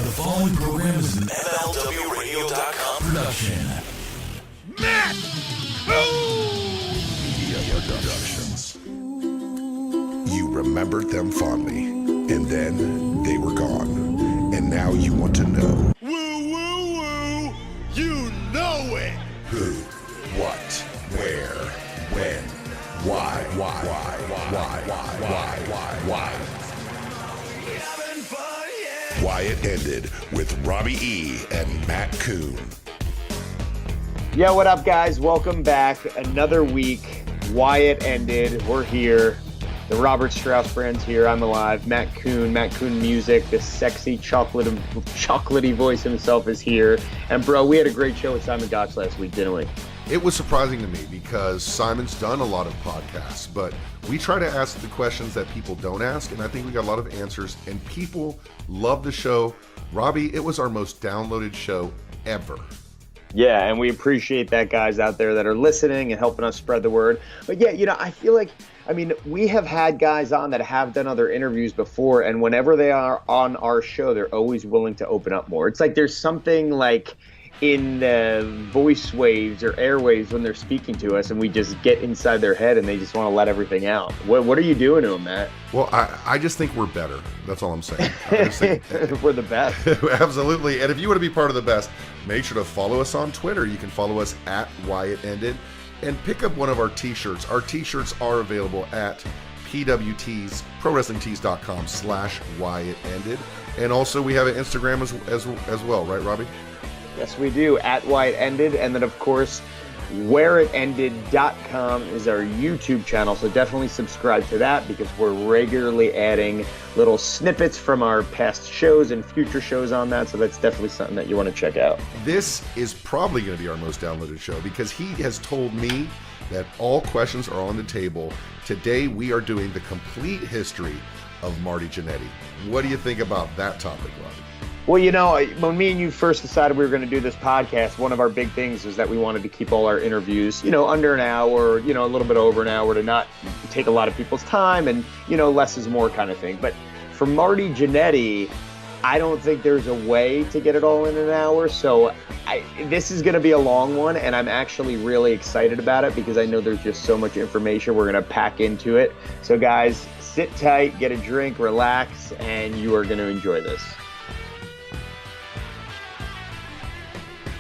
The following program is an MLWRadio.com production. Matt! Media Productions. You remembered them fondly, and then they were gone. And now you want to know. Woo, woo, woo! You know it! Who, what, where, when, why. Why It Ended with Robbie E. and Matt Koon. Yo, what up, guys? Welcome back. Another week. Why It Ended. We're here. The Robert Strauss brand's here. I'm alive. Matt Koon Music. The sexy chocolatey voice himself is here. And bro, we had a great show with Simon Gotch last week, didn't we? It was surprising to me because Simon's done a lot of podcasts, but we try to ask the questions that people don't ask, and I think we got a lot of answers, and people love the show. Robbie, it was our most downloaded show ever. Yeah, and we appreciate that, guys out there that are listening and helping us spread the word. But yeah, I feel like, we have had guys on that have done other interviews before, and whenever they are on our show, they're always willing to open up more. It's like there's something like in the voice waves or airwaves when they're speaking to us, and we just get inside their head and they just want to let everything out. What are you doing to them, Matt? Well, I just think we're better. That's all I'm saying. I just think, we're the best. Absolutely. And if you want to be part of the best, make sure to follow us on Twitter. You can follow us at Why It Ended and pick up one of our t-shirts. Our t-shirts are available at PWTs, ProWrestlingTees.com/Why It Ended. And also we have an Instagram as well, right, Robbie? Yes, we do, at Why It Ended. And then, of course, whereitended.com is our YouTube channel. So definitely subscribe to that because we're regularly adding little snippets from our past shows and future shows on that. So that's definitely something that you want to check out. This is probably going to be our most downloaded show because he has told me that all questions are on the table. Today, we are doing the complete history of Marty Jannetty. What do you think about that topic, Robbie? Well, when me and you first decided we were going to do this podcast, one of our big things was that we wanted to keep all our interviews, under an hour, a little bit over an hour to not take a lot of people's time and, less is more kind of thing. But for Marty Jannetty, I don't think there's a way to get it all in an hour. So this is going to be a long one, and I'm actually really excited about it because I know there's just so much information we're going to pack into it. So guys, sit tight, get a drink, relax, and you are going to enjoy this.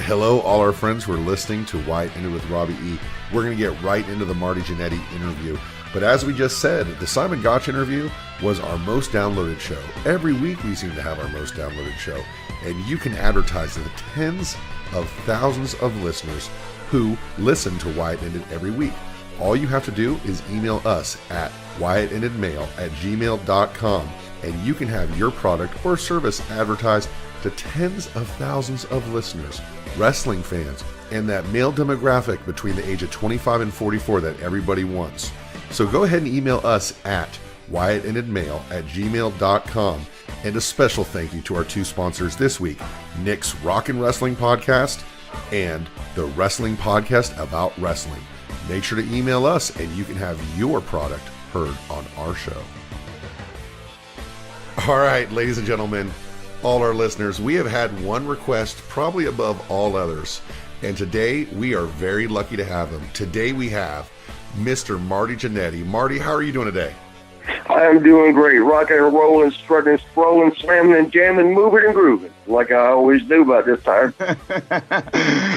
Hello, all our friends who are listening to Why It Ended with Robbie E. We're going to get right into the Marty Jannetty interview. But as we just said, the Simon Gotch interview was our most downloaded show. Every week we seem to have our most downloaded show. And you can advertise to the tens of thousands of listeners who listen to Why It Ended every week. All you have to do is email us at whyitendedmail@gmail.com and you can have your product or service advertised to tens of thousands of listeners, wrestling fans, and that male demographic between the age of 25 and 44 that everybody wants. So go ahead and email us at whyitendedmail@gmail.com. And a special thank you to our two sponsors this week, Nick's Rockin' Wrestling Podcast and the Wrestling Podcast About Wrestling. Make sure to email us and you can have your product heard on our show. All right, ladies and gentlemen, all our listeners, we have had one request probably above all others, and today we are very lucky to have him. Today we have Mr. Marty Jannetty. Marty, how are you doing today? I am doing great, rocking and rolling, strutting, scrolling, slamming and jamming, moving and grooving, like I always do about this time.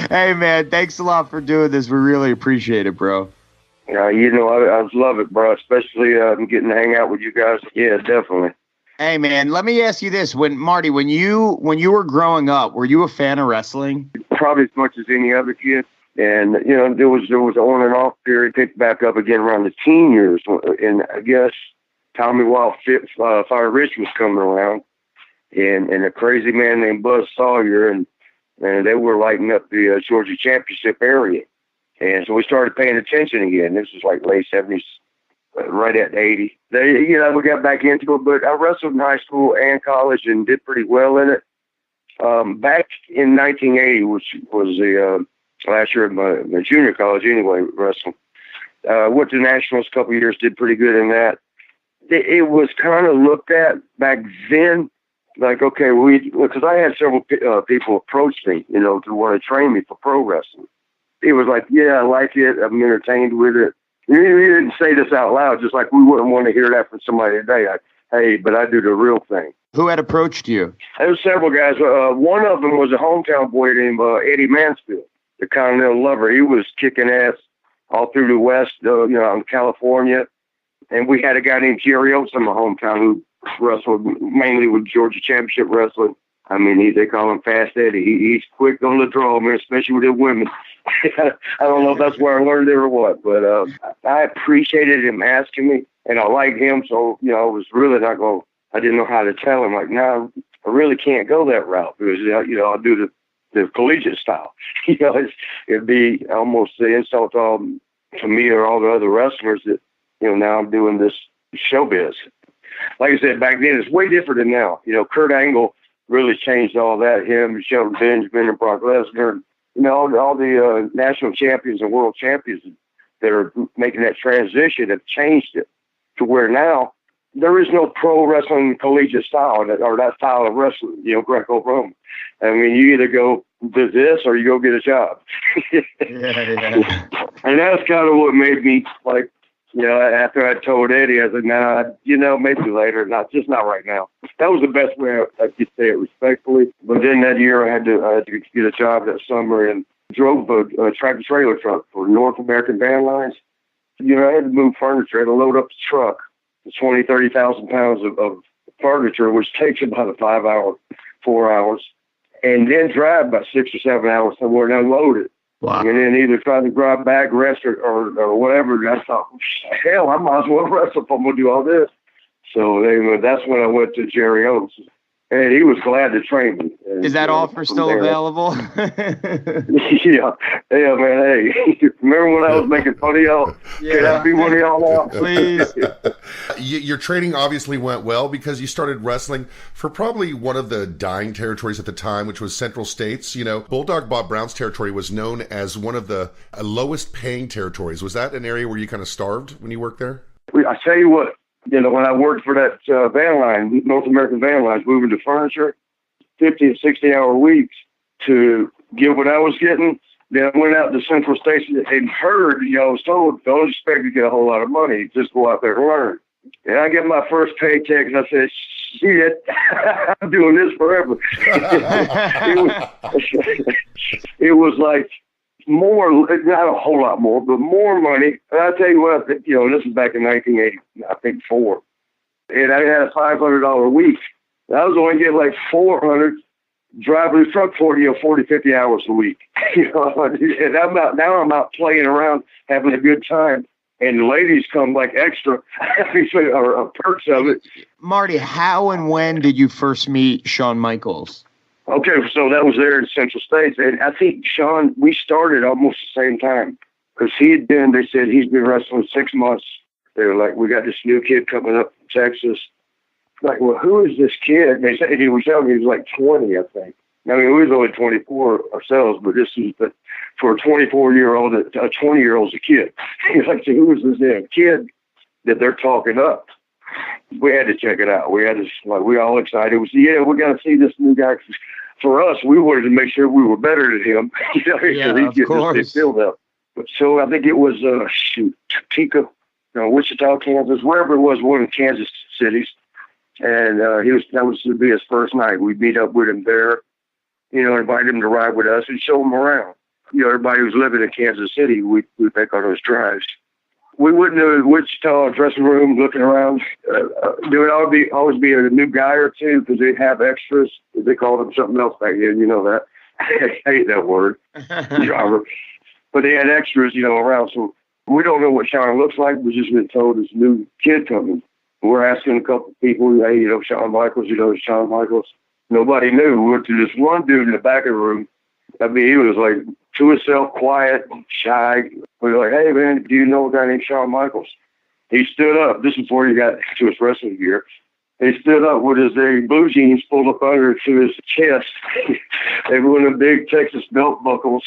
Hey man, thanks a lot for doing this. We really appreciate it, bro. I love it, bro, especially getting to hang out with you guys. Yeah, definitely. Hey man, let me ask you this: when you were growing up, were you a fan of wrestling? Probably as much as any other kid, and there was an on and off period. Picked back up again around the teen years, and I guess Tommy Wild Fire Rich was coming around, and a crazy man named Buzz Sawyer, and they were lighting up the Georgia Championship area, and so we started paying attention again. This was like late '70s. Right at 80. We got back into it, but I wrestled in high school and college and did pretty well in it. Back in 1980, which was the last year of my junior college anyway, wrestling. Went to nationals a couple of years, did pretty good in that. It was kind of looked at back then like, okay, because I had several people approach me, to want to train me for pro wrestling. It was like, yeah, I like it. I'm entertained with it. He didn't say this out loud, just like we wouldn't want to hear that from somebody today. Hey, but I do the real thing. Who had approached you? There were several guys. One of them was a hometown boy named Eddie Mansfield, the Continental Lover. He was kicking ass all through the West, in California. And we had a guy named Jerry Oates in my hometown who wrestled mainly with Georgia Championship Wrestling. I mean, they call him Fast Eddie. He's quick on the draw, man, especially with the women. I don't know if that's where I learned it or what, but I appreciated him asking me, and I liked him, so, I was really not going to, I didn't know how to tell him, like, no, I really can't go that route, because, I'll do the collegiate style. It'd be almost the insult to me or all the other wrestlers that, now I'm doing this showbiz. Like I said, back then, it's way different than now. Kurt Angle really changed all that. Him, Shelton Benjamin, and Brock Lesnar, all the national champions and world champions that are making that transition have changed it to where now there is no pro wrestling collegiate style or that style of wrestling, Greco-Roman. I mean, you either go to this or you go get a job. Yeah. And that's kind of what made me, like, after I told Eddie, I said, nah, maybe later, not right now. That was the best way I could say it respectfully. But then that year I had to get a job that summer and drove a tractor trailer truck for North American Van Lines. I had to move furniture. I had to load up the truck. 20,000, 30,000 pounds of furniture, which takes about 4 hours, and then drive about 6 or 7 hours somewhere and unload it. Wow. And then either try to drive back, rest, or whatever. And I thought, hell, I might as well rest if I'm going to do all this. So that's when I went to Jerry Oates. And he was glad to train me. And, is that offer still available? Yeah, man. Hey, remember when I was making fun of y'all? Yeah. Can I be one of y'all now? Please. Your training obviously went well because you started wrestling for probably one of the dying territories at the time, which was Central States. Bulldog Bob Brown's territory was known as one of the lowest paying territories. Was that an area where you kind of starved when you worked there? I tell you what. When I worked for that van line, North American Van Lines, moving to furniture, 50 and 60-hour weeks to get what I was getting. Then I went out to Central Station and heard, I was told, don't expect to get a whole lot of money. Just go out there and learn. And I get my first paycheck, and I said, shit, I'm doing this forever. It was like more, not a whole lot more, but more money. And I'll tell you what, this is back in 1980, I think 4. And I had a $500 a week. I was only getting like $400 driving the truck 40, 50 hours a week. And I'm out playing around, having a good time. And the ladies come like extra, or perks of it. Marty, how and when did you first meet Shawn Michaels? Okay, so that was there in Central States. And I think Shawn, we started almost the same time. Because they said he's been wrestling 6 months. They were like, we got this new kid coming up from Texas. Like, well, who is this kid? And they said he was young. He was like 20, I think. I mean, we was only 24 ourselves, but this is for a 24-year-old, a 20-year-old's a kid. He's like, so who is this damn kid that they're talking up? We had to check it out. We were all excited. We got to see this new guy. For us, we wanted to make sure we were better than him. Yeah, of course. This filled up. So I think it was, Topeka, Wichita, Kansas, wherever it was, one of the Kansas cities. And that was to be his first night. We'd meet up with him there, invite him to ride with us and show him around. Everybody who's living in Kansas City, we'd take on those drives. We wouldn't have Wichita dressing room looking around. There would always be a new guy or two because they'd have extras. They called them something else back then. You know that. I hate that word. But they had extras, around. So we don't know what Shawn looks like. We've just been told this new kid coming. We're asking a couple of people, hey, Shawn Michaels, Shawn Michaels. Nobody knew. We went to this one dude in the back of the room. I mean, he was like to himself, quiet, shy. We were like, hey, man, do you know a guy named Shawn Michaels? He stood up. This is before he got to his wrestling gear. He stood up with his blue jeans pulled up under to his chest. They were one of the big Texas belt buckles.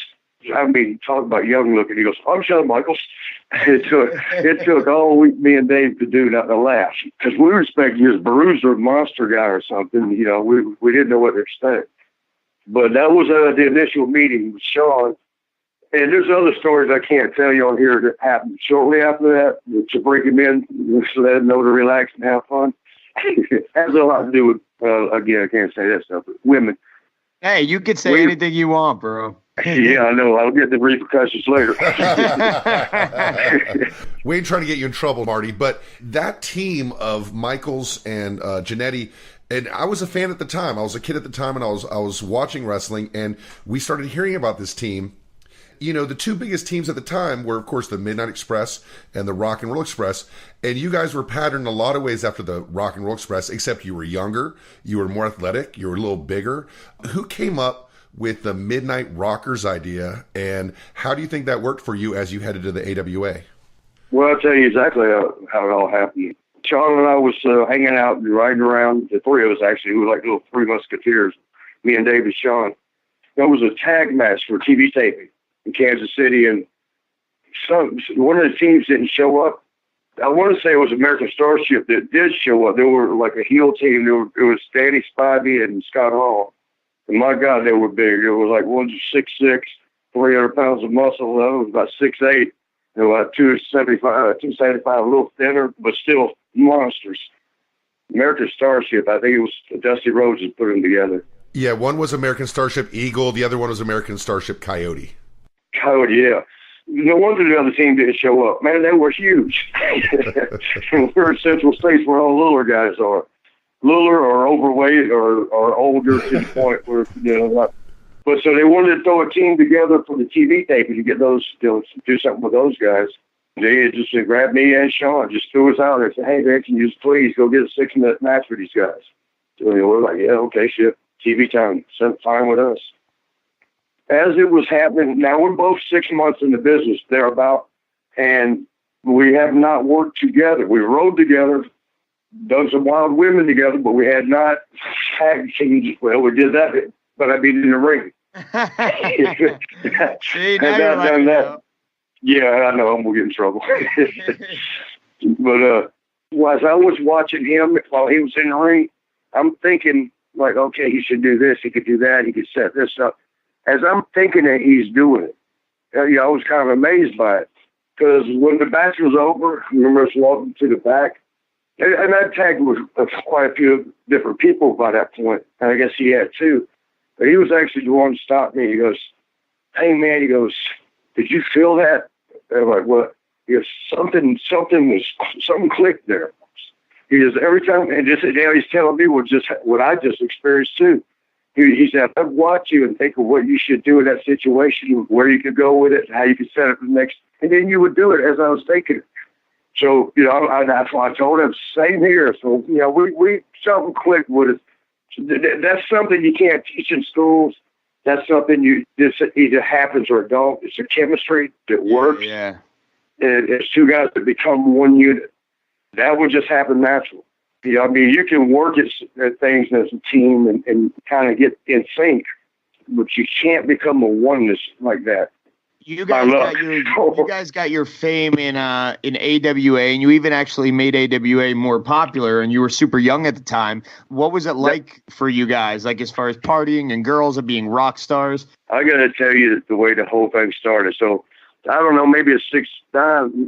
I mean, talk about young looking. He goes, I'm Shawn Michaels. It took all week me and Dave to do not to laugh, because we respected his bruiser monster guy or something. You know, we didn't know what to expect. But that was the initial meeting with Shawn. And there's other stories I can't tell you on here that happened shortly after that to bring him in, so let him know to relax and have fun. It has a lot to do with, again, I can't say that stuff, but women. Hey, you can say anything you want, bro. Yeah, I know. I'll get the repercussions later. We ain't trying to get you in trouble, Marty, but that team of Michaels and Jannetty, and I was a fan at the time. I was a kid at the time, and I was watching wrestling, and we started hearing about this team. You know, the two biggest teams at the time were, of course, the Midnight Express and the Rock and Roll Express. And you guys were patterned a lot of ways after the Rock and Roll Express, except you were younger, you were more athletic, you were a little bigger. Who came up with the Midnight Rockers idea, and how do you think that worked for you as you headed to the AWA? Well, I'll tell you exactly how it all happened. Shawn and I was hanging out and riding around, the three of us actually, we were like little three musketeers, me and Dave and Shawn. There was a tag match for TV taping in Kansas City, and one of the teams didn't show up. I want to say it was American Starship that did show up. They were like a heel team. It was Danny Spivey and Scott Hall. And my God, they were big. It was like 166, 300 pounds of muscle. I was about 6'8". They were about 275, a little thinner, but still monsters. American Starship, I think it was Dusty Rhodes that put them together. Yeah, one was American Starship Eagle. The other one was American Starship Coyote. Coyote, yeah. No wonder the other team didn't show up. Man, they were huge. We're in Central States where all littler guys are. Littler or overweight or older to the point where, but so they wanted to throw a team together for the TV tape and get those, do something with those guys. They just grabbed me and Shawn, just threw us out there and said, hey, man, can you just please go get a 6-minute match for these guys? So we're like, yeah, okay, shit. TV time, fine with us. As it was happening, now we're both 6 months in the business, thereabout, and we have not worked together. We rode together, done some Wild Women together, but we had not tag teams. Well, we did that, but I mean in the ring. See, now you're like, that. Yeah, I know, I'm going to get in trouble. But as I was watching him while he was in the ring, I'm thinking, like, okay, he should do this, he could do that, he could set this up. As I'm thinking that he's doing it, I was kind of amazed by it. Because when the match was over, I remember us walking to the back, and that tag was quite a few different people by that point, and I guess he had too. But he was actually the one to stop me. He goes, hey, man, he goes, did you feel that? And I'm like, what? He goes, something clicked there. He goes, every time, and just now he's telling me what I just experienced too. He said, I'd watch you and think of what you should do in that situation, where you could go with it, how you could set it the next, and then you would do it as I was thinking. So, that's why I told him, same here. So, we something clicked with it. That's something you can't teach in schools. That's something this either happens or it don't. It's a chemistry that works. Yeah. And it's two guys that become one unit. That would just happen natural. You can work at things as a team and kind of get in sync, but you can't become a oneness like that. You guys got your fame in AWA, and you even actually made AWA more popular, and you were super young at the time. What was it like for you guys, like as far as partying and girls and being rock stars? I got to tell you the way the whole thing started. So I don't know, maybe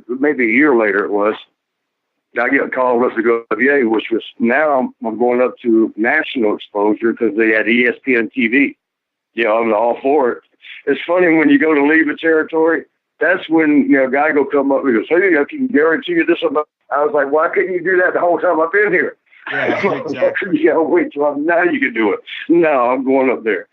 maybe a year later it was. I get called up to go to WA, which was now I'm going up to national exposure because they had ESPN TV. I'm all for it. It's funny when you go to leave the territory, that's when, a guy go come up and goes, hey, I can guarantee you this. I was like, why couldn't you do that the whole time I've been here? Yeah, exactly. Wait till now you can do it. No, I'm going up there.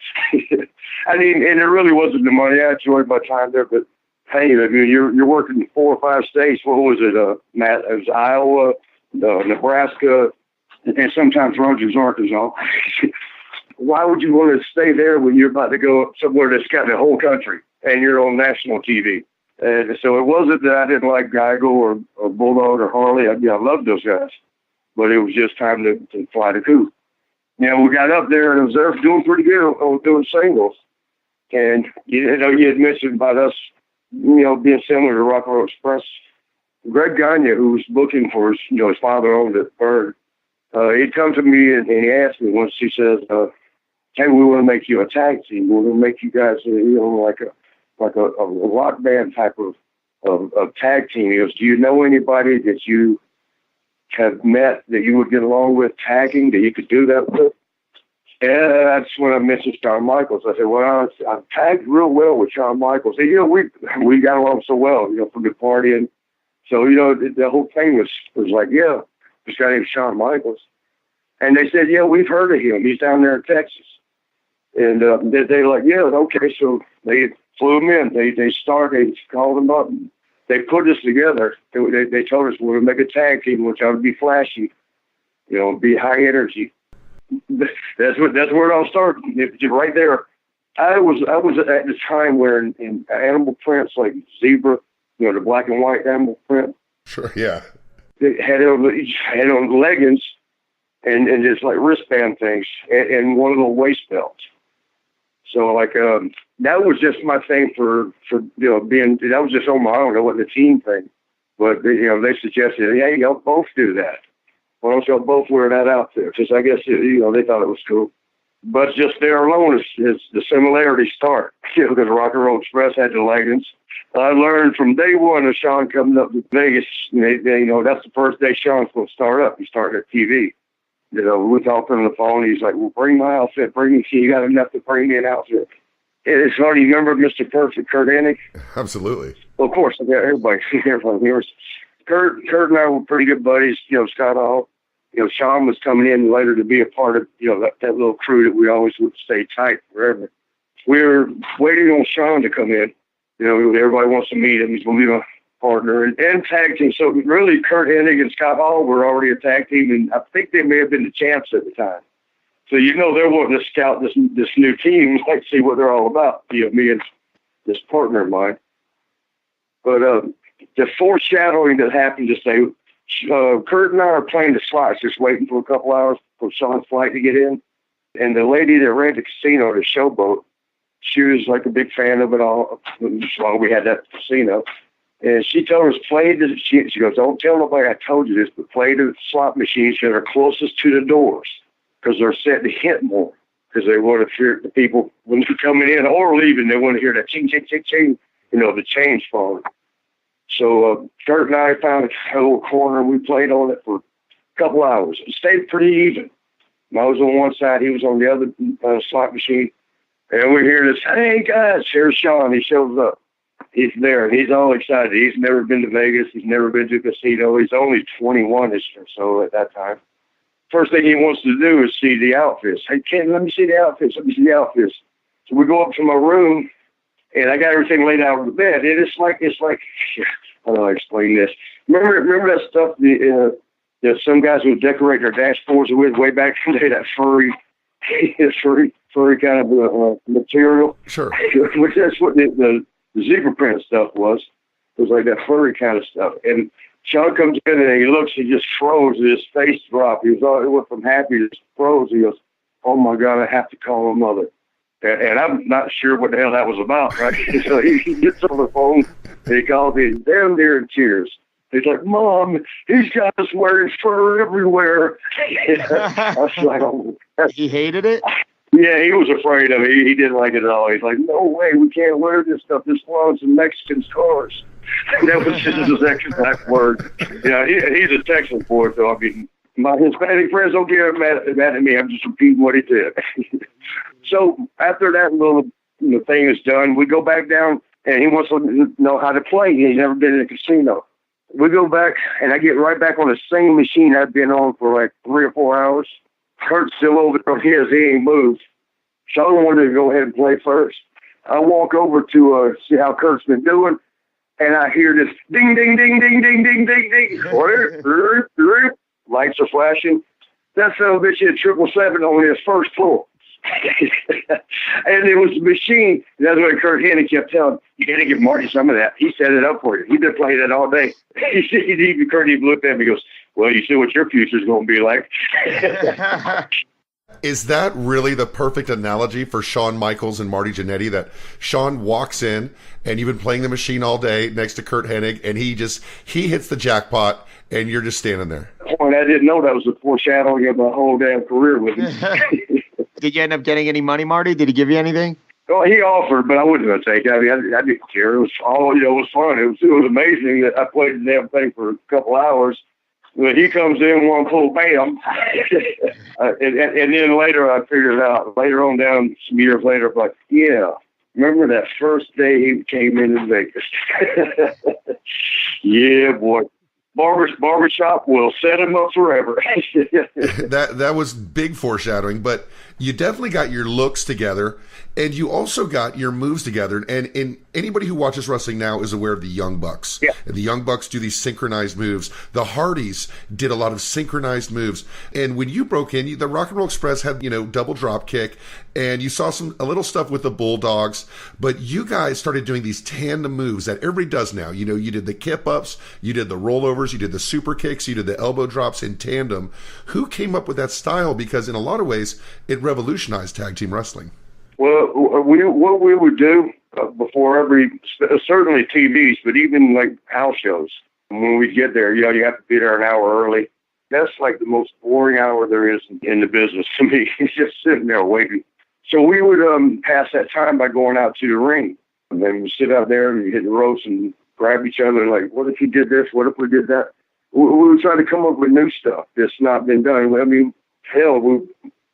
I mean, and it really wasn't the money. I enjoyed my time there, but hey, you're working in 4 or 5 states. What was it, Matt? It was Iowa, Nebraska, and sometimes Rogers, Arkansas. Why would you want to stay there when you're about to go somewhere that's got the whole country and you're on national TV? And so it wasn't that I didn't like Geiger or Bulldog or Harley. I loved those guys. But it was just time to fly to Koon. We got up there and I was there doing pretty good on doing singles. And, you know, you had mentioned about us, you know, being similar to Rock and Roll Express. Greg Gagne, who was looking for his, you know, his father owned it, Bird, he'd come to me and he asked me once, he says, hey, we want to make you a tag team. We want to make you guys, you know, like a rock band type of tag team. He goes, do you know anybody that you have met that you would get along with tagging, that you could do that with? And that's when I mentioned Shawn Michaels. I said, well, I've tagged real well with Shawn Michaels. And, you know, we got along so well, you know, from the partying. So, you know, the whole thing was like, yeah, this guy named Shawn Michaels. And they said, yeah, we've heard of him. He's down there in Texas. And they're like, yeah, okay. So they flew him in. They called him up. And they put us together. They told us we would make a tag team, which I would be flashy, you know, be high energy. That's where it all started. Right there. I was at the time wearing in animal prints like zebra, you know, the black and white animal print. Sure, yeah. They had on leggings and just like wristband things and one little waist belt. So like that was just my thing for you know, being, that was just on my own. It wasn't a team thing, but you know, they suggested, hey, y'all both do that. Why don't y'all both wear that outfit? Because I guess, you know, they thought it was cool. But just there alone is the similarities start. You know, because Rock and Roll Express had the leggings. I learned from day one of Shawn coming up to Vegas, you know, that's the first day Shawn's going to start up. He started at TV. You know, we talked on the phone. He's like, well, bring my outfit. Bring me. You got enough to bring me an outfit. It's funny. You remember Mr. Perfect, Kurt Hennig? Absolutely. Well, of course. Yeah, everybody. Kurt and I were pretty good buddies. You know, Scott Hall. You know, Shawn was coming in later to be a part of, you know, that little crew that we always would stay tight forever. We were waiting on Shawn to come in. You know, everybody wants to meet him. He's going to be my partner and tag team. So really, Kurt Hennig and Scott Hall were already a tag team, and I think they may have been the champs at the time. So, you know, they're wanting to scout this new team, like see what they're all about, you know, me and this partner of mine. But the foreshadowing that happened to say, Kurt and I are playing the slots, just waiting for a couple hours for Shawn's flight to get in. And the lady that ran the casino, the Showboat, she was like a big fan of it all as long as we had that casino. And she told us, she goes, don't tell nobody I told you this, but play the slot machines that are closest to the doors because they're set to hit more because they want to hear the people when they're coming in or leaving, they want to hear that ching, ching, ching, ching, you know, the change falling. So Kurt and I found a little corner, and we played on it for a couple hours. It stayed pretty even. I was on one side, he was on the other slot machine. And we hear this, hey, guys, here's Shawn. He shows up. He's there, and he's all excited. He's never been to Vegas. He's never been to a casino. He's only 21-ish or so at that time. First thing he wants to do is see the outfits. Hey, Ken, let me see the outfits. Let me see the outfits. So we go up to my room, and I got everything laid out on the bed. And it's like, how do I explain this? Remember that stuff that some guys would decorate their dashboards with way back in the day, that furry kind of material? Sure. Which that's what the zebra print stuff was. It was like that furry kind of stuff. And Shawn comes in and he looks, he just froze, his face dropped. He went from happy to froze. He goes, oh my God, I have to call my mother. And I'm not sure what the hell that was about, right? So he gets on the phone and he calls me, damn near in tears. He's like, Mom, he's got us wearing fur everywhere. I was like, oh. He hated it? Yeah, he was afraid of it. He didn't like it at all. He's like, no way, we can't wear this stuff. This belongs in Mexican cars. That was just his exact word. Yeah, he's a Texan boy, so I mean, my Hispanic friends don't get mad at me. I'm just repeating what he did. So after that little thing is done, we go back down, and he wants to know how to play. He's never been in a casino. We go back, and I get right back on the same machine I've been on for like 3 or 4 hours. Kurt's still over on his. He ain't moved. Shawn wanted to go ahead and play first. I walk over to see how Kurt's been doing, and I hear this ding, ding, ding, ding, ding, ding, ding, ding. Lights are flashing. That son of a bitch had 777 on his first floor. And it was a machine. That's what Kurt Hennig kept telling him, you got to give Marty some of that. He set it up for you. He's been playing that all day. Kurt even looked at me and goes, well, you see what your future's going to be like. Is that really the perfect analogy for Shawn Michaels and Marty Jannetty? That Shawn walks in and you've been playing the machine all day next to Kurt Hennig, and he hits the jackpot, and you're just standing there. And I didn't know that was the foreshadowing of my whole damn career with him. Did you end up getting any money, Marty? Did he give you anything? Well, he offered, but I wasn't going to take it. I mean, I didn't care. It was all, it was fun. It was amazing that I played the damn thing for a couple hours. When he comes in, one full bam. and then later I figured it out. Later on down, some years later, I'm like, yeah, remember that first day he came into Vegas? Yeah, boy. Barbershop will set him up forever. That was big foreshadowing, but you definitely got your looks together, and you also got your moves together. And anybody who watches wrestling now is aware of the Young Bucks. Yeah. And the Young Bucks do these synchronized moves. The Hardys did a lot of synchronized moves. And when you broke in, the Rock and Roll Express had, double drop kick, and you saw a little stuff with the Bulldogs, but you guys started doing these tandem moves that everybody does now. You did the kip ups, you did the rollovers, you did the super kicks, you did the elbow drops in tandem. Who came up with that style? Because in a lot of ways, it revolutionized tag team wrestling. Well, what we would do before certainly TVs, but even like house shows, when we get there, you have to be there an hour early. That's like the most boring hour there is in the business to me. It's just sitting there waiting. So we would pass that time by going out to the ring. And then we sit out there and hit the ropes and grab each other like, what if he did this? What if we did that? We would try to come up with new stuff that's not been done. I mean, hell,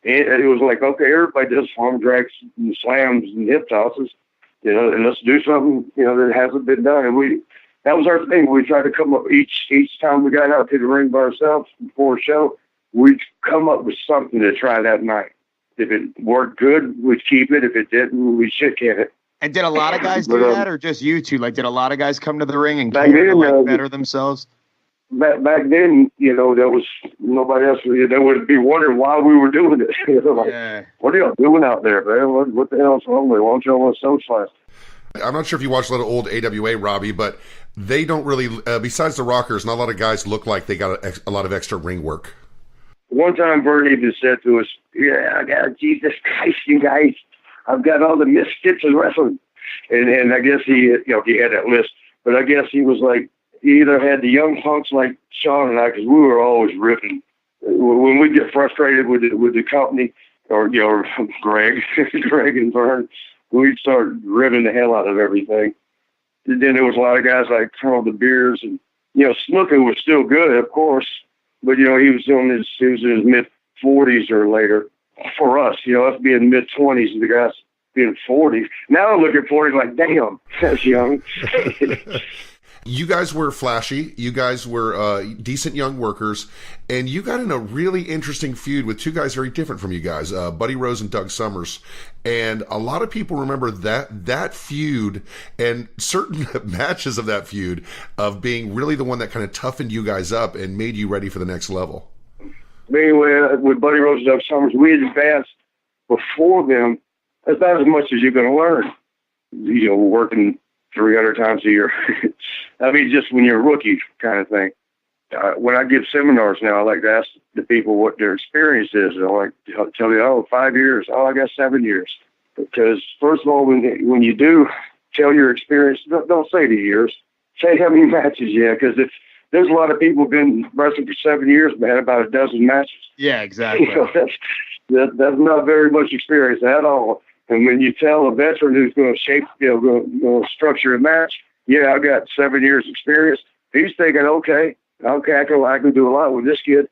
it was like, okay, everybody does farm drags and slams and hip tosses, and let's do something, that hasn't been done. And that was our thing. We tried to come up each time we got out to the ring by ourselves before a show, we'd come up with something to try that night. If it worked good, we'd keep it. If it didn't, we'd shit can it. And did a lot of guys do that, or just you two? Like, did a lot of guys come to the ring and better themselves? Back then, there was nobody else. They would be wondering why we were doing it. What are y'all doing out there, man? What the hell's wrong with you? Why don't y'all want so fast? I'm not sure if you watched a lot of old AWA, Robbie, but they don't really, besides the Rockers, not a lot of guys look like they got a lot of extra ring work. One time, Bernie even said to us, I got Jesus Christ, you guys. I've got all the misfits of wrestling. And I guess he had that list. But I guess he was like, he either had the young punks like Shawn and I, because we were always ripping. When we get frustrated with the company, or Greg and Vern, we'd start ripping the hell out of everything. And then there was a lot of guys like Colonel the Beers, and Snooker was still good, of course, but he was in his mid-40s or later. For us, us being mid-20s, and the guys being 40s. Now I look at 40s like, damn, that's young. You guys were flashy. You guys were decent young workers. And you got in a really interesting feud with two guys very different from you guys, Buddy Rose and Doug Summers. And a lot of people remember that feud and certain matches of that feud of being really the one that kind of toughened you guys up and made you ready for the next level. Anyway, with Buddy Rose and Doug Summers, we had advanced before them. That's not as much as you're going to learn. Working 300 times a year. I mean, just when you're a rookie kind of thing. When I give seminars now, I like to ask the people what their experience is. I like to tell you, 5 years. I got 7 years. Because first of all, when you do tell your experience, don't say the years. Say how many matches you had. Because there's a lot of people been wrestling for 7 years, but had about a dozen matches. Yeah, exactly. That's not very much experience at all. And when you tell a veteran who's going to shape, going to structure a match, I got 7 years experience. He's thinking, okay, I can do a lot with this kid.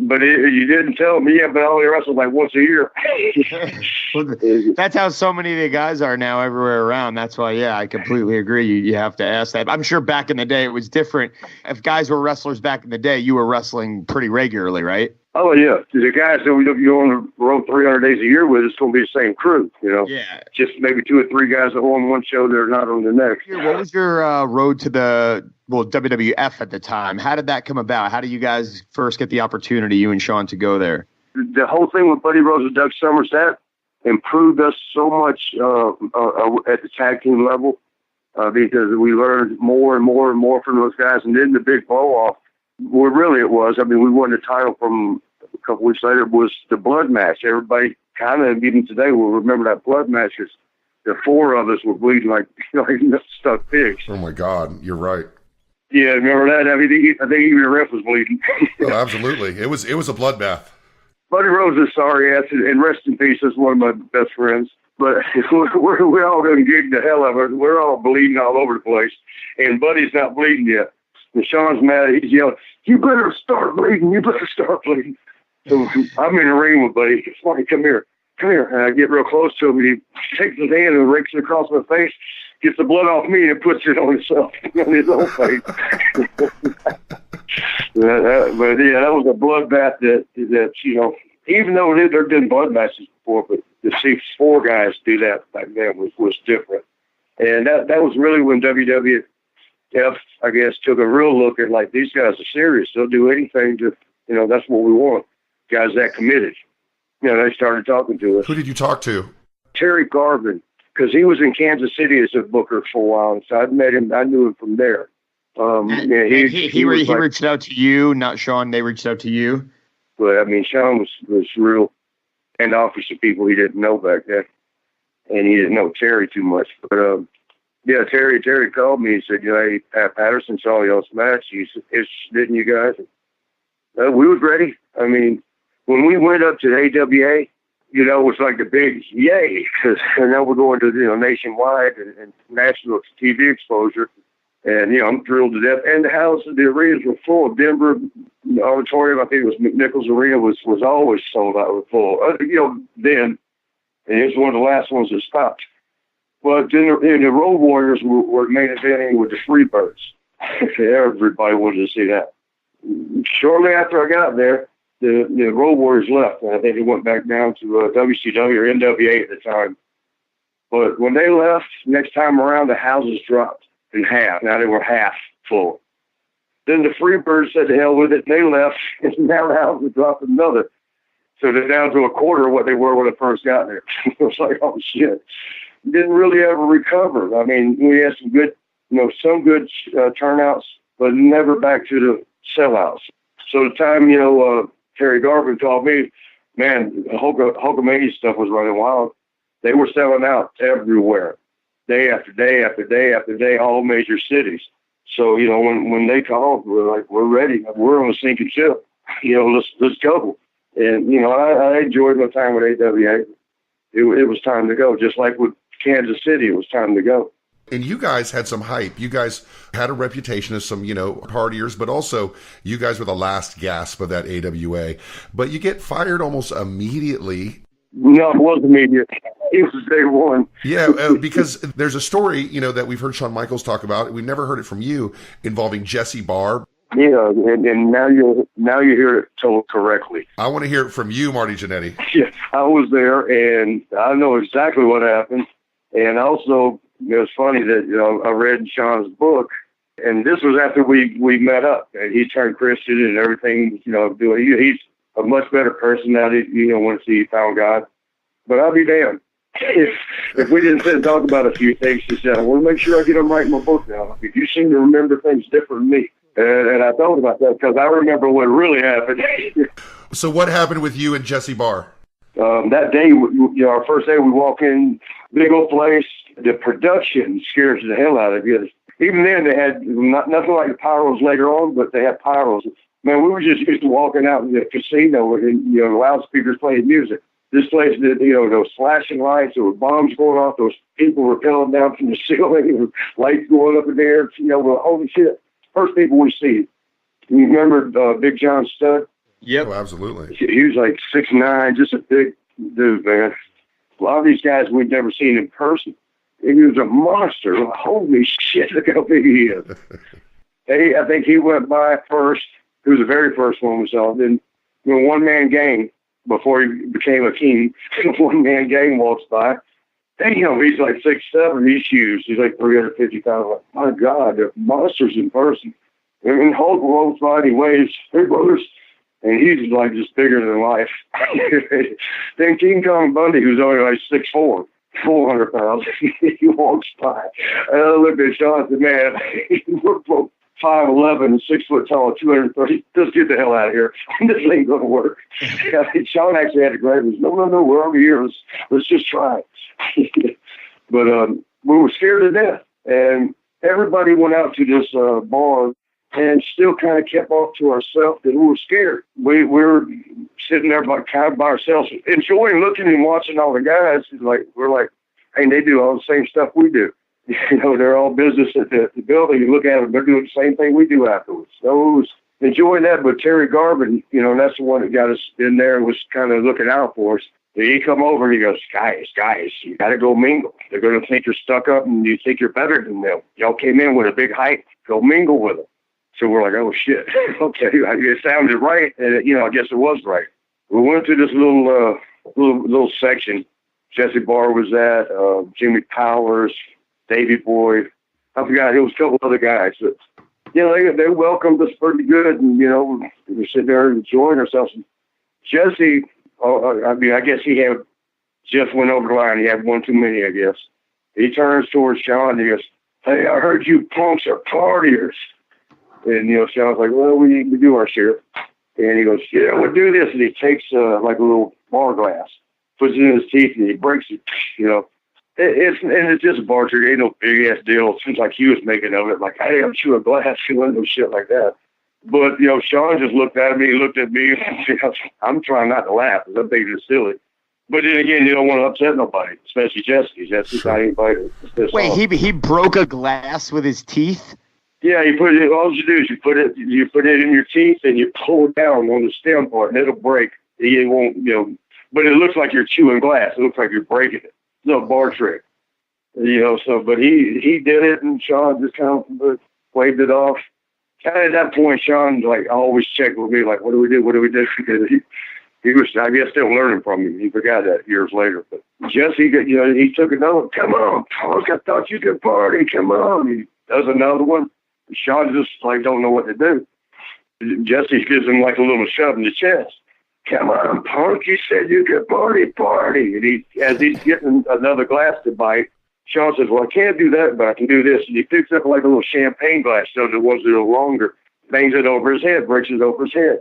But you didn't tell me, but I only wrestle like once a year. That's how so many of the guys are now everywhere around. That's why, I completely agree. You have to ask that. I'm sure back in the day it was different. If guys were wrestlers back in the day, you were wrestling pretty regularly, right? Oh, yeah. The guys that you're on the road 300 days a year with, it's going to be the same crew, Yeah. Just maybe 2 or 3 guys that are on one show, they're not on the next. What was your road to the WWF at the time? How did that come about? How did you guys first get the opportunity, you and Shawn, to go there? The whole thing with Buddy Rose and Doug Summers, that improved us so much at the tag team level because we learned more and more from those guys. And then the big blow-off, well, really it was. I mean, we won the title from couple weeks later was the blood match. Everybody kind of, even today, will remember that blood match because the four of us were bleeding like stuck pigs. Oh my God, you're right. Yeah, remember that? I think even the ref was bleeding. Oh, absolutely. It was a bloodbath. Buddy Rose is sorry ass, and rest in peace. That's one of my best friends. But we're all going to gig the hell out of it. We're all bleeding all over the place, and Buddy's not bleeding yet. And Shawn's mad. He's yelling, "You better start bleeding! You better start bleeding!" So I'm in the ring with Buddy. Marty, come here. And I get real close to him, and he takes his hand and rakes it across my face, gets the blood off me, and puts it on himself, on his own face. But yeah, that was a bloodbath that even though there'd been blood matches before, but to see four guys do that back then was different. And that was really when WWF, I guess, took a real look at, like, these guys are serious. They'll do anything to, that's what we want. Guys that committed. They started talking to us. Who did you talk to? Terry Garvin, because he was in Kansas City as a booker for a while, and so I met him. I knew him from there. He reached out to you, not Shawn. They reached out to you. But I mean, Shawn was real standoffish to people he didn't know back then, and he didn't know Terry too much. But yeah, Terry called me and said, "Hey, Pat Patterson saw y'all's match. He's interested in you guys." And, we was ready. I mean, when we went up to the AWA, it was like the big yay, because now we're going to nationwide and national TV exposure. And, I'm thrilled to death. And the arenas were full. Denver auditorium, I think it was McNichols Arena, was always sold out. Were full. Then, and it was one of the last ones that stopped. But then the Road Warriors were main eventing with the Freebirds. Everybody wanted to see that. Shortly after I got there, the Road Warriors left. And I think they went back down to WCW or NWA at the time. But when they left, next time around, the houses dropped in half. Now they were half full. Then the Freebirds said, "To hell with it." They left, and now the houses dropped another. So they're down to a quarter of what they were when I first got there. It was like, oh shit. Didn't really ever recover. I mean, we had some good, turnouts, but never back to the sellouts. So the time, Terry Garvin told me, man, Hulkamania stuff was running wild. They were selling out everywhere, day after day after day after day, all major cities. So, when they called, we're like, we're ready. We're on a sinking ship. Let's go. And, I enjoyed my time with AWA. It was time to go. Just like with Kansas City, it was time to go. And you guys had some hype. You guys had a reputation as some, partiers, but also you guys were the last gasp of that AWA. But you get fired almost immediately. No, it wasn't immediate. It was day one. Yeah, because there's a story, that we've heard Shawn Michaels talk about. We've never heard it from you, involving Jesse Barr. Yeah, and now you hear it told correctly. I want to hear it from you, Marty Jannetty. Yeah, I was there, and I know exactly what happened. And also, it's funny that I read Shawn's book, and this was after we met up, and he turned Christian and everything. He's a much better person now that once he found God. But I'll be damned if we didn't sit and talk about a few things. He said, "I want to make sure I get them right in my book now. If you seem to remember things different than me." And I thought about that because I remember what really happened. So what happened with you and Jesse Barr? That day, our first day, we walk in, big old place. The production scares the hell out of you. Even then, they had nothing like the pyros later on, but they had pyros. Man, we were just used to walking out in the casino and, loudspeakers playing music. This place did, those flashing lights, there were bombs going off, those people were rappelling down from the ceiling, and lights going up in the air. Well, holy shit. First people we see. You remember Big John Studd? Yep. Oh, absolutely. He was like 6'9", just a big dude, man. A lot of these guys we'd never seen in person. He was a monster. Holy shit, look how big he is. I think he went by first. He was the very first one we saw. Then one-man gang, before he became a king, one-man gang walks by. Damn, he's like 6'7", he's huge. He's like 350 pounds. Like, my God, they're monsters in person. And Hulk rolls by and he waves, "Hey, brothers." And he's like just bigger than life. Then King Kong Bundy, who's only like 6'4", 400 pounds, he walks by. And I looked at Shawn and said, "Man, we're both 5'11" and 6 foot tall, 230. Just get the hell out of here. This ain't going to work. Shawn actually had to grab us. No, we're over here. Let's just try it. But we were scared to death. And everybody went out to this bar and still kind of kept off to ourselves because we were scared. We were sitting there kind of by ourselves, enjoying looking and watching all the guys. We're like, hey, they do all the same stuff we do. You know, they're all business at the building. You look at them, they're doing the same thing we do afterwards. So it was enjoying that. But Terry Garvin, you know, that's the one that got us in there and was kind of looking out for us. He come over and he goes, guys, you got to go mingle. They're going to think you're stuck up and you think you're better than them. Y'all came in with a big hype. Go mingle with them. So we're like, oh, shit. Okay, it sounded right. And, you know, I guess it was right. We went through this little section. Jesse Barr was at, Jimmy Powers, Davey Boy. I forgot, it was a couple other guys. But, you know, they welcomed us pretty good. And, you know, we were sitting there enjoying ourselves. And Jesse, I guess he had just went over the line. He had one too many, I guess. He turns towards Shawn and he goes, hey, I heard you punks are partiers. And, you know, Shawn's like, well, we do our share. And he goes, yeah, we'll do this. And he takes like a little bar glass, puts it in his teeth, and he breaks it. You know, it's just a bar trick. It ain't no big ass deal. It seems like he was making of it. Like, hey, I'm chewing glass, chewing no shit like that. But, you know, Shawn just looked at me, he looked at me. I'm trying not to laugh because I'm thinking it's silly. But then again, you don't want to upset nobody, especially Jesse. Jesse's not anybody. Wait, he broke a glass with his teeth? Yeah, you put it. All you do is you put it in your teeth and you pull it down on the stem part, and it'll break. It won't, you know. But it looks like you're chewing glass. It looks like you're breaking it. It's no bar trick, you know. So, but he did it, and Shawn just kind of waved it off. And at that point, Shawn like always checked with me, like, "What do we do? What do we do?" Because he was, I guess, still learning from me. He forgot that years later. But Jesse, you know, he took another. Come on, punk! I thought you could party. Come on. He does another one. Shawn just like don't know what to do. Jesse gives him like a little shove in the chest. Come on, punk! You said you could party. And as he's getting another glass to bite, Shawn says, "Well, I can't do that, but I can do this." And he picks up like a little champagne glass, so the ones that are longer, bangs it over his head, breaks it over his head.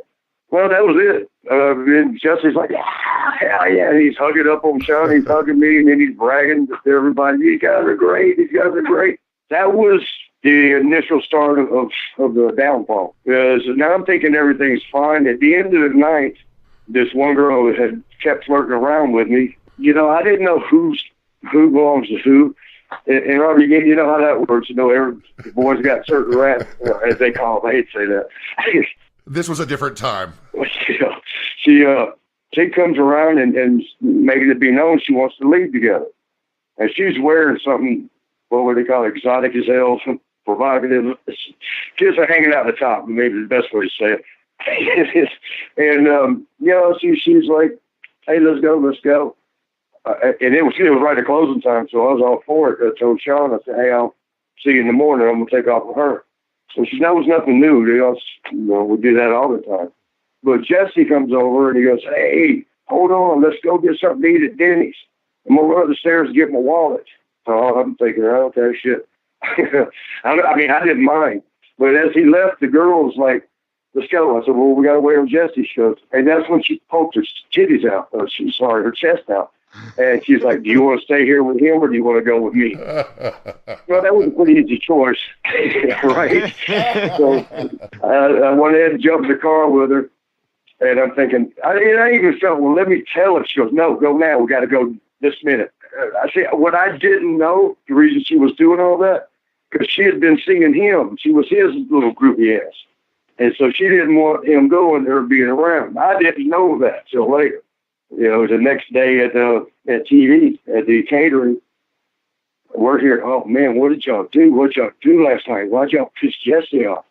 Well, that was it. And Jesse's like, hell yeah. And he's hugging up on Shawn. He's hugging me, and then he's bragging to everybody. These guys are great. These guys are great. That was the initial start of the downfall. Because now I'm thinking everything's fine. At the end of the night, this one girl had kept flirting around with me. You know, I didn't know who belongs to who. And Robbie, you know how that works. You know, every boy's got certain rats, as they call them. I hate to say that. This was a different time. She comes around and making it be known she wants to leave together. And she's wearing something, what would they call it, exotic as hell, provocative. Kids are hanging out the top, maybe the best way to say it. And, you know, she's like, hey, let's go. And it was right at closing time, so I was all for it. I told Shawn, I said, hey, I'll see you in the morning. I'm going to take off with her. So that was nothing new. You know, we do that all the time. But Jesse comes over and he goes, hey, hold on, let's go get something to eat at Denny's. I'm going to run up the stairs and get my wallet. So I'm thinking, oh, okay, shit. I mean, I didn't mind. But as he left, the girl was like, let's go. I said, well, we got to wait on Jesse. She goes, and that's when she poked her titties out. Her chest out. And she's like, do you want to stay here with him or do you want to go with me? Well, that was a pretty easy choice, right? So I went ahead and jumped in the car with her. And I'm thinking, I even felt, well, let me tell her. She goes, no, go now. We got to go this minute. I see what I didn't know, the reason she was doing all that, because she had been seeing him. She was his little groupie ass. And so she didn't want him going, her being around. I didn't know that till later. You know, the next day at TV, at the catering, we're here, oh, man, what did y'all do? What y'all do last night? Why'd y'all piss Jesse off?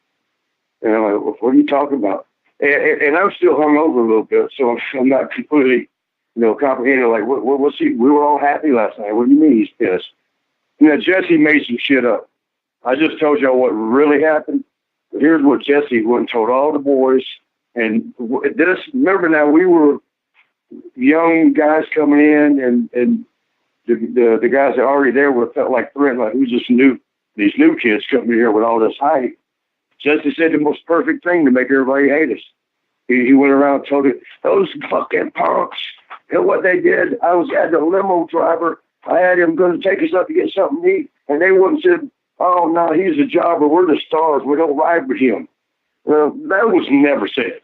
And I'm like, well, what are you talking about? And I'm still hungover a little bit, so I'm not completely, you know, comprehending, like, what's he? We were all happy last night. What do you mean he's pissed? You know, Jesse made some shit up. I just told y'all what really happened. Here's what Jesse went and told all the boys. And this, remember now, we were young guys coming in, and the guys that are already there felt like threatened, like we just knew these new kids coming in here with all this hype. Jesse said the most perfect thing to make everybody hate us. He went around and told it, those fucking punks. And what they did, I was at the limo driver. I had him going to take us up to get something to eat. And they wouldn't said, oh, no, he's a jobber. We're the stars. We don't ride with him. Well, that was never said.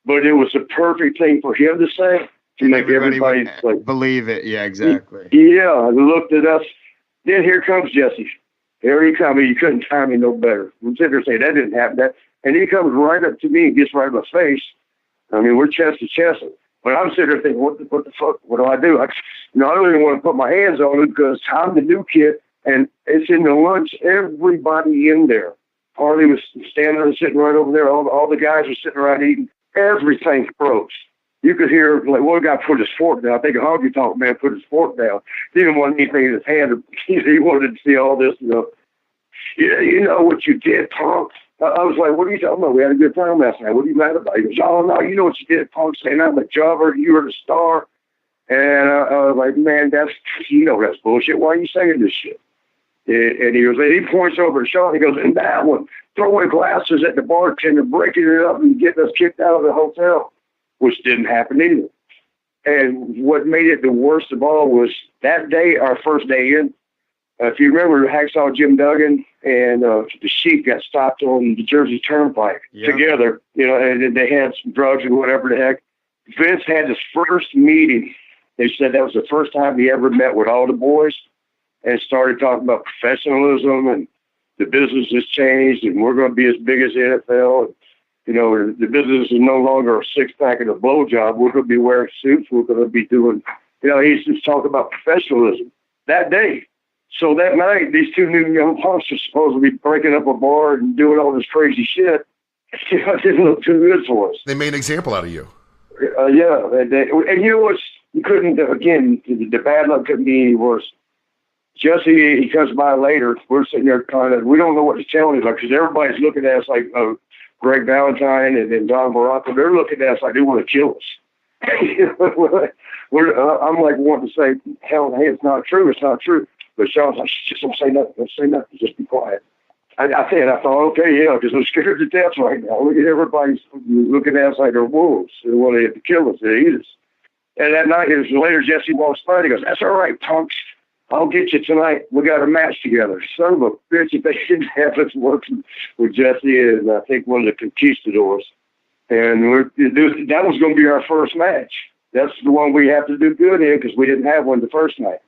But it was the perfect thing for him to say to make everybody like, believe it. Yeah, exactly. Yeah, looked at us. Then here comes Jesse. Here he comes. You couldn't time me no better. I'm sitting there saying that didn't happen. And he comes right up to me and gets right in my face. I mean, we're chest to chest. But I'm sitting there thinking, what the fuck? What do I do? I don't even want to put my hands on him because I'm the new kid. And it's in the lunch. Everybody in there. Harley was standing there, sitting right over there. All the guys were sitting around eating. Everything froze. You could hear, like, one guy put his fork down. I think a honky tonk man put his fork down. He didn't want anything in his hand. He wanted to see all this, Yeah, you know what you did, punk. I was like, what are you talking about? We had a good time last night. What are you mad about? He goes, oh, no, you know what you did, punk, saying I'm a jobber. You were the star. And I was like, man, that's bullshit. Why are you saying this shit? And he points over to Shawn. He goes, and that one, throwing glasses at the bartender, breaking it up and getting us kicked out of the hotel, which didn't happen either. And what made it the worst of all was that day, our first day in, if you remember, Hacksaw Jim Duggan and the Sheik got stopped on the Jersey Turnpike together, and they had some drugs and whatever the heck. Vince had his first meeting. They said that was the first time he ever met with all the boys and started talking about professionalism and the business has changed and we're going to be as big as the NFL. And, the business is no longer a six-pack and a blowjob. We're going to be wearing suits. We're going to be doing, he's just talking about professionalism that day. So that night, these two new young punks are supposed to be breaking up a bar and doing all this crazy shit. It didn't look too good for us. They made an example out of you. Yeah. And you know what? You couldn't, again, the bad luck couldn't be any worse. Jesse, he comes by later. We're sitting there we don't know what to tell him, because everybody's looking at us like Greg Valentine and Don Baraka. They're looking at us like they want to kill us. I'm like wanting to say, hell, hey, it's not true. It's not true. But Shawn's like, just don't say nothing. Don't say nothing. Just be quiet. I thought, okay, yeah, because I'm scared to death right now. Look at everybody's looking at us like they're wolves. They want to kill us. They eat us. And that night, later, Jesse walks by. He goes, that's all right, punks. I'll get you tonight. We got a match together. Son of a bitch, if they didn't have us working with Jesse and I think one of the conquistadors. And that was going to be our first match. That's the one we have to do good in because we didn't have one the first night.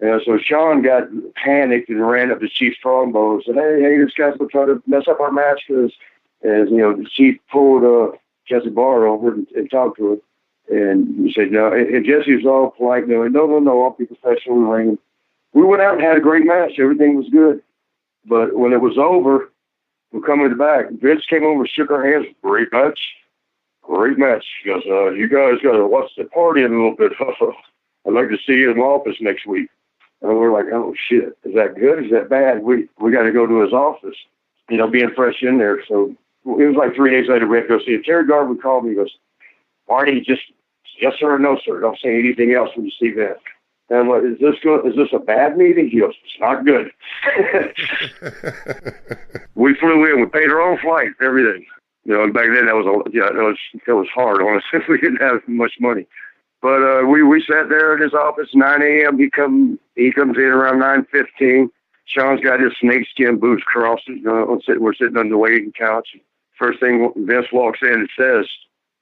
And so Shawn got panicked and ran up to Chief Strongbow and said, hey, this guy's going to try to mess up our match because, the Chief pulled Jesse Barr over and talked to him. And he said, no. And Jesse was all polite. No, I'll be professional in the ring. We went out and had a great match. Everything was good. But when it was over, we're coming to the back. Vince came over, shook our hands. Great match. Great match. He goes, you guys got to watch the party in a little bit. I'd like to see you in the office next week. And we're like, oh, shit. Is that good? Is that bad? We got to go to his office, being fresh in there. So it was like 3 days later, we had to go see him. Terry Garvin called me. He goes, Marty, just yes, sir, or no, sir. Don't say anything else when you see that. And I'm like, is this a bad meeting? He goes, it's not good. We flew in. We paid our own flight, everything. And back then that was hard, honestly. We didn't have much money. But we sat there in his office, 9 a.m. He comes in around 9:15. Shawn's got his snakeskin boots crossed. We're sitting on the waiting couch. First thing Vince walks in and says,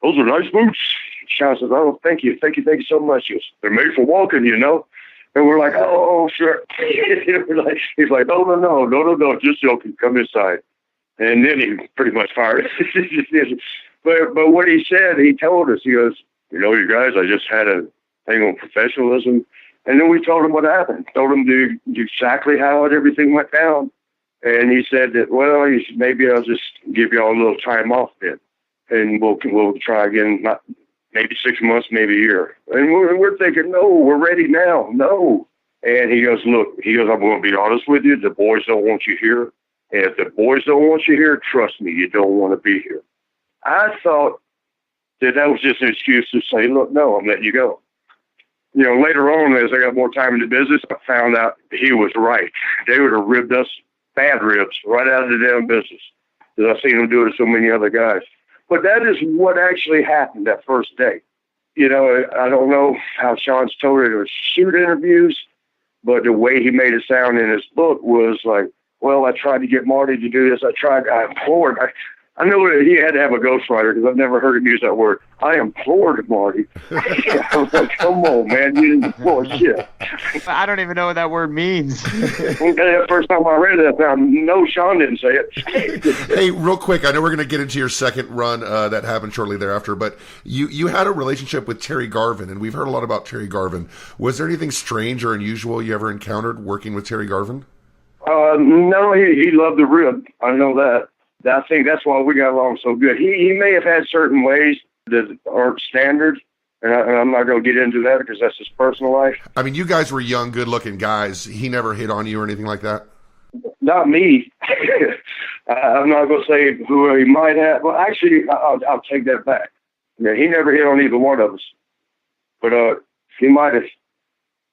those are nice boots. Shawn says, oh, thank you so much. He goes, they're made for walking, And we're like, oh, sure. He's like, no, just joking. Come inside. And then he pretty much fired us. But what he said, he told us, he goes, you guys, I just had a thing on professionalism. And then we told him what happened. Told him exactly how everything went down. And he said that, well, maybe I'll just give y'all a little time off then. And we'll try again, maybe 6 months, maybe a year. And we're thinking, no, we're ready now. No. And he goes, look, I'm going to be honest with you. The boys don't want you here. And if the boys don't want you here, trust me, you don't want to be here. I thought that was just an excuse to say, look, no, I'm letting you go. Later on, as I got more time in the business, I found out he was right. They would have ribbed us bad ribs right out of the damn business. because I've seen him do it to so many other guys. But that is what actually happened that first day. You know, I don't know how Shawn's told it or shoot interviews, but the way he made it sound in his book was like, well, I tried to get Marty to do this. I implored. I know that he had to have a ghostwriter because I've never heard him use that word. I implored Marty. I was like, come on, man. You didn't implore shit. I don't even know what that word means. The first time I read it, I found no, Shawn didn't say it. Hey, real quick, I know we're going to get into your second run that happened shortly thereafter, but you had a relationship with Terry Garvin, and we've heard a lot about Terry Garvin. Was there anything strange or unusual you ever encountered working with Terry Garvin? No, he loved the rib. I know that. I think that's why we got along so good. He may have had certain ways that aren't standard, and I'm not going to get into that because that's his personal life. I mean, you guys were young, good-looking guys. He never hit on you or anything like that? Not me. I'm not going to say who he might have. Well, actually, I'll take that back. Yeah, he never hit on either one of us. But he might have.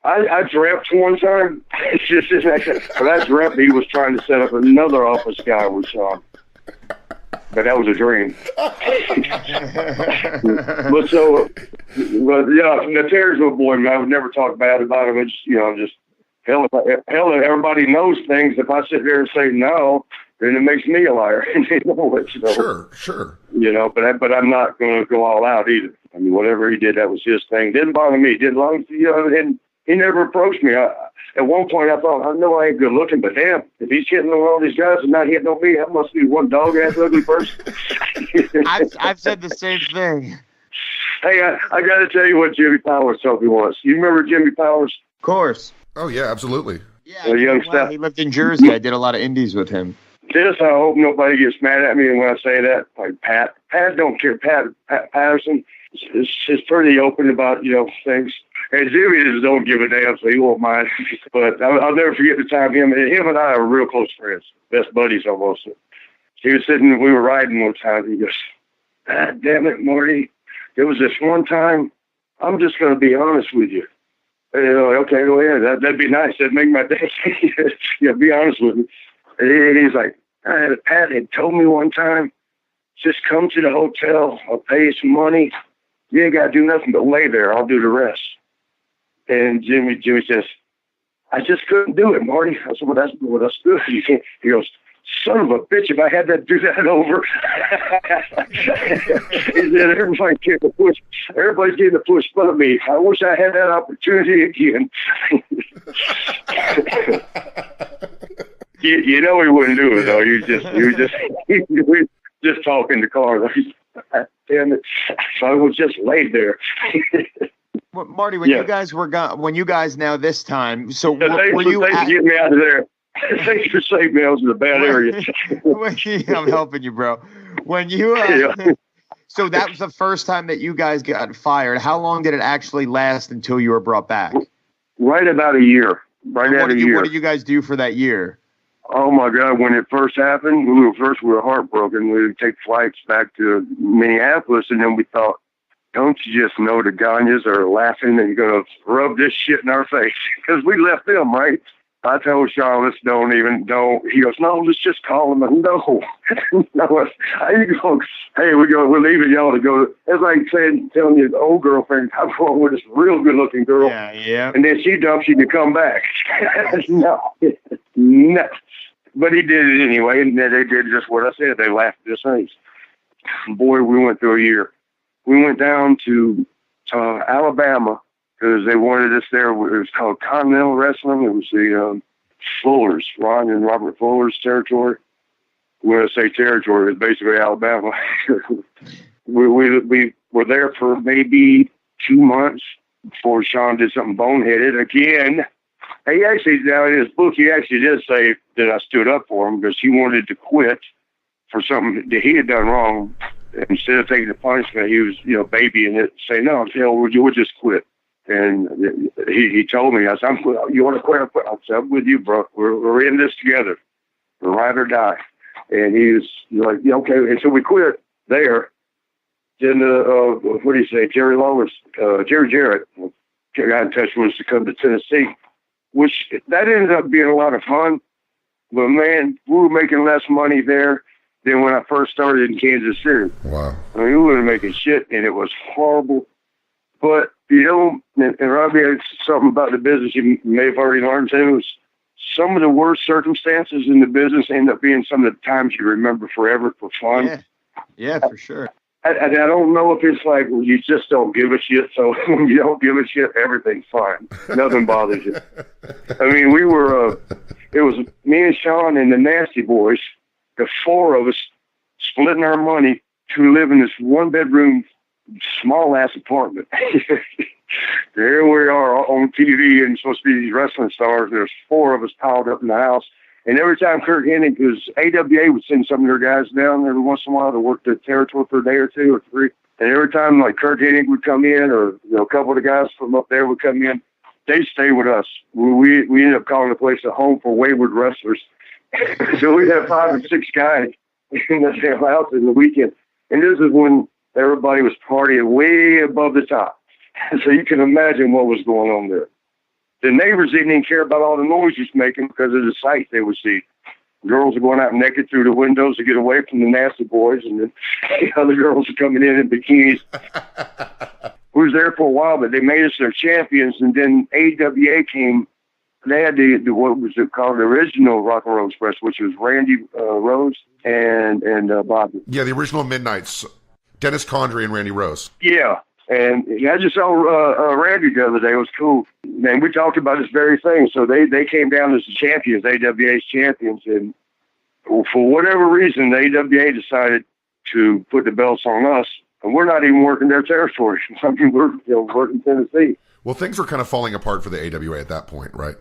I dreamt one time. But I dreamt he was trying to set up another office guy with Shawn. But that was a dream. But yeah, the Terry's little boy, man, I would never talk bad about him. It's, just hell, everybody knows things. If I sit there and say no, then it makes me a liar. Sure. But I'm not going to go all out either. I mean, whatever he did, that was his thing. Didn't bother me. Didn't long, and he never approached me. At one point, I thought, I know I ain't good looking, but damn, if he's hitting on all these guys and not hitting on me, that must be one dog-ass ugly person. I've said the same thing. Hey, I got to tell you what Jimmy Powers told me once. You remember Jimmy Powers? Of course. Oh, yeah, absolutely. Yeah, he lived in Jersey. I did a lot of indies with him. I hope nobody gets mad at me when I say that. Like Pat don't care. Pat Patterson is pretty open about, things. And Jimmy just don't give a damn, so he won't mind. But I'll never forget the time him and I are real close friends, best buddies almost. He was sitting, we were riding one time. He goes, "God damn it, Marty. There was this one time, I'm just going to be honest with you." Okay, go ahead. That'd be nice. That'd make my day. Yeah, be honest with me. And he's like, Pat had told me one time, just come to the hotel. I'll pay you some money. You ain't got to do nothing but lay there. I'll do the rest. And Jimmy says, I just couldn't do it, Marty. I said, well, that's good. You can't. He goes, son of a bitch, if I had to do that over. He said, everybody's getting the push but me. I wish I had that opportunity again. You know he wouldn't do it, though. He was just talking to Carl. Damn it. So I was just laid there. Well, Marty, when you guys were gone, now this time, so were you? Thanks for getting me out of there. Thanks for saving me. I was in a bad area. I'm helping you, bro. When you, so that was the first time that you guys got fired. How long did it actually last until you were brought back? Right about a year. What did you guys do for that year? Oh my God! When it first happened, we were heartbroken. We would take flights back to Minneapolis, and then we thought, don't you just know the Gagnes are laughing and you're going to rub this shit in our face? Because we left them, right? I told Shawn, let's don't. He goes, no, let's just call them. No. No. You go, hey, we're leaving y'all to go. It's like telling your old girlfriend, I'm going with this real good looking girl. Yeah. And then she dumps you to come back. No. But he did it anyway. And they did just what I said. They laughed at his face. Boy, we went through a year. We went down to Alabama because they wanted us there. It was called Continental Wrestling. It was the Fullers, Ron and Robert Fuller's territory. When I say territory, it's basically Alabama. we were there for maybe 2 months before Shawn did something boneheaded again. He actually, now in his book, he actually did say that I stood up for him because he wanted to quit for something that he had done wrong. Instead of taking the punishment, he was, babying it, saying, no, hell, we'll just quit. And he told me, I said, you want to quit? I said, I'm with you, bro. We're in this together. We're ride or die. And he was like, yeah, okay. And so we quit there. Then, what do you say? Jerry Jarrett got in touch with us to come to Tennessee, which that ended up being a lot of fun. But man, we were making less money there. than when I first started in Kansas City. Wow. I mean, we were making shit, and it was horrible. But, you know, and Robbie, it's something about the business you may have already learned too, is some of the worst circumstances in the business end up being some of the times you remember forever for fun. Yeah, for sure. I don't know if it's like, well, you just don't give a shit. So when you don't give a shit, everything's fine. Nothing bothers you. I mean, we were, it was me and Shawn and the Nasty Boys, the four of us splitting our money to live in this one-bedroom, small-ass apartment. There we are on TV and supposed to be these wrestling stars. There's four of us piled up in the house. And every time Kurt Hennig, because AWA would send some of their guys down every once in a while to work the territory for a day or two or three. And every time like Kurt Hennig would come in, or a couple of the guys from up there would come in, they'd stay with us. We ended up calling the place a home for wayward wrestlers. So we'd have 5 or 6 guys in the same house in the weekend. And this is when everybody was partying way above the top. So you can imagine what was going on there. The neighbors didn't even care about all the noise he's making because of the sight they would see. Girls are going out naked through the windows to get away from the Nasty Boys, and then the other girls are coming in bikinis. We was there for a while, but they made us their champions, and then AWA came. They had the what was it called, the original Rock and Roll Express, which was Randy Rose and Bobby. Yeah, the original Midnights, Dennis Condrey and Randy Rose. Yeah. And I just saw Randy the other day. It was cool. And we talked about this very thing. So they came down as the champions, AWA's champions. And for whatever reason, the AWA decided to put the belts on us. And we're not even working their territory. I mean, we're working Tennessee. Well, things were kind of falling apart for the AWA at that point, right?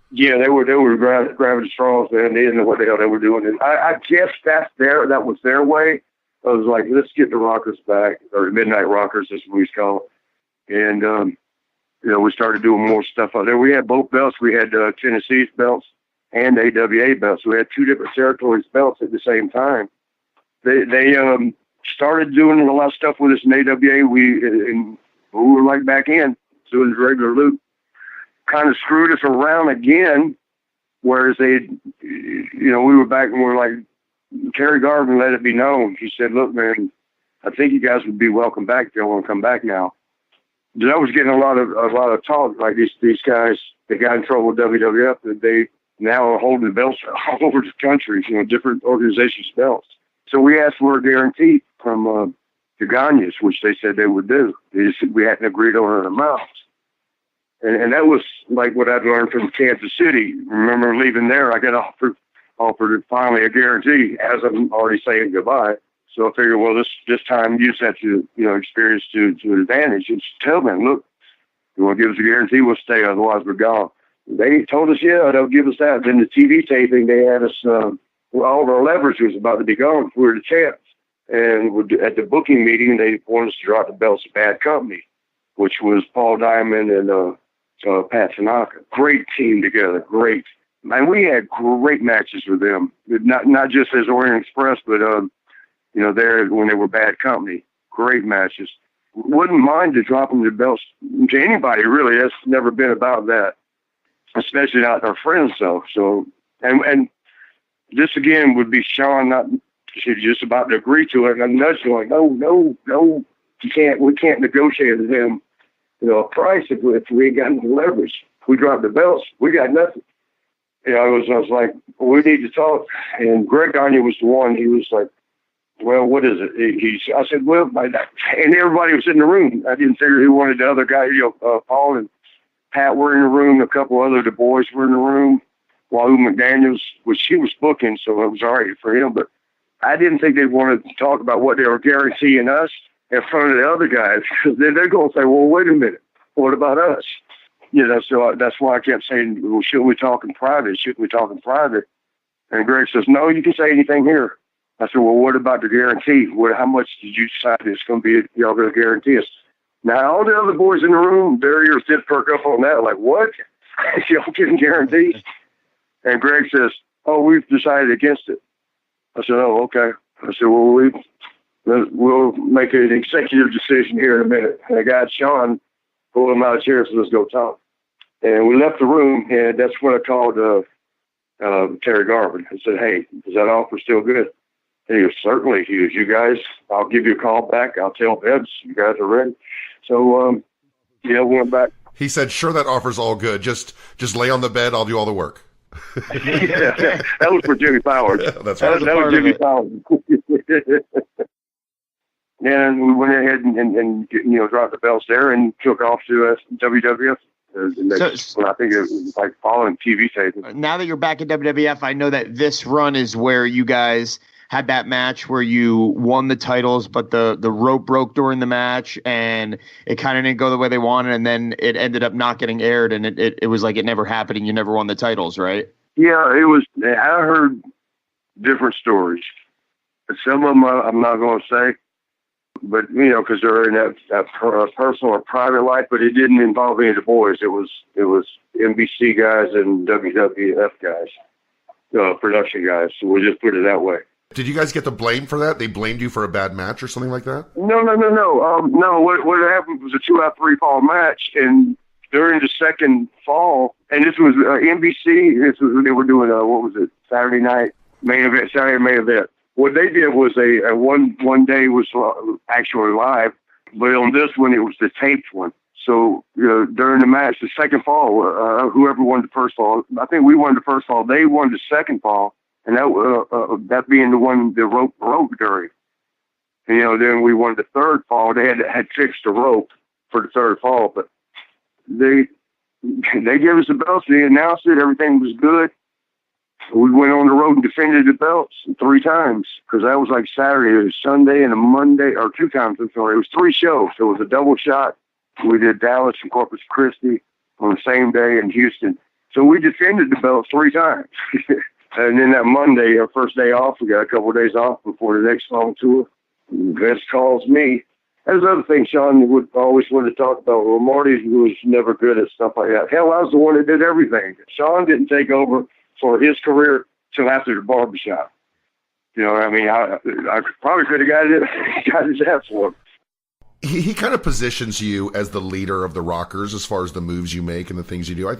Yeah, they were grabbing straws, man. They didn't know what the hell they were doing. And I guess that was their way. I was like, let's get the Rockers back, or Midnight Rockers, as we call it. And, we started doing more stuff out there. We had both belts. We had Tennessee's belts and AWA belts. We had 2 different territories belts at the same time. They started doing a lot of stuff with us in AWA. We were like back in, doing the regular loop. Kind of screwed us around again, whereas we were back and we were like, Terry Garvin let it be known. He said, look, man, I think you guys would be welcome back if you want to come back now. But I was getting a lot of talk, like these guys, they got in trouble with WWF, that they now are holding belts all over the country, different organizations' belts. So we asked for a guarantee from the Gagnes, which they said they would do. They just said we hadn't agreed on an amount. And that was like what I'd learned from Kansas City. Remember leaving there, I got offered finally a guarantee as I'm already saying goodbye. So I figured, well, this time use that to, experience to advantage. And tell them, look, you want to give us a guarantee, we'll stay, otherwise we're gone. They told us, yeah, they'll give us that. Then the TV taping, they had us, all of our leverage was about to be gone. We were the champs. And at the booking meeting, they wanted us to drop the belts to Bad Company, which was Paul Diamond and Pat Tanaka. Great team together, great. Man, we had great matches with them. Not just as Orient Express, but there when they were Bad Company. Great matches. Wouldn't mind to dropping the belts to anybody, really. That's never been about that, especially not our friends, though. So, and this again would be Shawn not just about to agree to it, and I'm nudging like, no, we can't negotiate with him, a price if we ain't got any leverage. If we drop the belts, we got nothing. I was like, we need to talk. And Greg Gagne was the one. He was like, well, what is it? I said, well, and everybody was in the room. I didn't figure who wanted the other guy. Paul and Pat were in the room. A couple other the boys were in the room. Wahoo McDaniels, which he was booking, so it was all right for him. But I didn't think they wanted to talk about what they were guaranteeing us in front of the other guys, because then they're going to say, well, wait a minute, what about us? So that's why I kept saying, well, shouldn't we talk in private? Shouldn't we talk in private? And Greg says, no, you can say anything here. I said, well, what about the guarantee? How much did you decide it's going to be, y'all going to guarantee us? Now, all the other boys in the room, their ears did perk up on that. Like, what? Y'all getting guarantees? And Greg says, oh, we've decided against it. I said, oh, okay. I said, well, we'll make an executive decision here in a minute. And I got Shawn, pulled him out of the chair, so let's go talk. And we left the room, and that's when I called Terry Garvin and said, hey, is that offer still good? And he goes, certainly. He goes, you guys, I'll give you a call back. I'll tell Debs you guys are ready. So, went back. He said, sure, that offer's all good. Just lay on the bed. I'll do all the work. Yeah, that was for Jimmy Powers. That's right. That was Jimmy Powers. And we went ahead and dropped the belts there and took off to WWF. When I think it was like following TV taping. Now that you're back at WWF, I know that this run is where you guys had that match where you won the titles, but the rope broke during the match and it kind of didn't go the way they wanted, and then it ended up not getting aired, and it was like it never happened and you never won the titles, right? Yeah, it was. I heard different stories. Some of them I'm not going to say, but because they're in that personal or private life, but it didn't involve any of the boys. It was NBC guys and WWF guys, production guys. So we'll just put it that way. Did you guys get the blame for that? They blamed you for a bad match or something like that? No. No, what happened was a 2-out-3 fall match, and during the second fall, and this was NBC. They were doing Saturday night main event, Saturday main event. What they did was a one day was actually live, but on this one it was the taped one. So during the match, the second fall, whoever won the first fall, I think we won the first fall. They won the second fall. And that being the one the rope broke during. And, then we won the third fall. They had fixed the rope for the third fall, but they gave us the belts. They announced it. Everything was good. We went on the road and defended the belts 3 times because that was like Saturday. It was Sunday and a Monday, or 2 times. I'm sorry. It was 3 shows. So it was a double shot. We did Dallas and Corpus Christi on the same day in Houston. So we defended the belts 3 times. And then that Monday, our first day off, we got a couple of days off before the next long tour. Vince calls me. There's other things Shawn would always want to talk about. Well, Marty was never good at stuff like that. Hell, I was the one that did everything. Shawn didn't take over for his career till after the Barbershop. I probably could have got his ass for him. He kind of positions you as the leader of the Rockers as far as the moves you make and the things you do. I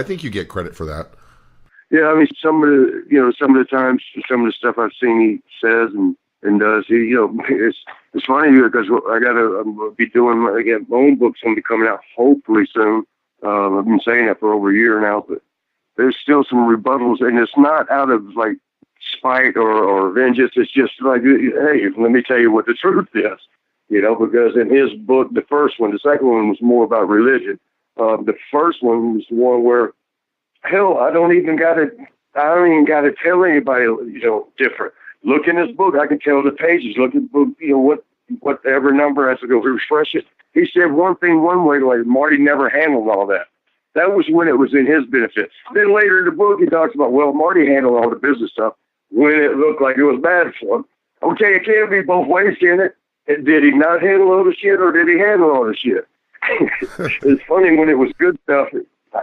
think you get credit for that. Yeah, some of the times, some of the stuff I've seen he says and does, it's funny because I'm be doing my own book's gonna be coming out hopefully soon. I've been saying that for over a year now, but there's still some rebuttals, and it's not out of like spite or vengeance. It's just like, hey, let me tell you what the truth is, because in his book, the first one, the second one was more about religion. The first one was the one where, hell, I don't even gotta tell anybody, different. Look in this book, I can tell the pages. Look at the book, whatever number, I have to go refresh it. He said one thing one way, like Marty never handled all that. That was when it was in his benefit. Then later in the book, he talks about, well, Marty handled all the business stuff when it looked like it was bad for him. Okay, it can't be both ways, can it? Did he not handle all the shit, or did he handle all the shit? It's funny when it was good stuff.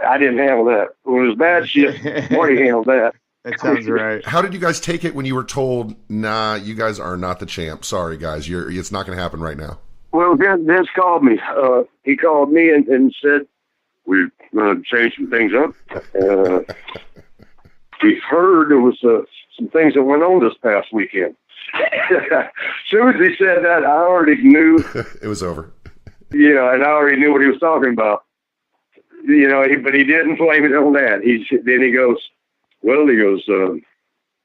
I didn't handle that. When it was bad shit, Marty handled that. That sounds right. How did you guys take it when you were told, nah, you guys are not the champ? Sorry, guys. It's not going to happen right now. Well, Vince called me. He called me and said, we're going to change some things up. We heard there was some things that went on this past weekend. As soon as he said that, I already knew. It was over. Yeah, and I already knew what he was talking about. But he didn't blame it on that. Then he goes,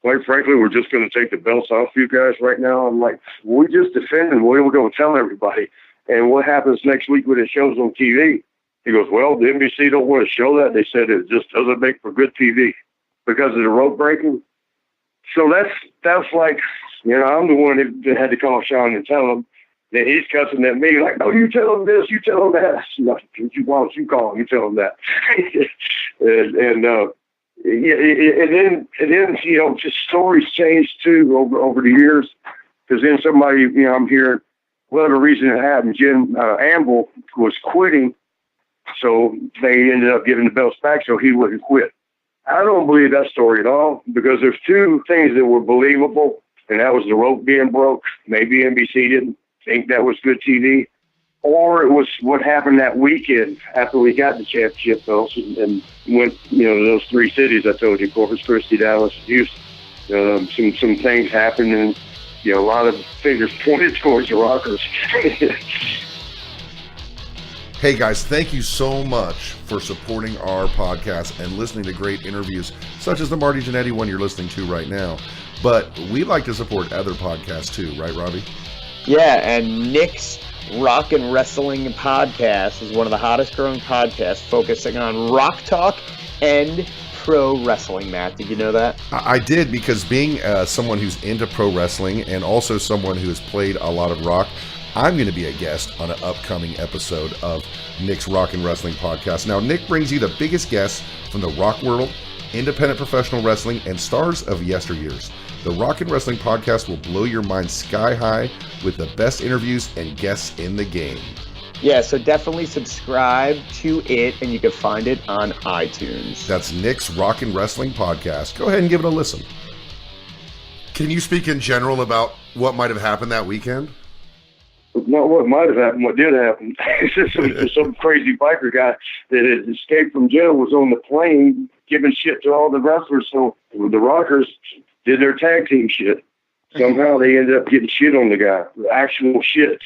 quite frankly, we're just going to take the belts off you guys right now. I'm like, we just defended. What are we going to tell everybody? And what happens next week when it shows on TV? He goes, well, the NBC don't want to show that. They said it just doesn't make for good TV because of the rope breaking. So that's like, I'm the one that had to call Shawn and tell him. Then he's cussing at me like, no, you tell him this, you tell him that. No, why don't you call him? You tell him that. and then just stories changed too over the years. Because then somebody, I'm hearing, whatever reason it happened, Jim Amble was quitting, so they ended up giving the belts back so he wouldn't quit. I don't believe that story at all because there's 2 things that were believable, and that was the rope being broke. Maybe NBC didn't think that was good TV, or it was what happened that weekend after we got the championship belts and went, those 3 cities I told you, Corpus Christi, Dallas, Houston. Some things happened, and a lot of fingers pointed towards the Rockers. Hey guys, thank you so much for supporting our podcast and listening to great interviews such as the Marty Jannetty one you're listening to right now. But we like to support other podcasts too, right, Robbie? Yeah, and Nick's Rock and Wrestling podcast is one of the hottest growing podcasts focusing on rock talk and pro wrestling. Matt, did you know that? I did, because being someone who's into pro wrestling and also someone who has played a lot of rock, I'm going to be a guest on an upcoming episode of Nick's Rock and Wrestling podcast. Now, Nick brings you the biggest guests from the rock world, independent professional wrestling, and stars of yesteryears. The Rock and Wrestling podcast will blow your mind sky high with the best interviews and guests in the game. Yeah, so definitely subscribe to it, and you can find it on iTunes. That's Nick's Rock and Wrestling podcast. Go ahead and give it a listen. Can you speak in general about what might have happened that weekend? Not what might have happened, what did happen. Some crazy biker guy that had escaped from jail was on the plane giving shit to all the wrestlers. So the Rockers did their tag team shit. Somehow they ended up getting shit on the guy, actual shit.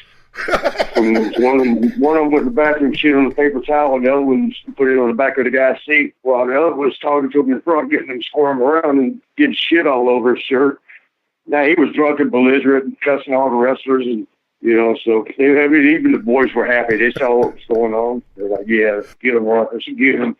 One of them went in the bathroom, shit on the paper towel, and the other one put it on the back of the guy's seat, while the other was talking to him in front, getting him squirm around and getting shit all over his shirt. Now, he was drunk and belligerent and cussing all the wrestlers, and so even the boys were happy. They saw what was going on. They're like, yeah, get him, Rockers, get him.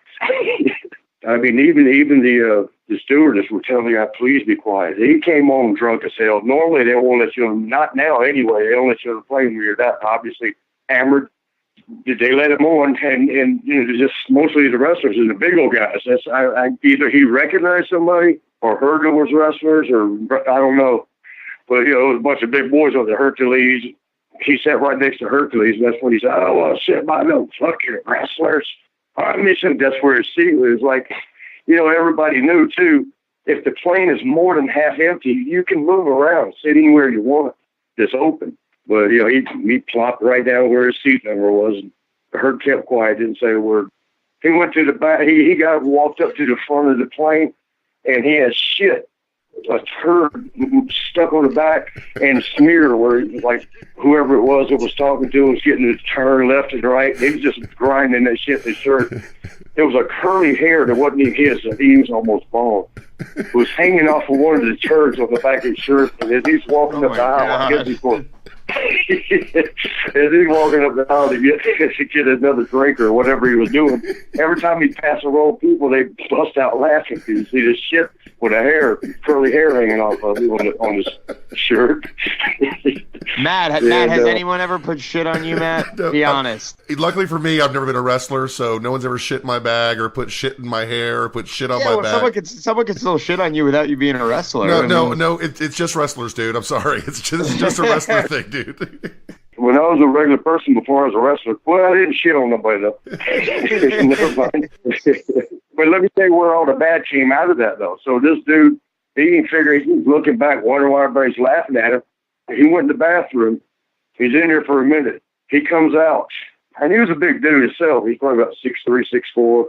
I mean, even the stewardess were telling the guy, please be quiet. He came on drunk as hell. Normally, they won't let you on, not now anyway, they don't let you on the plane when you're that obviously hammered. They let him on, and just mostly the wrestlers and the big old guys. Either he recognized somebody or heard them was wrestlers, or I don't know. But, it was a bunch of big boys on the Hercules. He sat right next to Hercules, and that's when he said, oh, well, shit, I know, fuck your wrestlers. I miss him. That's where his seat was. Like, everybody knew, too, if the plane is more than half empty, you can move around, sit anywhere you want. It's open. But, he plopped right down where his seat number was. And Herc kept quiet, didn't say a word. He went to the back. He walked up to the front of the plane, and he had shit, a turd stuck on the back and smeared where, like, whoever it was that was talking to him was getting to turn left and right. He was just grinding that shit in his shirt. There was a curly hair that wasn't even his. He was almost bald. It was hanging off of one of the turds on the back of his shirt. And as he's walking up the aisle, I guess he's going, as he's walking up the aisle to get another drink or whatever he was doing, every time he'd pass a row of people, they'd bust out laughing because you see this shit with a hair, curly hair hanging off of him on his shirt. Matt, has anyone ever put shit on you, Matt? No, Be honest. Luckily for me, I've never been a wrestler, so no one's ever shit in my bag or put shit in my hair or put shit on my bag. Someone could still shit on you without you being a wrestler. No, it's just wrestlers, dude. I'm sorry. It's just a wrestler thing, dude. When I was a regular person before I was a wrestler, well, I didn't shit on nobody, though. Never mind. But let me tell you where all the bad came out of that, though. So this dude, he didn't figure, he was looking back, wondering why everybody's laughing at him. He went in the bathroom. He's in there for a minute. He comes out, and he was a big dude himself. He's probably about 6'3", 6'4".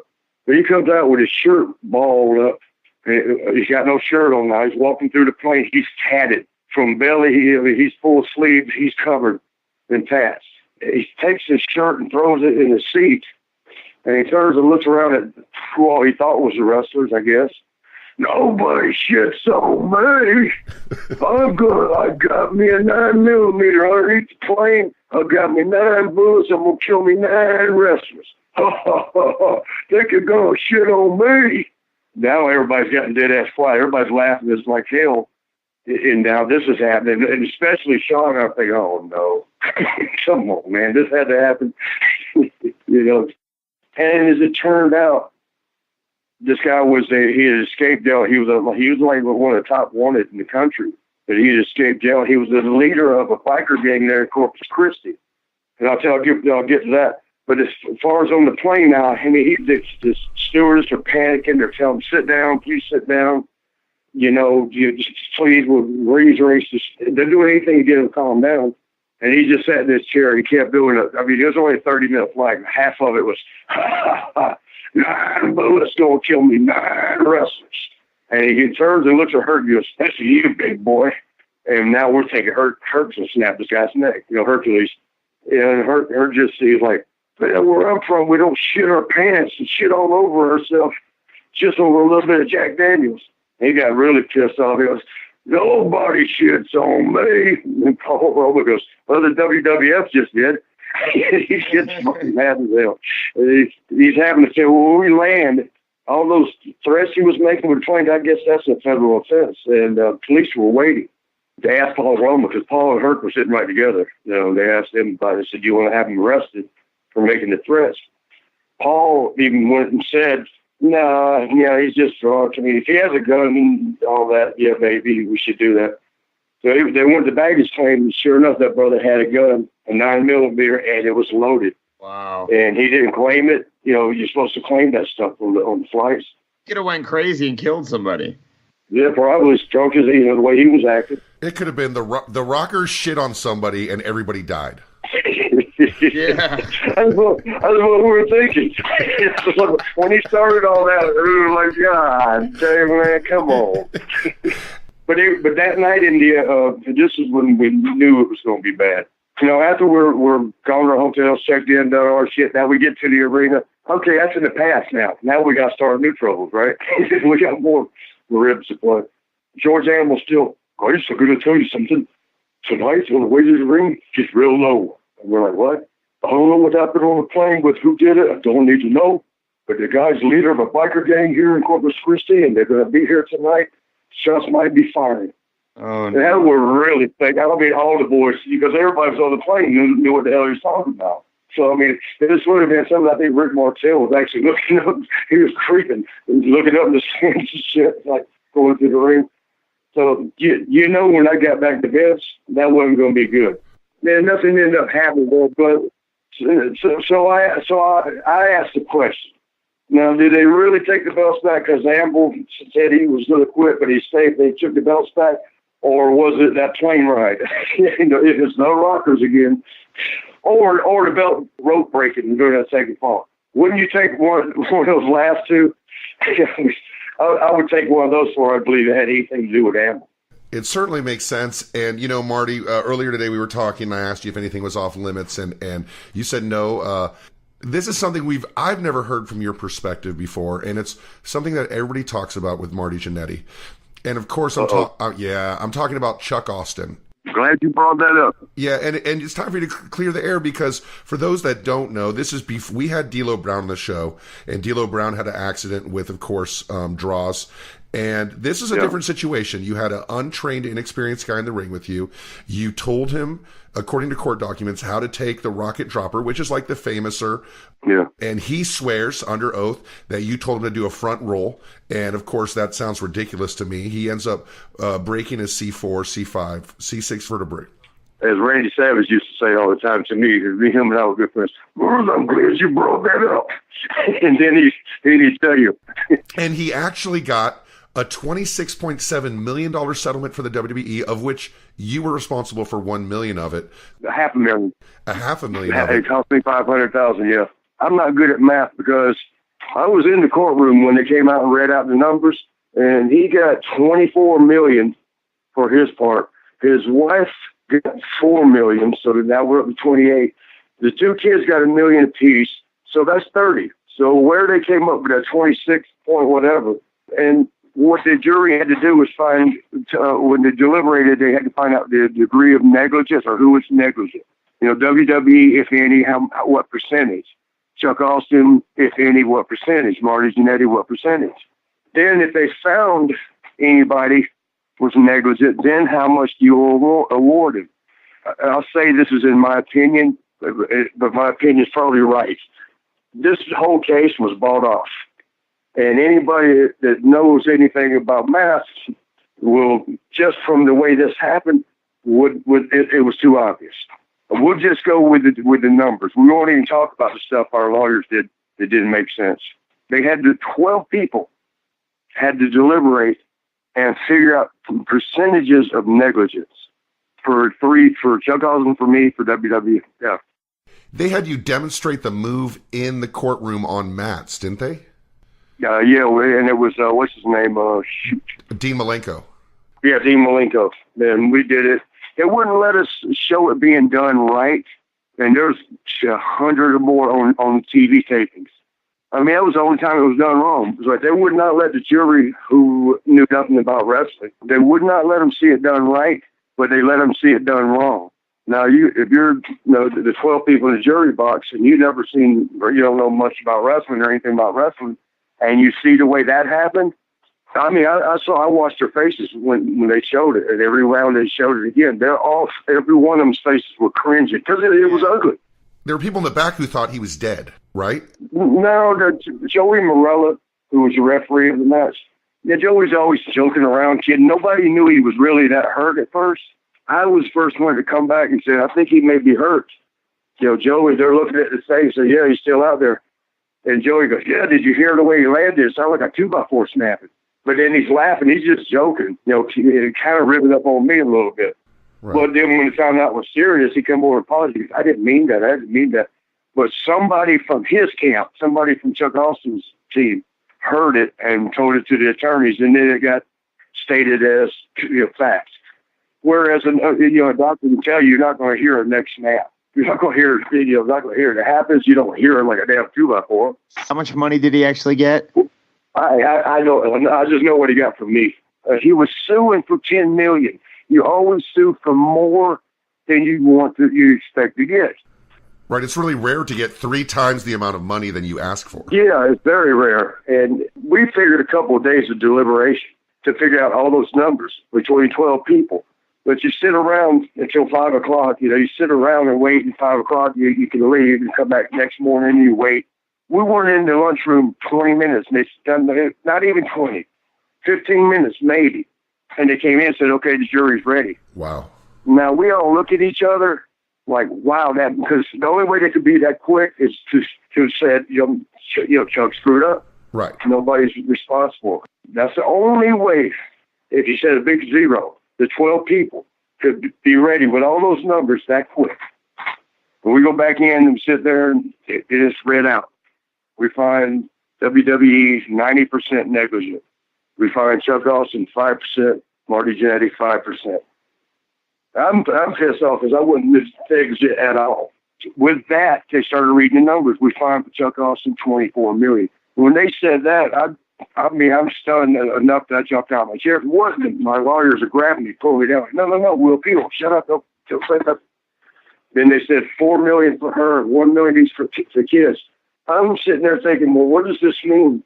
But he comes out with his shirt balled up. He's got no shirt on now. He's walking through the plane. He's tatted from belly. He's full of sleeves. He's covered in tats. He takes his shirt and throws it in the seat. And he turns and looks around at who all he thought was the wrestlers, I guess. Nobody shits on me. I got me a 9mm underneath the plane. I got me 9 bullets. I'm going to kill me 9 wrestlers. They could go shit on me. Now everybody's gotten dead ass quiet. Everybody's laughing. It's like hell. And now this is happening. And especially Shawn, I think, oh no. Come on, man. This had to happen. And as it turned out, this guy he had escaped jail. He was like one of the top wanted in the country. But he had escaped jail. He was the leader of a biker gang there in Corpus Christi. And I'll get to that. But as far as on the plane now, I mean, the stewardess are panicking. They're telling him, sit down, please sit down. You just please, we'll raise. They're doing anything to get him to calm down. And he just sat in his chair. He kept doing it. I mean, it was only a 30-minute flight. Half of it was, 9 bullets gonna kill me, 9 wrestlers. And he turns and looks at her and goes, that's you, big boy. And now we're thinking Herc's will snap this guy's neck, Hercules. And Herc just, he's like, where I'm from, we don't shit our pants and shit all over ourselves just over a little bit of Jack Daniels. He got really pissed off. He goes, nobody shits on me. And Paul Roman goes, well, the WWF just did. He gets fucking mad as hell. He's having to say, well, when we land, all those threats he was making with the plane, I guess that's a federal offense. And police were waiting. They asked Paul Roman, because Paul and Herc were sitting right together. They asked him about it. They said, do you want to have him arrested for making the threats? Paul even went and said, no, he's just drunk. I mean, if he has a gun and all that, yeah, maybe we should do that. So they went to baggage claim, and sure enough, that brother had a gun, a 9mm, and it was loaded. Wow. And he didn't claim it. You're supposed to claim that stuff on the flights. Could have went crazy and killed somebody. Yeah, probably as drunk as the way he was acting. It could have been the Rockers shit on somebody and everybody died. Yeah. That's what we were thinking. When he started all that, we were like, God damn, man, come on. But that night in this is when we knew it was going to be bad. After we're gone to our hotels, checked in, done all our shit, now we get to the arena. Okay, that's in the past now. Now we got to start new troubles, right? We got more ribs to play. George Animal's still, guys, I'm going to tell you something. Tonight, on the way to the ring, it's real low. And we're like, what? I don't know what happened on the plane with who did it. I don't need to know. But the guy's leader of a biker gang here in Corpus Christi, and they're going to be here tonight. Shots might be fired. Oh, no. And that were really thick. I mean, all the boys, because everybody was on the plane knew what the hell he was talking about. So, I mean, this would have been something I think Rick Martel was actually looking up. He was creeping and looking up in the stands and shit, like going through the ring. So, when I got back to Vince, that wasn't going to be good. Man, nothing ended up happening there, but so I asked the question. Now, did they really take the belts back because Amble said he was going to quit, but he stayed? They took the belts back, or was it that plane ride? If it's no Rockers again, or the belt rope breaking during that second fall. Wouldn't you take one of those last two? I would take one of those for I believe it had anything to do with Amble. It certainly makes sense. And, Marty, earlier today we were talking, and I asked you if anything was off limits, and you said no. This is something I've never heard from your perspective before, and it's something that everybody talks about with Marty Jannetty. And, of course, I'm talking about Chuck Austin. Glad you brought that up. Yeah, and it's time for you to clear the air, because for those that don't know, this is we had D'Lo Brown on the show, and D'Lo Brown had an accident with, of course, Draws. And this is a different situation. You had an untrained, inexperienced guy in the ring with you. You told him, according to court documents, how to take the rocket dropper, which is like the famouser. Yeah. And he swears under oath that you told him to do a front roll. And, of course, that sounds ridiculous to me. He ends up breaking his C4, C5, C6 vertebrae. As Randy Savage used to say all the time to me, because him and I were good friends, I'm glad you brought that up. And then he'd tell you. And he actually got a $26.7 million settlement for the WWE, of which you were responsible for $1 million of it. $500,000. $500,000 of it. It cost me $500,000. Yeah, I'm not good at math because I was in the courtroom when they came out and read out the numbers, and he got $24 million for his part. His wife got $4 million, so now we're up to 28. The two kids got $1 million apiece, so that's 30. So where they came up with that 26 point whatever, and what the jury had to do was find, when they deliberated, they had to find out the degree of negligence or who was negligent. WWE, if any, what percentage? Chuck Austin, if any, what percentage? Marty Jannetty, what percentage? Then if they found anybody was negligent, then how much do you award him? I'll say this is in my opinion, but my opinion is probably right. This whole case was bought off. And anybody that knows anything about math will, just from the way this happened, it was too obvious. We'll just go with the numbers. We won't even talk about the stuff our lawyers did that didn't make sense. They had 12 people had to deliberate and figure out percentages of negligence for Chuck Austin, for me, for WWE. Yeah. They had you demonstrate the move in the courtroom on mats, didn't they? Yeah, and it was, what's his name? Dean Malenko. Yeah, Dean Malenko. And we did it. It wouldn't let us show it being done right. And there's 100 or more on TV tapings. I mean, that was the only time it was done wrong. It was like they would not let the jury who knew nothing about wrestling, they would not let them see it done right, but they let them see it done wrong. Now, if you're the 12 people in the jury box and you've never seen or you don't know much about wrestling or anything about wrestling, and you see the way that happened, I mean, I watched their faces when they showed it, and every round they showed it again. Every one of them's faces were cringing because it was ugly. There were people in the back who thought he was dead, right? No, Joey Morella, who was the referee of the match. Yeah, Joey's always joking around, kidding. Nobody knew he was really that hurt at first. I was the first one to come back and say, I think he may be hurt. Joey, they're looking at the face, say, yeah, he's still out there. And Joey goes, yeah, did you hear the way he landed? It sounded like a 2x4 snapping. But then he's laughing. He's just joking. It kind of ripping up on me a little bit. Right. But then when he found out it was serious, he came over and apologized. I didn't mean that. But somebody from his camp, somebody from Chuck Austin's team, heard it and told it to the attorneys, and then it got stated as facts. Whereas a doctor can tell you, you're not going to hear a neck snap. You're not going to hear not going to hear it. It happens. You don't hear it like a damn 2x4. How much money did he actually get? I know. I just know what he got from me. He was suing for $10 million. You always sue for more than you expect to get. Right. It's really rare to get 3 times the amount of money than you ask for. Yeah, it's very rare. And we figured a couple of days of deliberation to figure out all those numbers between 12 people. But you sit around until 5 o'clock. You sit around and wait, and 5 o'clock you can leave and come back next morning and you wait. We weren't in the lunchroom 20 minutes, and they done not even 20, 15 minutes maybe. And they came in and said, okay, the jury's ready. Wow. Now, we all look at each other like, wow, because the only way they could be that quick is to say, Chuck screwed up. Right. Nobody's responsible. That's the only way, if you said a big zero, the 12 people could be ready with all those numbers that quick. When we go back in and sit there, and it is spread out. We find WWE 90% negligent. We find Chuck Austin 5%, Marty Jannetty 5%. I'm pissed off because I wouldn't exit at all. With that, they started reading the numbers. We find for Chuck Austin $24 million. When they said that, I'm stunned enough that I jumped out of my chair. If it wasn't, my lawyers are grabbing me, pulling me down. No, we'll appeal. Shut up. Don't say that. Then they said $4 million for her, $1 million each for kids. I'm sitting there thinking, well, what does this mean?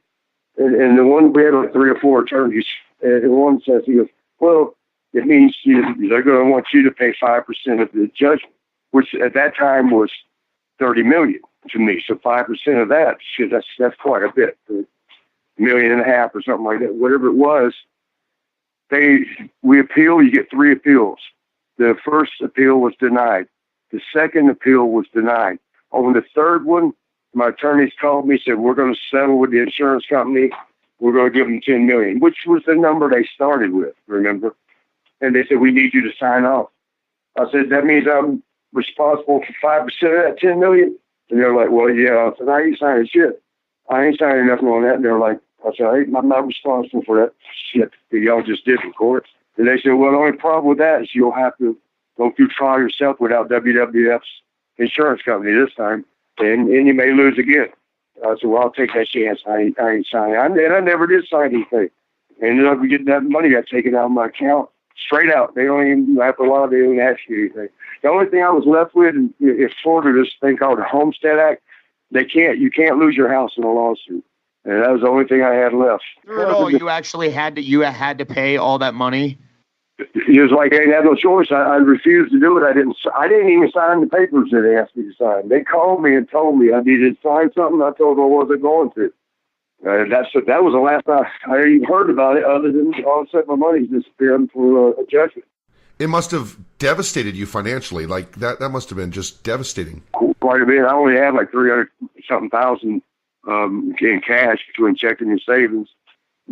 And the one, we had like 3 or 4 attorneys, and the one says, he goes, well, it means they're going to want you to pay 5% of the judgment, which at that time was $30 million to me. So 5% of that, that's quite a bit, $1.5 million or something like that, whatever it was. We appeal, you get 3 appeals. The first appeal was denied. The second appeal was denied. On the third one, my attorneys called me, said, we're going to settle with the insurance company. We're going to give them $10 million, which was the number they started with, remember? And they said, we need you to sign off. I said, that means I'm responsible for 5% of that $10 million? And they're like, well, yeah. I said, I ain't signing shit. I ain't signing nothing on that. And they're like, I said, I'm not responsible for that shit that y'all just did in court. And they said, well, the only problem with that is you'll have to go through trial yourself without WWF's insurance company this time. And you may lose again. I said, well, I'll take that chance. I ain't signing. And I never did sign anything. Ended up getting that money got taken out of my account straight out. They don't even, after a while, they don't ask you anything. The only thing I was left with is Florida, this thing called the Homestead Act. You can't lose your house in a lawsuit. And that was the only thing I had left. You actually had to pay all that money? It was like I had no choice. I refused to do it. I didn't even sign the papers that they asked me to sign. They called me and told me I needed to sign something. I told them I wasn't going to. That was the last I even heard about it, other than all of a sudden my money's disappearing for a judgment. It must have devastated you financially. Like that must have been just devastating. Quite a bit. I only had like 300-something thousand in cash between checking and savings.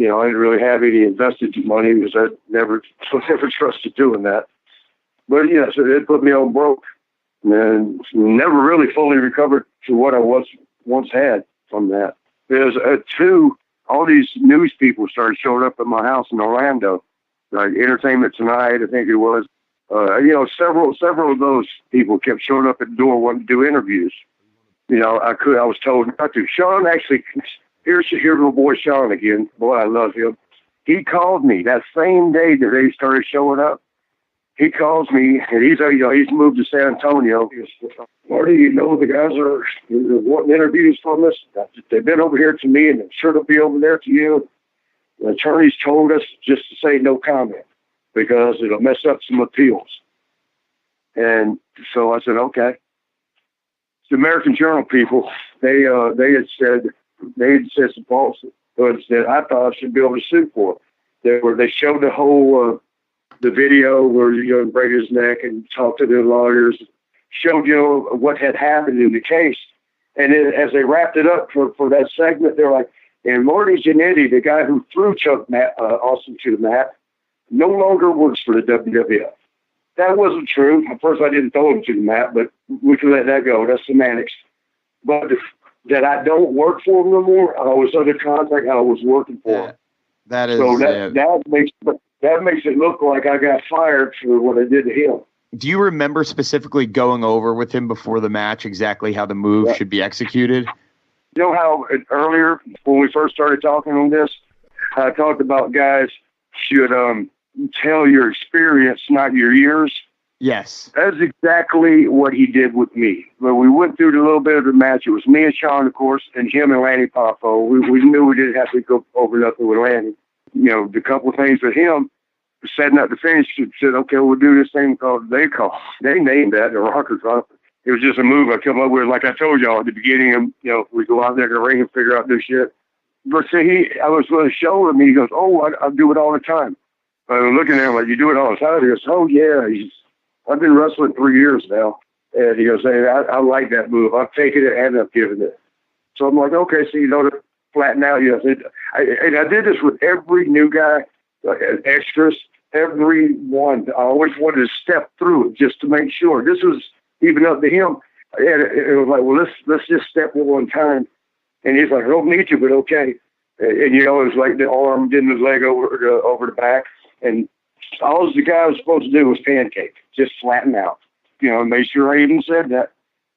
I didn't really have any invested money because I never trusted doing that. But so it put me on broke, and never really fully recovered to what I once had from that. There's all these news people started showing up at my house in Orlando, like Entertainment Tonight, I think it was. Several of those people kept showing up at the door wanting to do interviews. I was told not to. Shawn actually, here's my boy Shawn again. Boy, I love him. He called me that same day that they started showing up. He calls me, and he's moved to San Antonio. He goes, Marty, the guys are wanting interviews from us. They've been over here to me, and I'm sure they'll be over there to you. The attorneys told us just to say no comment because it'll mess up some appeals. And so I said, okay. The American Journal people, they had said some false words that I thought I should be able to sue for. They showed the whole the video where break his neck and talk to the lawyers, showed what had happened in the case, and then as they wrapped it up for that segment, they're like, and Marty Jannetty, the guy who threw Chuck Austin to the mat, no longer works for the WWF. That wasn't true. At first, I didn't throw him to the mat, but we can let that go. That's semantics. But that I don't work for him no more. I was under contract. I was working for him. That is. So that makes it look like I got fired for what I did to him. Do you remember specifically going over with him before the match exactly how the move should be executed? You know how earlier when we first started talking on this, I talked about guys should tell your experience, not your years. Yes. That's exactly what he did with me. But we went through a little bit of the match. It was me and Shawn, of course, and him and Lanny Poffo. We knew we didn't have to go over nothing with Lanny. The couple of things with him, setting up the finish, said, okay, we'll do this thing called They named that the Rocker Drop. It was just a move I come up with, like I told y'all at the beginning. We go out there in the ring and figure out this shit. But see, I was going to show him, and he goes, oh, I do it all the time. I'm looking at him like, you do it all the time? He goes, oh, yeah. I've been wrestling 3 years now. And he goes, hey, I like that move. I've taken it and I've given it. So I'm like, okay, so to flatten out. And I did this with every new guy, extras, everyone. I always wanted to step through it just to make sure. This was even up to him. And it was like, well, let's just step one time. And he's like, I don't need you, but okay. And it was like the arm getting his leg over the back. And all the guy was supposed to do was pancake, just flatten out. Make sure I even said that.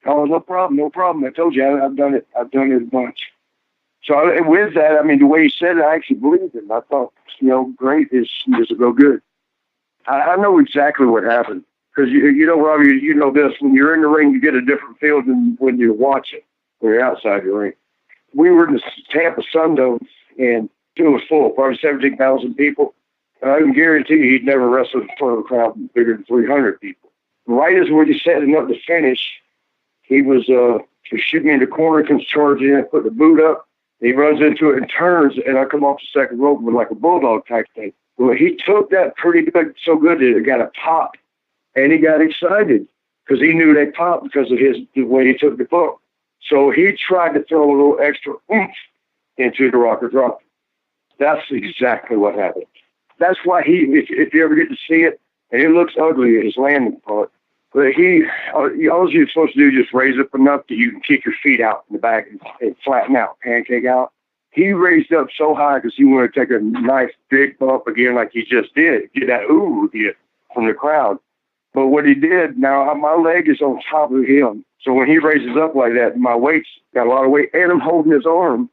Oh, no problem. I told you I've done it a bunch. So with that, the way he said it, I actually believed him. I thought, great, this will go good. I know exactly what happened. Because, Robbie, you know this. When you're in the ring, you get a different feel than when you watch it, when you're outside the ring. We were in the Tampa Sundome, and it was full, probably 17,000 people. I can guarantee you he'd never wrestled in front of a crowd bigger than 300 people. Right as we were setting up the finish, he was shooting me in the corner, comes charging in, put the boot up. He runs into it and turns, and I come off the second rope with like a bulldog type thing. Well, he took that pretty good, so good that it got a pop, and he got excited because he knew they popped because of the way he took the bump. So he tried to throw a little extra oomph into the Rocker Drop. That's exactly what happened. That's why if you ever get to see it, and it looks ugly at his landing part, but all you're supposed to do is just raise up enough that you can kick your feet out in the back and flatten out, pancake out. He raised up so high because he wanted to take a nice big bump again like he just did, get that ooh hit from the crowd. But what he did, now my leg is on top of him. So when he raises up like that, my weight's got a lot of weight, and I'm holding his arm.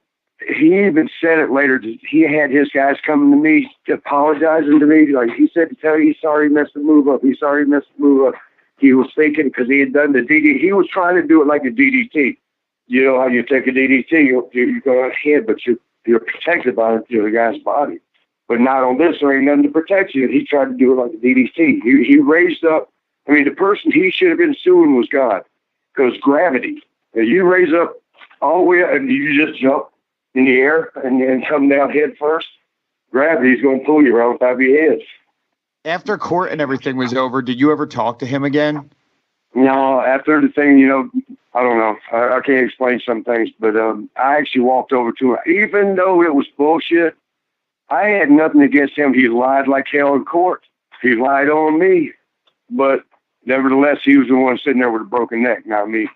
He even said it later. He had his guys coming to me, apologizing to me. Like he said to tell you he's sorry he messed the move up. He's sorry he messed the move up. He was thinking because he had done the DDT. He was trying to do it like a DDT. You know how you take a DDT, you go ahead, but you're protected by the guy's body. But not on this. There ain't nothing to protect you. He tried to do it like a DDT. He raised up. The person he should have been suing was God, because gravity. You raise up all the way up and you just jump in the air and then come down head first. Gravity's going to pull you around top of your head. After court and everything was over, did you ever talk to him again? No, after the thing, I don't know. I can't explain some things, but I actually walked over to him. Even though it was bullshit, I had nothing against him. He lied like hell in court. He lied on me. But nevertheless, he was the one sitting there with a broken neck, not me.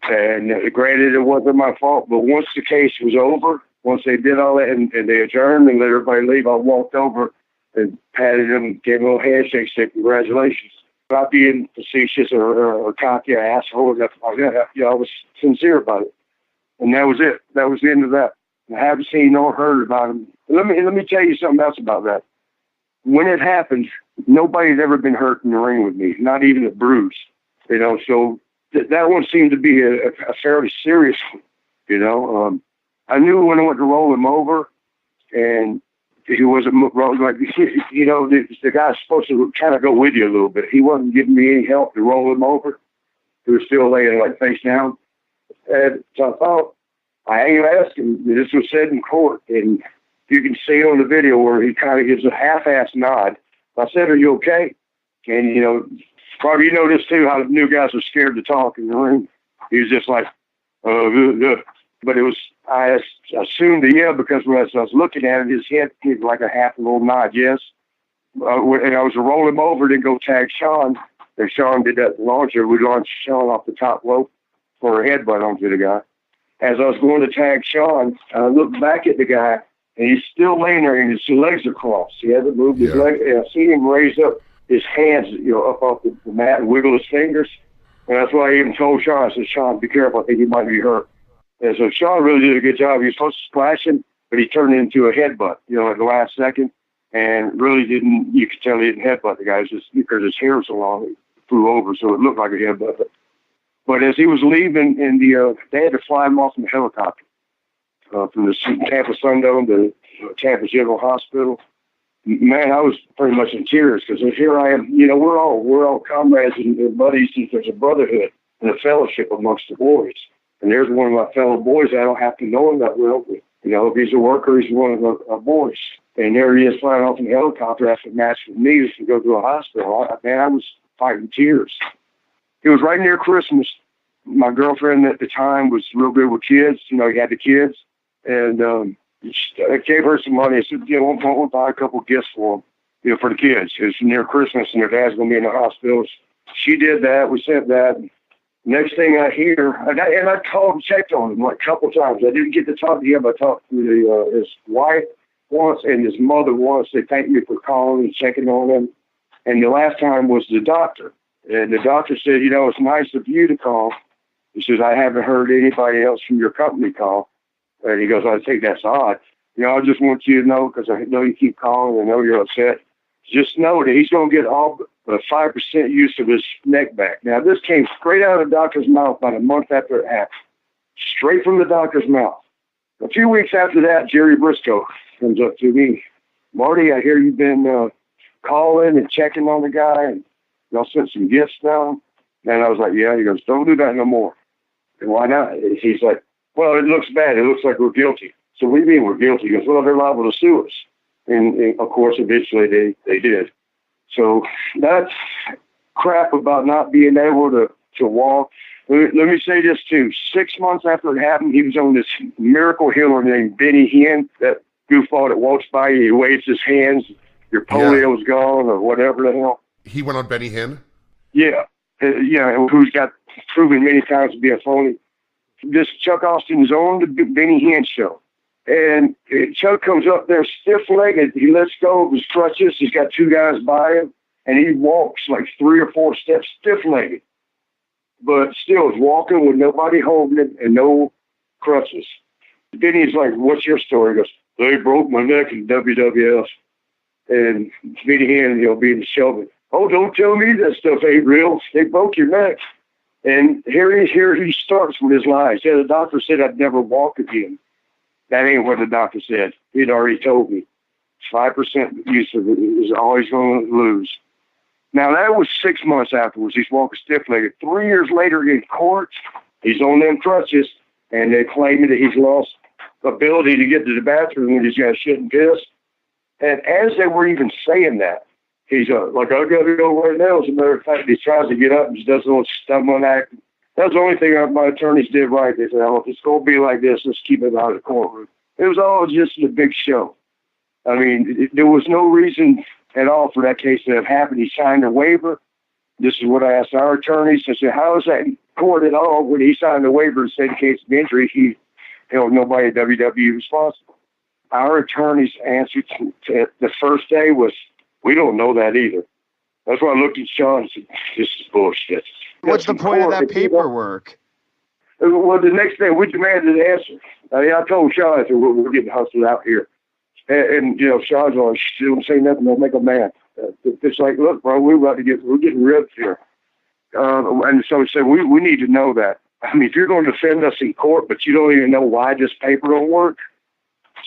And granted, it wasn't my fault, but once the case was over, once they did all that and they adjourned and let everybody leave, I walked over and patted him, gave him a little handshake, said congratulations. Not being facetious or cocky or asshole or nothing like that. I was sincere about it. And that was it. That was the end of that. I haven't seen nor heard about him. Let me tell you something else about that. When it happened, nobody's ever been hurt in the ring with me, not even a bruise. So that one seemed to be a fairly serious one. I knew when I went to roll him over, and he wasn't like, the guy's supposed to kind of go with you a little bit. He wasn't giving me any help to roll him over. He was still laying like face down. And so I thought, I ain't asking. This was said in court, and you can see on the video where he kind of gives a half-ass nod. I said, "Are you okay?" And probably you know this too, how the new guys are scared to talk in the ring. He was just like, but it was, I assumed because when I was looking at it, his head gave like a half a little nod, yes. And I was to roll him over, then go tag Shawn. And Shawn did that launcher. We launched Shawn off the top rope for a headbutt onto the guy. As I was going to tag Shawn, I looked back at the guy, and he's still laying there, and his legs are crossed. He hasn't moved his legs. And I see him raise up his hands, up off the mat and wiggle his fingers. And that's why I even told Shawn, I said, "Shawn, be careful. I think he might be hurt." And so Shawn really did a good job. He was supposed to splash him, but he turned it into a headbutt, at the last second. And really you could tell he didn't headbutt the guy. It was just because his hair was so long, it flew over, so it looked like a headbutt. But as he was leaving, they had to fly him off in the helicopter from the Tampa Sundome to Tampa General Hospital. Man, I was pretty much in tears because here I am. We're all comrades and buddies. There's a brotherhood and a fellowship amongst the boys. And there's one of my fellow boys. I don't have to know him that well, but if he's a worker, he's one of our boys. And there he is flying off in the helicopter after a match with me to go to a hospital. I was fighting tears. It was right near Christmas. My girlfriend at the time was real good with kids. He had the kids. And I gave her some money. I said, we'll buy a couple gifts for them, for the kids. It's near Christmas, and their dad's going to be in the hospital. She did that. We sent that. Next thing I hear, and I called and checked on him like a couple times. I didn't get to talk to him. I talked to his wife once and his mother once. They thanked me for calling and checking on him. And the last time was the doctor. And the doctor said, it's nice of you to call. He says, I haven't heard anybody else from your company call. And he goes, I think that's odd. I just want you to know, because I know you keep calling, I know you're upset. Just know that he's going to get all but 5% use of his neck back. Now, this came straight out of the doctor's mouth about a month after it happened. Straight from the doctor's mouth. A few weeks after that, Jerry Briscoe comes up to me. "Marty, I hear you've been calling and checking on the guy, and y'all sent some gifts down." And I was like, "Yeah." He goes, "Don't do that no more." "And why not?" He's like, "Well, it looks bad. It looks like we're guilty." "So what do you mean we're guilty?" He goes, "Well, they're liable to sue us." And of course, eventually they did. So that's crap about not being able to walk. Let me say this too. 6 months after it happened, he was on this miracle healer named Benny Hinn, that goofball that walks by you, he waves his hands, your polio's gone or whatever the hell. He went on Benny Hinn? Yeah. Who's got proven many times to be a phony. This Chuck Austin's on the Benny Hinn show. And Chuck comes up there stiff-legged. He lets go of his crutches. He's got two guys by him. And he walks like 3 or 4 steps stiff-legged. But still is walking with nobody holding him and no crutches. Benny's like, "What's your story?" He goes, "They broke my neck in WWF." And Benny Hinn, being Shelby, "Oh, don't tell me that stuff ain't real. They broke your neck." And here he starts with his lies. Yeah, the doctor said I'd never walk again. That ain't what the doctor said. He'd already told me. 5% use of it is always going to lose. Now, that was 6 months afterwards. He's walking stiff-legged. 3 years later in court, he's on them crutches, and they're claiming that he's lost ability to get to the bathroom when he's got shit and piss. And as they were even saying that, he's like, "I got to go right now." As a matter of fact, he tries to get up and just does a little stumbling act. That's the only thing my attorneys did right. They said, "Oh, if it's going to be like this, let's keep it out of the courtroom." It was all just a big show. I mean, there was no reason at all for that case to have happened. He signed a waiver. This is what I asked our attorneys. I said, "How is that in court at all when he signed a waiver and said in case of injury, he held nobody at WWE responsible?" our attorney's answer to the first day was, we don't know that either. That's why I looked at Shawn and said, this is bullshit. What's the point of that paperwork? Well, the next day, we demanded an answer. I told Shawn, I said, we're getting hustled out here. And Shawn's like, don't say nothing, don't make a man. It's like, look, bro, we're getting ripped here. And so he said, we need to know that. I mean, if you're going to defend us in court, but you don't even know why this paper don't work.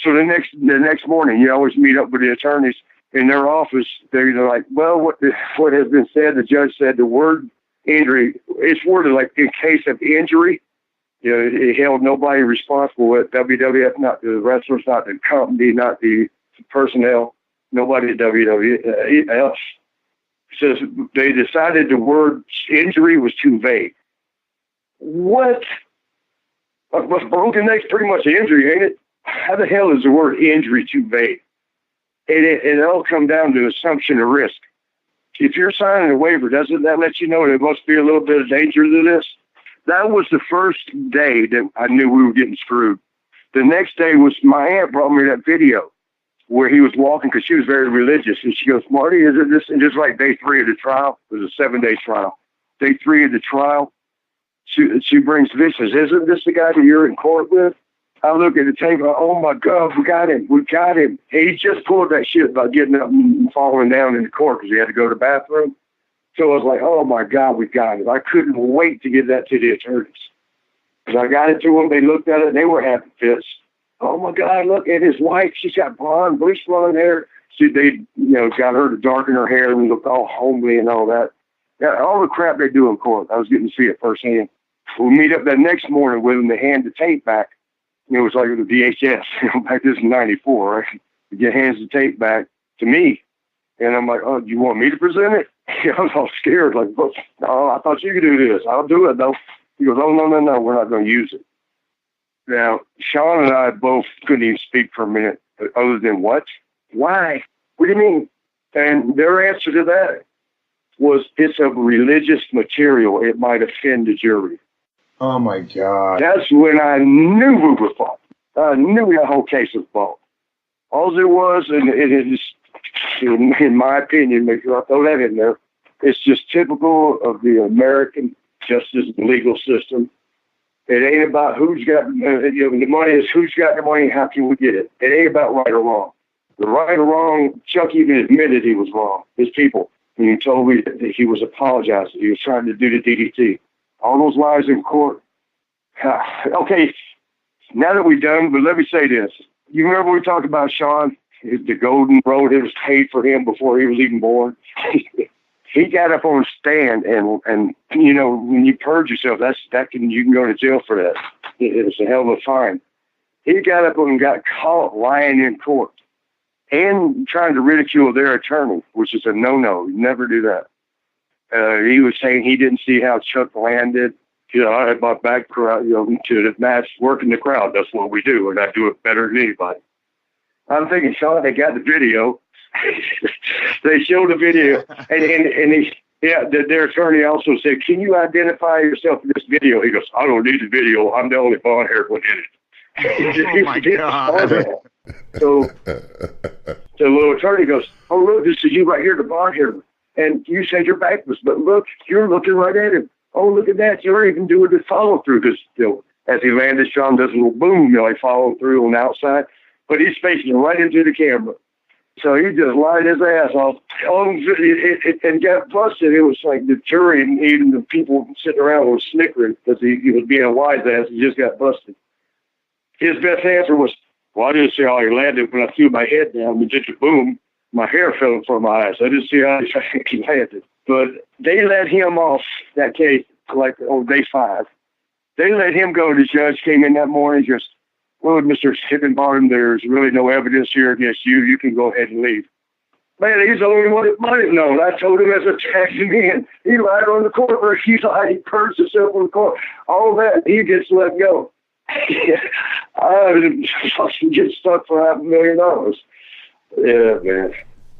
So the next morning, you always meet up with the attorneys in their office. They're like, well, what has been said, the judge said the word injury, it's worded like in case of injury. It held nobody responsible at WWF, not the wrestlers, not the company, not the personnel, nobody at WWF. Says they decided the word injury was too vague. What? What's broken neck's pretty much an injury, ain't it? How the hell is the word injury too vague? It all come down to assumption of risk. If you're signing a waiver, doesn't that let you know there must be a little bit of danger to this? That was the first day that I knew we were getting screwed. The next day was my aunt brought me that video where he was walking because she was very religious. And she goes, Marty, is it this? And just like day 3 of the trial, it was a 7-day trial. Day 3 of the trial, she brings this, says, isn't this the guy that you're in court with? I look at the tape, oh my God, we got him. He just pulled that shit about getting up and falling down in the court because he had to go to the bathroom. So I was like, oh my God, we got it. I couldn't wait to get that to the attorneys. Because I got it to them, they looked at it, and they were happy fits. Oh my God, look at his wife. She's got bleach blonde hair. They got her to darken her hair and look all homely and all that. All the crap they do in court, I was getting to see it firsthand. We meet up that next morning with them to hand the tape back. It was like the VHS. Back this in '94, right? He hands the tape back to me. And I'm like, oh, you want me to present it? I was all scared. Like, oh, I thought you could do this. I'll do it, though. He goes, oh, no, we're not going to use it. Now, Shawn and I both couldn't even speak for a minute, other than what? Why? What do you mean? And their answer to that was, it's of religious material. It might offend the jury. Oh, my God. That's when I knew we were fault. I knew the whole case was fault. All it was, and it is, in my opinion, make sure I throw that in there, it's just typical of the American justice and legal system. It ain't about who's got, the money is who's got the money, how can we get it? It ain't about right or wrong. The right or wrong, Chuck even admitted he was wrong, his people. And he told me that he was apologizing. He was trying to do the DDT. All those lies in court. Okay, now that we're done, but let me say this. You remember we talked about Shawn, the golden road, it was paid for him before he was even born? He got up on a stand and when you purge yourself, you can go to jail for that. It was a hell of a fine. He got up and got caught lying in court and trying to ridicule their attorney, which is a no-no. You never do that. He was saying he didn't see how Chuck landed. I had my back crowd, to the match, working the crowd. That's what we do, and I do it better than anybody. I'm thinking, Shawn, they got the video. They showed the video, and their attorney also said, "Can you identify yourself in this video?" He goes, "I don't need the video. I'm the only blonde-haired one in it." Oh my God! So the little attorney goes, "Oh look, this is you right here, the blonde-haired one. And you said your back was, but look, you're looking right at him. Oh, look at that. You're even doing the follow-through." Because, as he landed, Shawn does a little boom, he followed through on the outside. But he's facing right into the camera. So he just lied his ass off. And got busted. It was like the jury and even the people sitting around were snickering because he was being a wise ass. He just got busted. His best answer was, well, I didn't see how he landed when I threw my head down and did the boom. My hair fell in front of my eyes. I didn't see how he landed. But they let him off that case like on day 5. They let him go. The judge came in that morning just, well, Mr. Higginbottom, there's really no evidence here against you. You can go ahead and leave. Man, he's the only one that might have known. I told him as a taxi man. He lied on the court. He lied. He purged himself on the court. All that, he gets let go. I would fucking get stuck for $500,000. Yeah, man.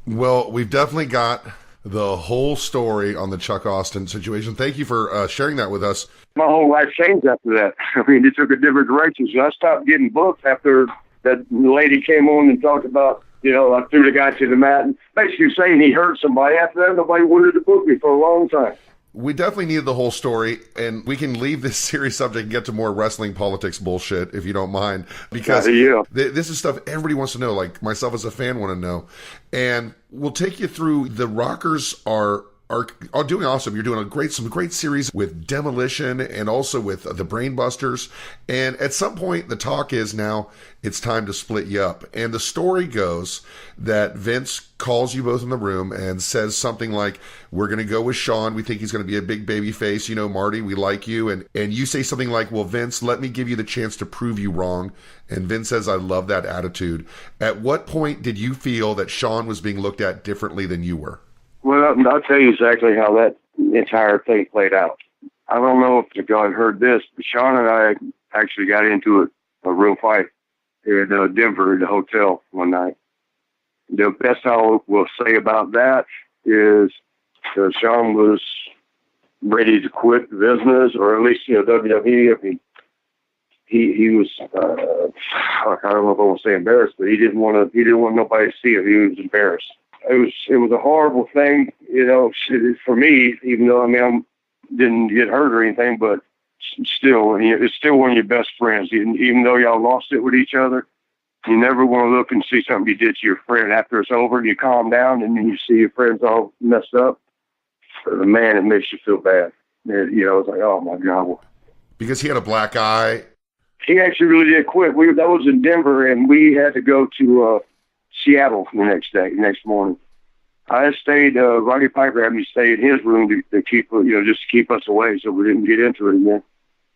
Well, we've definitely got the whole story on the Chuck Austin situation. Thank you for sharing that with us. My whole life changed after that. I mean, it took a different direction. So I stopped getting booked after that lady came on and talked about, I threw the guy to the mat, and basically saying he hurt somebody. After that, nobody wanted to book me for a long time. We definitely need the whole story, and we can leave this serious subject and get to more wrestling politics bullshit, if you don't mind, because this is stuff everybody wants to know, like myself as a fan want to know. And we'll take you through. The Rockers are doing awesome. You're doing some great series with Demolition and also with the Brainbusters. And at some point, the talk is now it's time to split you up. And the story goes that Vince calls you both in the room and says something like, we're going to go with Shawn. We think he's going to be a big baby face. Marty, we like you. And you say something like, well, Vince, let me give you the chance to prove you wrong. And Vince says, I love that attitude. At what point did you feel that Shawn was being looked at differently than you were? Well, I'll tell you exactly how that entire thing played out. I don't know if the guy heard this, but Shawn and I actually got into a real fight in Denver in the hotel one night. The best I will say about that is Shawn was ready to quit the business, or at least WWE. I mean, he was I don't know if I want to say embarrassed, but he didn't want nobody to see him. He was embarrassed. It was a horrible thing, for me, even though, I didn't get hurt or anything, but still, it's still one of your best friends. Even though y'all lost it with each other, you never want to look and see something you did to your friend after it's over and you calm down and then you see your friends all messed up. Man, it makes you feel bad. It's like, oh my God. Because he had a black eye. He actually really did quit. That was in Denver, and we had to go to Seattle the next morning. I stayed, Roddy Piper had me stay in his room to keep, just to keep us away so we didn't get into it again.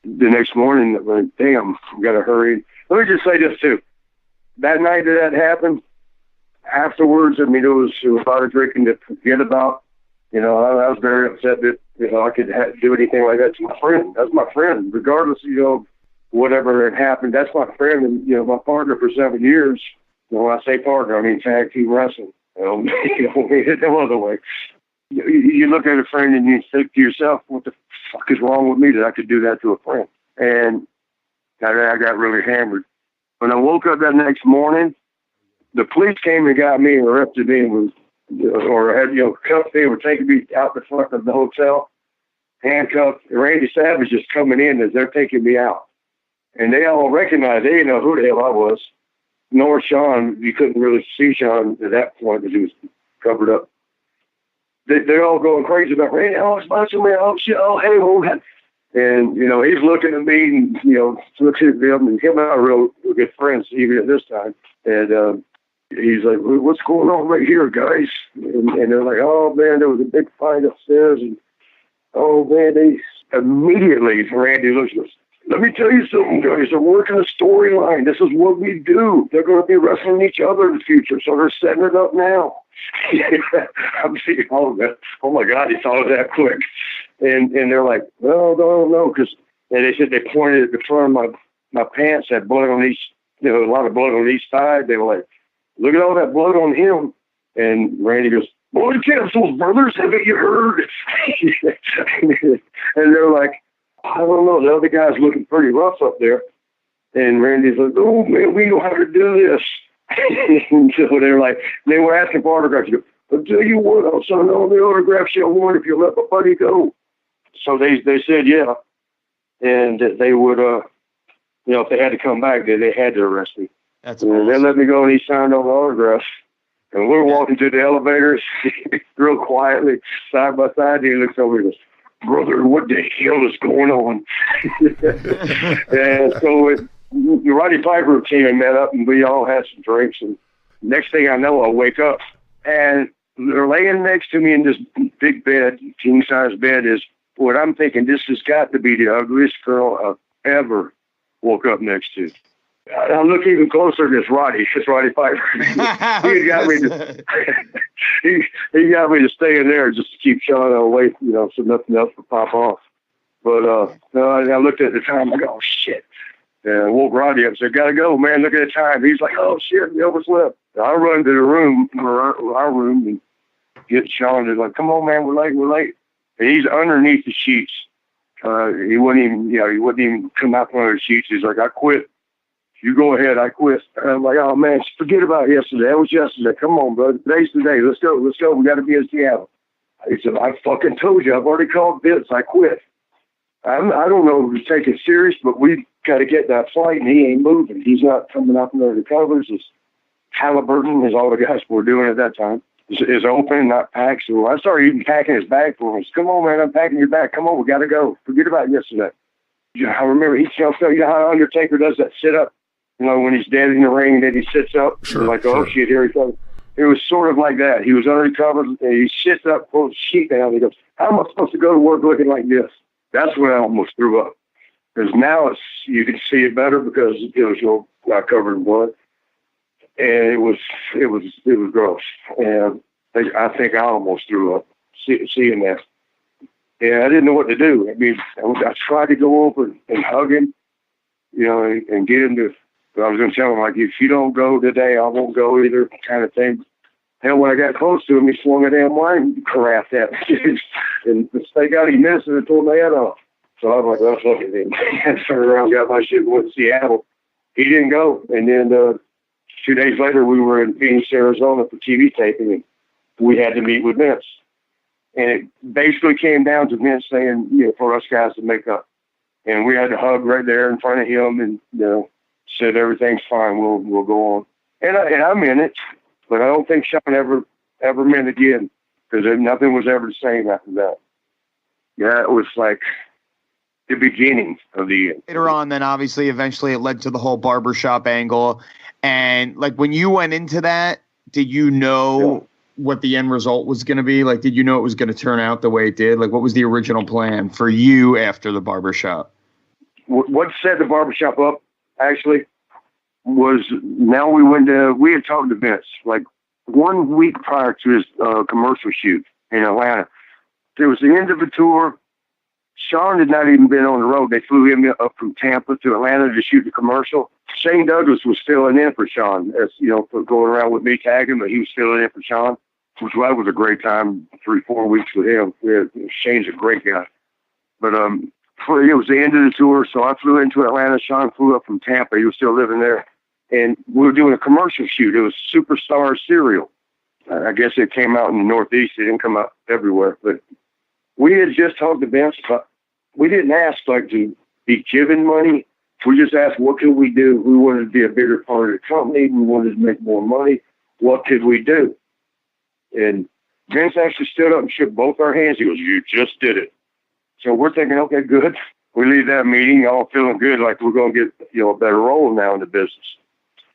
The next morning, damn, we got to hurry. Let me just say this too. That night that happened, afterwards, it was a lot of drinking to forget about. I was very upset that, I could do anything like that to my friend. That's my friend, regardless, whatever had happened. That's my friend and, my partner for 7 years. When I say partner, I mean tag team wrestling. No other way. You look at a friend and you think to yourself, what the fuck is wrong with me that I could do that to a friend? And I got really hammered. When I woke up that next morning, the police came and got me and arrested me and cuffed me, were taking me out the front of the hotel, handcuffed. Randy Savage is coming in as they're taking me out. And they all recognized, they didn't know who the hell I was. Nor Shawn. You couldn't really see Shawn at that point because he was covered up. They're all going crazy about Randy. Oh, it's Macho Man. Oh, shit. Oh, hey, well, and, he's looking at me and, looking at them. And him and I are real good friends even at this time. And he's like, what's going on right here, guys? And they're like, oh, man, there was a big fight upstairs. And, oh, man, they immediately, Randy looks at us. Let me tell you something, guys. They're working a storyline. This is what we do. They're going to be wrestling each other in the future, so they're setting it up now. I'm seeing all of that. Oh, my God, he thought of that quick. And they're like, well, no, because they said they pointed at the front of my pants, had blood on each, a lot of blood on each side. They were like, look at all that blood on him. And Randy goes, blood capsules, brothers, haven't you heard? And they're like, I don't know. The other guy's looking pretty rough up there. And Randy's like, oh, man, we know how to do this. And so they were asking for autographs. He goes, I'll tell you what, I'll sign all the autographs you want if you let my buddy go. So they said, yeah. And they would, if they had to come back, they had to arrest me. That's awesome. And they let me go and he signed all the autographs. And we're walking to the elevators real quietly, side by side. He looks over and goes, brother, what the hell is going on? And so Roddy Piper came and met up, and we all had some drinks. And next thing I know, I wake up, and they're laying next to me in this big bed, king-size bed, is what I'm thinking, this has got to be the ugliest girl I've ever woke up next to. I look even closer to Roddy Piper. He got me to he got me to stay in there just to keep Shawn away, so nothing else would pop off. But I looked at the time. I go, oh shit! And I woke Roddy up and said, "Gotta go, man. Look at the time." He's like, "Oh shit, we overslept." I run to the room, our room, and get Shawn. He's like, "Come on, man, we're late." And he's underneath the sheets. He wouldn't even come out from under the sheets. He's like, "I quit." You go ahead, I quit. And I'm like, oh, man, forget about yesterday. That was yesterday. Come on, brother. Today's the day. Let's go. Let's go. We got to be in Seattle. He said, I fucking told you. I've already called Vince. I quit. I don't know if he's taking it serious, but we got to get that flight, and he ain't moving. He's not coming up under the covers. It's Halliburton, is all the guys were doing at that time, is open, not packed. So I started even packing his bag for him. Said, come on, man, I'm packing your bag. Come on, we got to go. Forget about yesterday. I remember each show, you know how Undertaker does that sit-up? You know, when he's dead in the ring, and then he sits up. Sure, like, sure. oh, shit, here he comes. It was sort of like that. He was under the covers, and he sits up, pulls the sheet down, and he goes, how am I supposed to go to work looking like this? That's when I almost threw up. Because now you can see it better because it was not covered in blood. And it was gross. And I think I almost threw up seeing that. And I didn't know what to do. I mean, I tried to go over and hug him, you know, and get him to, I was going to tell him, like, if you don't go today, I won't go either, kind of thing. Hell, when I got close to him, he swung a damn line carafe at me. And they got him missing and tore my head off. So I was like, well, fuck it then. I turned around, got my shit, and went to Seattle. He didn't go. And then 2 days later, we were in Phoenix, Arizona for TV taping, and we had to meet with Vince. And it basically came down to Vince saying, you know, for us guys to make up. And we had to hug right there in front of him and, you know, said everything's fine, we'll go on. And I meant it, but I don't think Shawn ever meant it again, because nothing was ever the same after that. Yeah, it was like the beginning of the end. Later on, then obviously, eventually it led to the whole barbershop angle. And like when you went into that, did you know what the end result was going to be? Like, did you know it was going to turn out the way it did? Like, what was the original plan for you after the barbershop? What set the barbershop up, actually, was we had talked to Vince like 1 week prior to his commercial shoot in Atlanta. It was the end of the tour. Shawn had not even been on the road. They flew him up from Tampa to Atlanta to shoot the commercial. Shane Douglas was filling in for Shawn, as you know, for going around with me tagging, but he was filling in for Shawn, which was a great time, 3-4 weeks with him. Shane's a great guy. But it was the end of the tour, so I flew into Atlanta. Shawn flew up from Tampa. He was still living there. And we were doing a commercial shoot. It was Superstar cereal. I guess it came out in the Northeast. It didn't come out everywhere. But we had just talked to Vince, but we didn't ask like to be given money. We just asked, what could we do? We wanted to be a bigger part of the company. We wanted to make more money. What could we do? And Vince actually stood up and shook both our hands. He goes, you just did it. So we're thinking, okay, good. We leave that meeting all feeling good, like we're going to get, you know, a better role now in the business.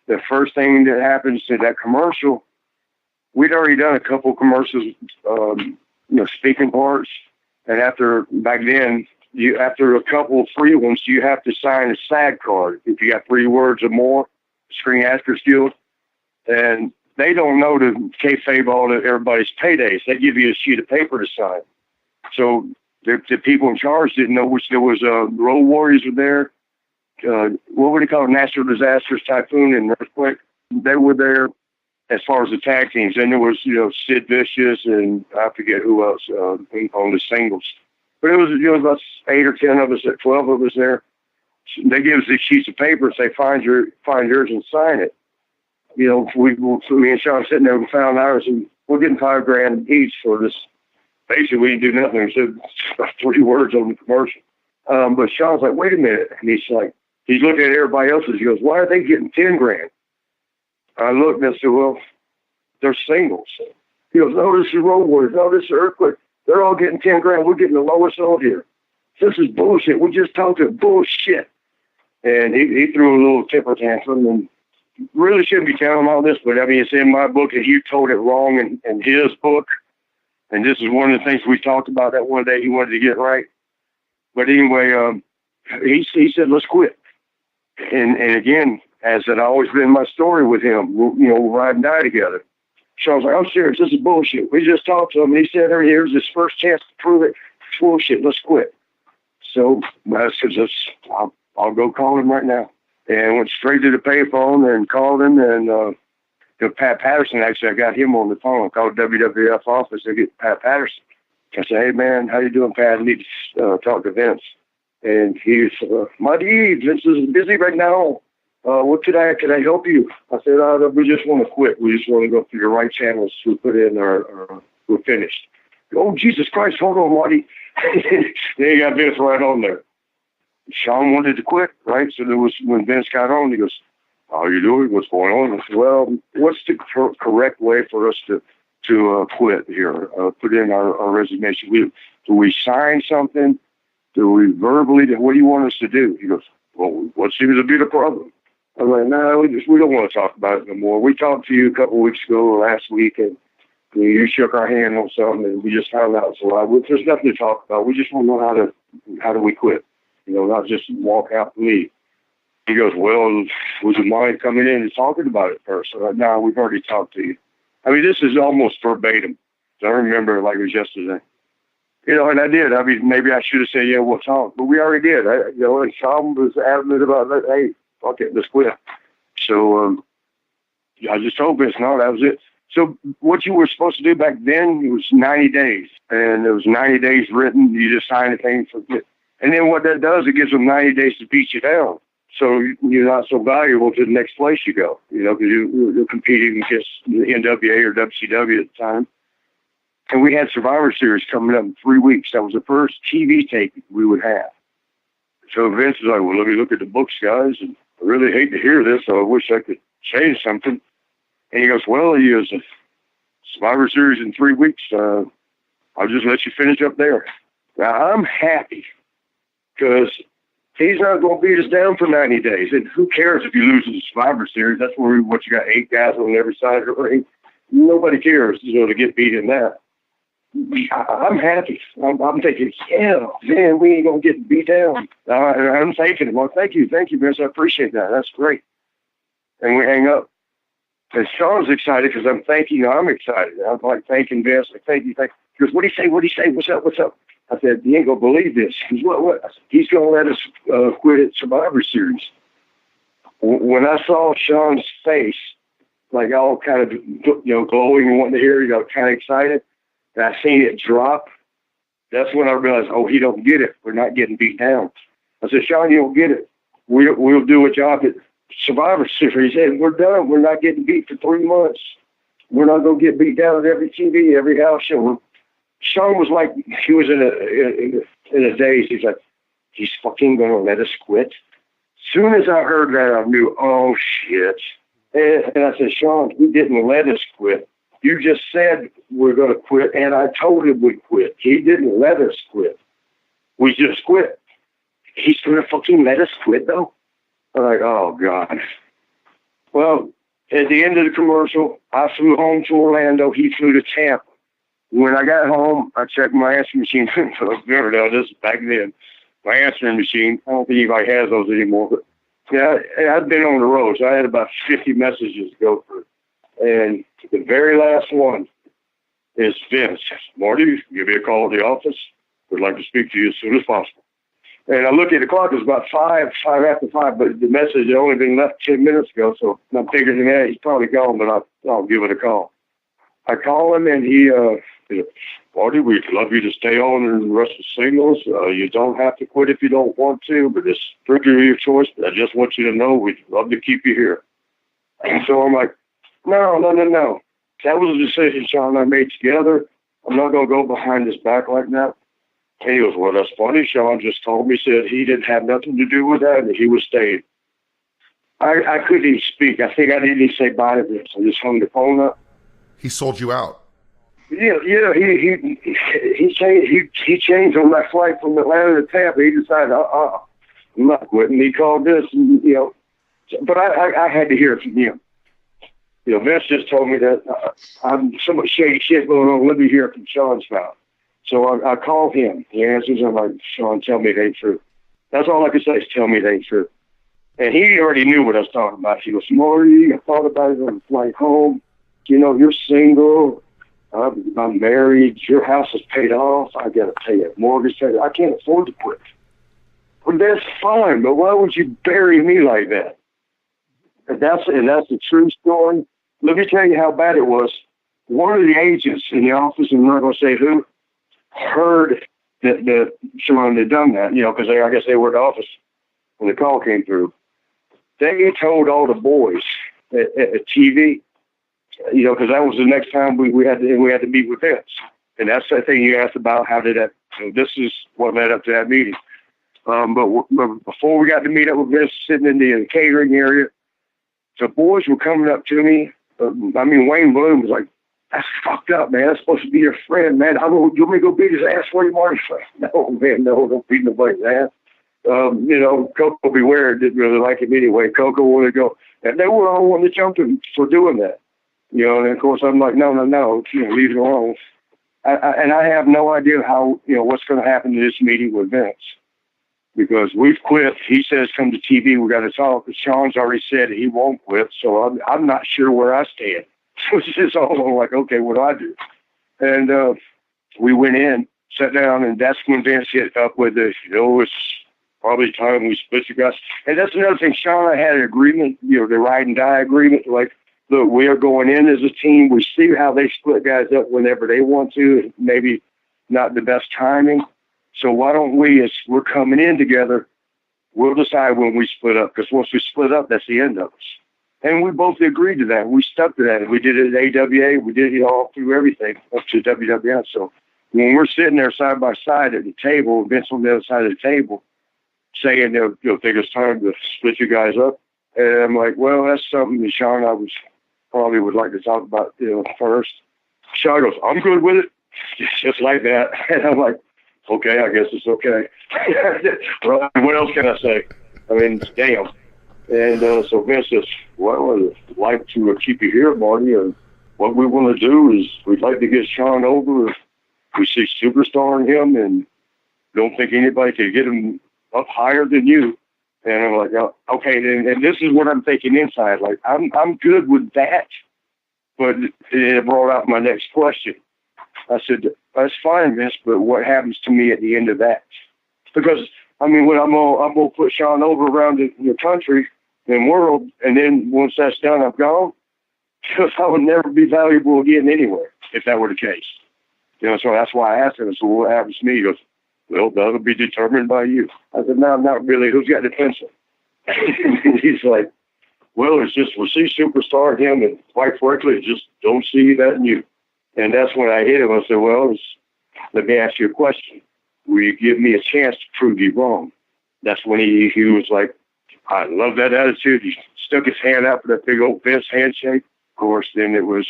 The first thing that happens to that commercial, we'd already done a couple commercials, you know, speaking parts. And back then, after a couple of free ones, you have to sign a SAG card if you got 3 words or more, Screen Actors Guild. And they don't know to kayfabe all to everybody's paydays. They give you a sheet of paper to sign. So the people in charge didn't know which there was Road Warriors were there. What would they call it? Natural disasters, typhoon, and earthquake. They were there as far as the tag teams. And there was, you know, Sid Vicious and I forget who else on the singles. But it was about 8 or 10 of us, 12 of us there. They give us these sheets of paper and say, find yours and sign it. You know, me and Shawn sitting there, we found ours, and we're getting $5,000 each for this. Basically, we didn't do nothing. We said 3 words on the commercial. But Shawn's like, wait a minute. And he's looking at everybody else's. He goes, why are they getting $10,000? I looked and I said, well, they're singles. He goes, no, this is Road Warriors. No, this is Earthquake. They're all getting $10,000. We're getting the lowest on here. This is bullshit. We just talked to bullshit. And he threw a little temper tantrum, and really shouldn't be telling all this, but I mean, it's in my book, and he told it wrong in his book. And this is one of the things we talked about that one day he wanted to get right. But anyway, he said, let's quit. And again, as had always been my story with him, we'll ride and die together. Shawn's like, I'm serious, this is bullshit. We just talked to him, and he said, here's his first chance to prove it. It's bullshit, let's quit. So I said, I'll go call him right now. And went straight to the payphone and called him. And Pat Patterson, actually, I got him on the phone. I called WWF office to get Pat Patterson. I said, hey, man, how you doing, Pat? I need to talk to Vince. And he said, Marty, Vince is busy right now. what could I help you? I said, we just want to quit. We just want to go through the right channels to put in we're finished. Oh, Jesus Christ, hold on, Marty. Then you got Vince right on there. Shawn wanted to quit, right? So there was, when Vince got on, he goes, how are you doing? What's going on? I said, well, what's the correct way for us to quit here? Put in our resignation. Do we sign something? Do we verbally? What do you want us to do? He goes, well, what seems to be the problem? I'm like, no, we don't want to talk about it no more. We talked to you a couple of weeks ago or last week, and you shook our hand on something, and we just found out. So there's nothing to talk about. We just want to know how do we quit? Not just walk out and leave. He goes, well, would you mind coming in and talking about it first? So no, we've already talked to you. I mean, this is almost verbatim. I remember it like it was yesterday. And I did. I mean, maybe I should have said, yeah, we'll talk. But we already did. And Shawn was adamant about, hey, fuck it, let's quit. So I just told Vince, no, that was it. So what you were supposed to do back then, it was 90 days. And it was 90 days written. You just sign a thing for it. And then what that does, it gives them 90 days to beat you down. So you're not so valuable to the next place you go, because you're competing against the NWA or WCW at the time. And we had Survivor Series coming up in 3 weeks. That was the first TV tape we would have. So Vince was like, well, let me look at the books, guys. And I really hate to hear this, so I wish I could change something. And he goes, well, he goes, Survivor Series in 3 weeks. I'll just let you finish up there. Now, I'm happy because he's not going to beat us down for 90 days. And who cares if you lose the Survivor Series? That's where you got 8 guys on every side of the ring. Nobody cares, to get beat in that. I'm happy. I'm thinking, yeah, man, we ain't going to get beat down. I'm thanking him. Well, thank you, Vince. I appreciate that. That's great. And we hang up. And Shawn's excited because I'm excited. I'm like thanking Vince. Like, thank you. He goes, what'd he say? What's up? I said, you ain't going to believe this. He goes, what? I said, he's going to let us quit at Survivor Series. When I saw Shawn's face, like all kind of, glowing and wanting to hear, kind of excited, and I seen it drop, that's when I realized, he don't get it. We're not getting beat down. I said, Shawn, you don't get it. We'll do a job at Survivor Series, and we're done. We're not getting beat for 3 months. We're not going to get beat down at every TV, every house show. Shawn was like, he was in a daze. He's like, he's fucking going to let us quit. As soon as I heard that, I knew, oh, shit. And I said, Shawn, he didn't let us quit. You just said we're going to quit, and I told him we'd quit. He didn't let us quit. We just quit. He's going to fucking let us quit, though? I'm like, oh, God. Well, at the end of the commercial, I flew home to Orlando. He flew to Tampa. When I got home, I checked my answering machine. Remember now, this is back then. My answering machine, I don't think anybody has those anymore, but yeah, I'd been on the road, so I had about 50 messages to go through. And the very last one is Vince. Marty, give me a call at the office. We'd like to speak to you as soon as possible. And I look at the clock, it was about 5 after 5, but the message had only been left 10 minutes ago, so I'm figuring, he's probably gone, but I'll give it a call. I call him, and he said, Marty, we'd love you to stay on in the rest of singles. You don't have to quit if you don't want to, but it's strictly your choice. But I just want you to know we'd love to keep you here. And so I'm like, no. That was a decision Shawn and I made together. I'm not going to go behind his back like that. And he goes, well, that's funny. Shawn just told me, said he didn't have nothing to do with that, and he was staying. I couldn't even speak. I think I didn't even say bye to this. I just hung the phone up. He sold you out. Yeah. He changed on that flight from Atlanta to Tampa. He decided, I'm not quitting. He called this, and, but I had to hear it from him. Vince just told me that I'm so much shady shit going on. Let me hear it from Shawn's mouth. So I called him. He answers. I'm like, Shawn, tell me it ain't true. That's all I could say is tell me it ain't true. And he already knew what I was talking about. He goes, Marty, I thought about it on the flight home. You're single. I'm married. Your house is paid off. I got to pay a mortgage. I can't afford to quit. Well, that's fine, but why would you bury me like that? And that's the true story. Let me tell you how bad it was. One of the agents in the office, and I'm not going to say who, heard that Shawn had done that, because I guess they were at the office when the call came through. they told all the boys at TV, because that was the next time we had to meet with Vince. And that's the thing you asked about. How did that? This is what led up to that meeting. But before we got to meet up with Vince, sitting in the catering area, the boys were coming up to me. Wayne Bloom was like, "That's fucked up, man. That's supposed to be your friend, man. You want me to go beat his ass for you, Marty?" No, man, no, don't beat nobody's ass. Coco Beware didn't really like him anyway. Coco wanted to go, and they were all wanting to jump him for doing that. And of course I'm like, no, leave it alone. I have no idea how, what's going to happen to this meeting with Vince, because we've quit. He says, come to TV, we got to talk. But Shawn's already said he won't quit, so I'm not sure where I stand. So it's just all like, okay, what do I do? And we went in, sat down, and that's when Vince hit up with the, it's probably time we split you guys. And that's another thing. Shawn and I had an agreement, the ride and die agreement, like, look, we are going in as a team. We see how they split guys up whenever they want to. Maybe not the best timing. So why don't we, as we're coming in together, we'll decide when we split up. Because once we split up, that's the end of us. And we both agreed to that. We stuck to that. We did it at AWA. We did it all through everything up to WWF. So when we're sitting there side by side at the table, Vince on the other side of the table, saying they'll think it's time to split you guys up. And I'm like, well, that's something that Shawn and I probably would like to talk about, first. Shawn goes, I'm good with it. Just like that. And I'm like, okay, I guess it's okay. Well, what else can I say? Damn. And so Vince says, well, I'd like to keep you here, Marty. And what we want to do is we'd like to get Shawn over. We see superstar in him and don't think anybody can get him up higher than you. And I'm like, oh, okay. And this is what I'm thinking inside. Like, I'm good with that. But it brought out my next question. I said, that's fine, Vince, but what happens to me at the end of that? Because, when I'm going to put Shawn over around the country and world, and then once that's done, I'm gone, I would never be valuable again anywhere, if that were the case. So that's why I asked him, so what happens to me? He goes, well, that'll be determined by you. I said, no, not really. Who's got the pencil? And he's like, well, it's just, we see superstar in him, and quite frankly, just don't see that in you. And that's when I hit him. I said, well, let me ask you a question. Will you give me a chance to prove you wrong? That's when he was like, I love that attitude. He stuck his hand out for that big old Vince handshake. Of course, then it was,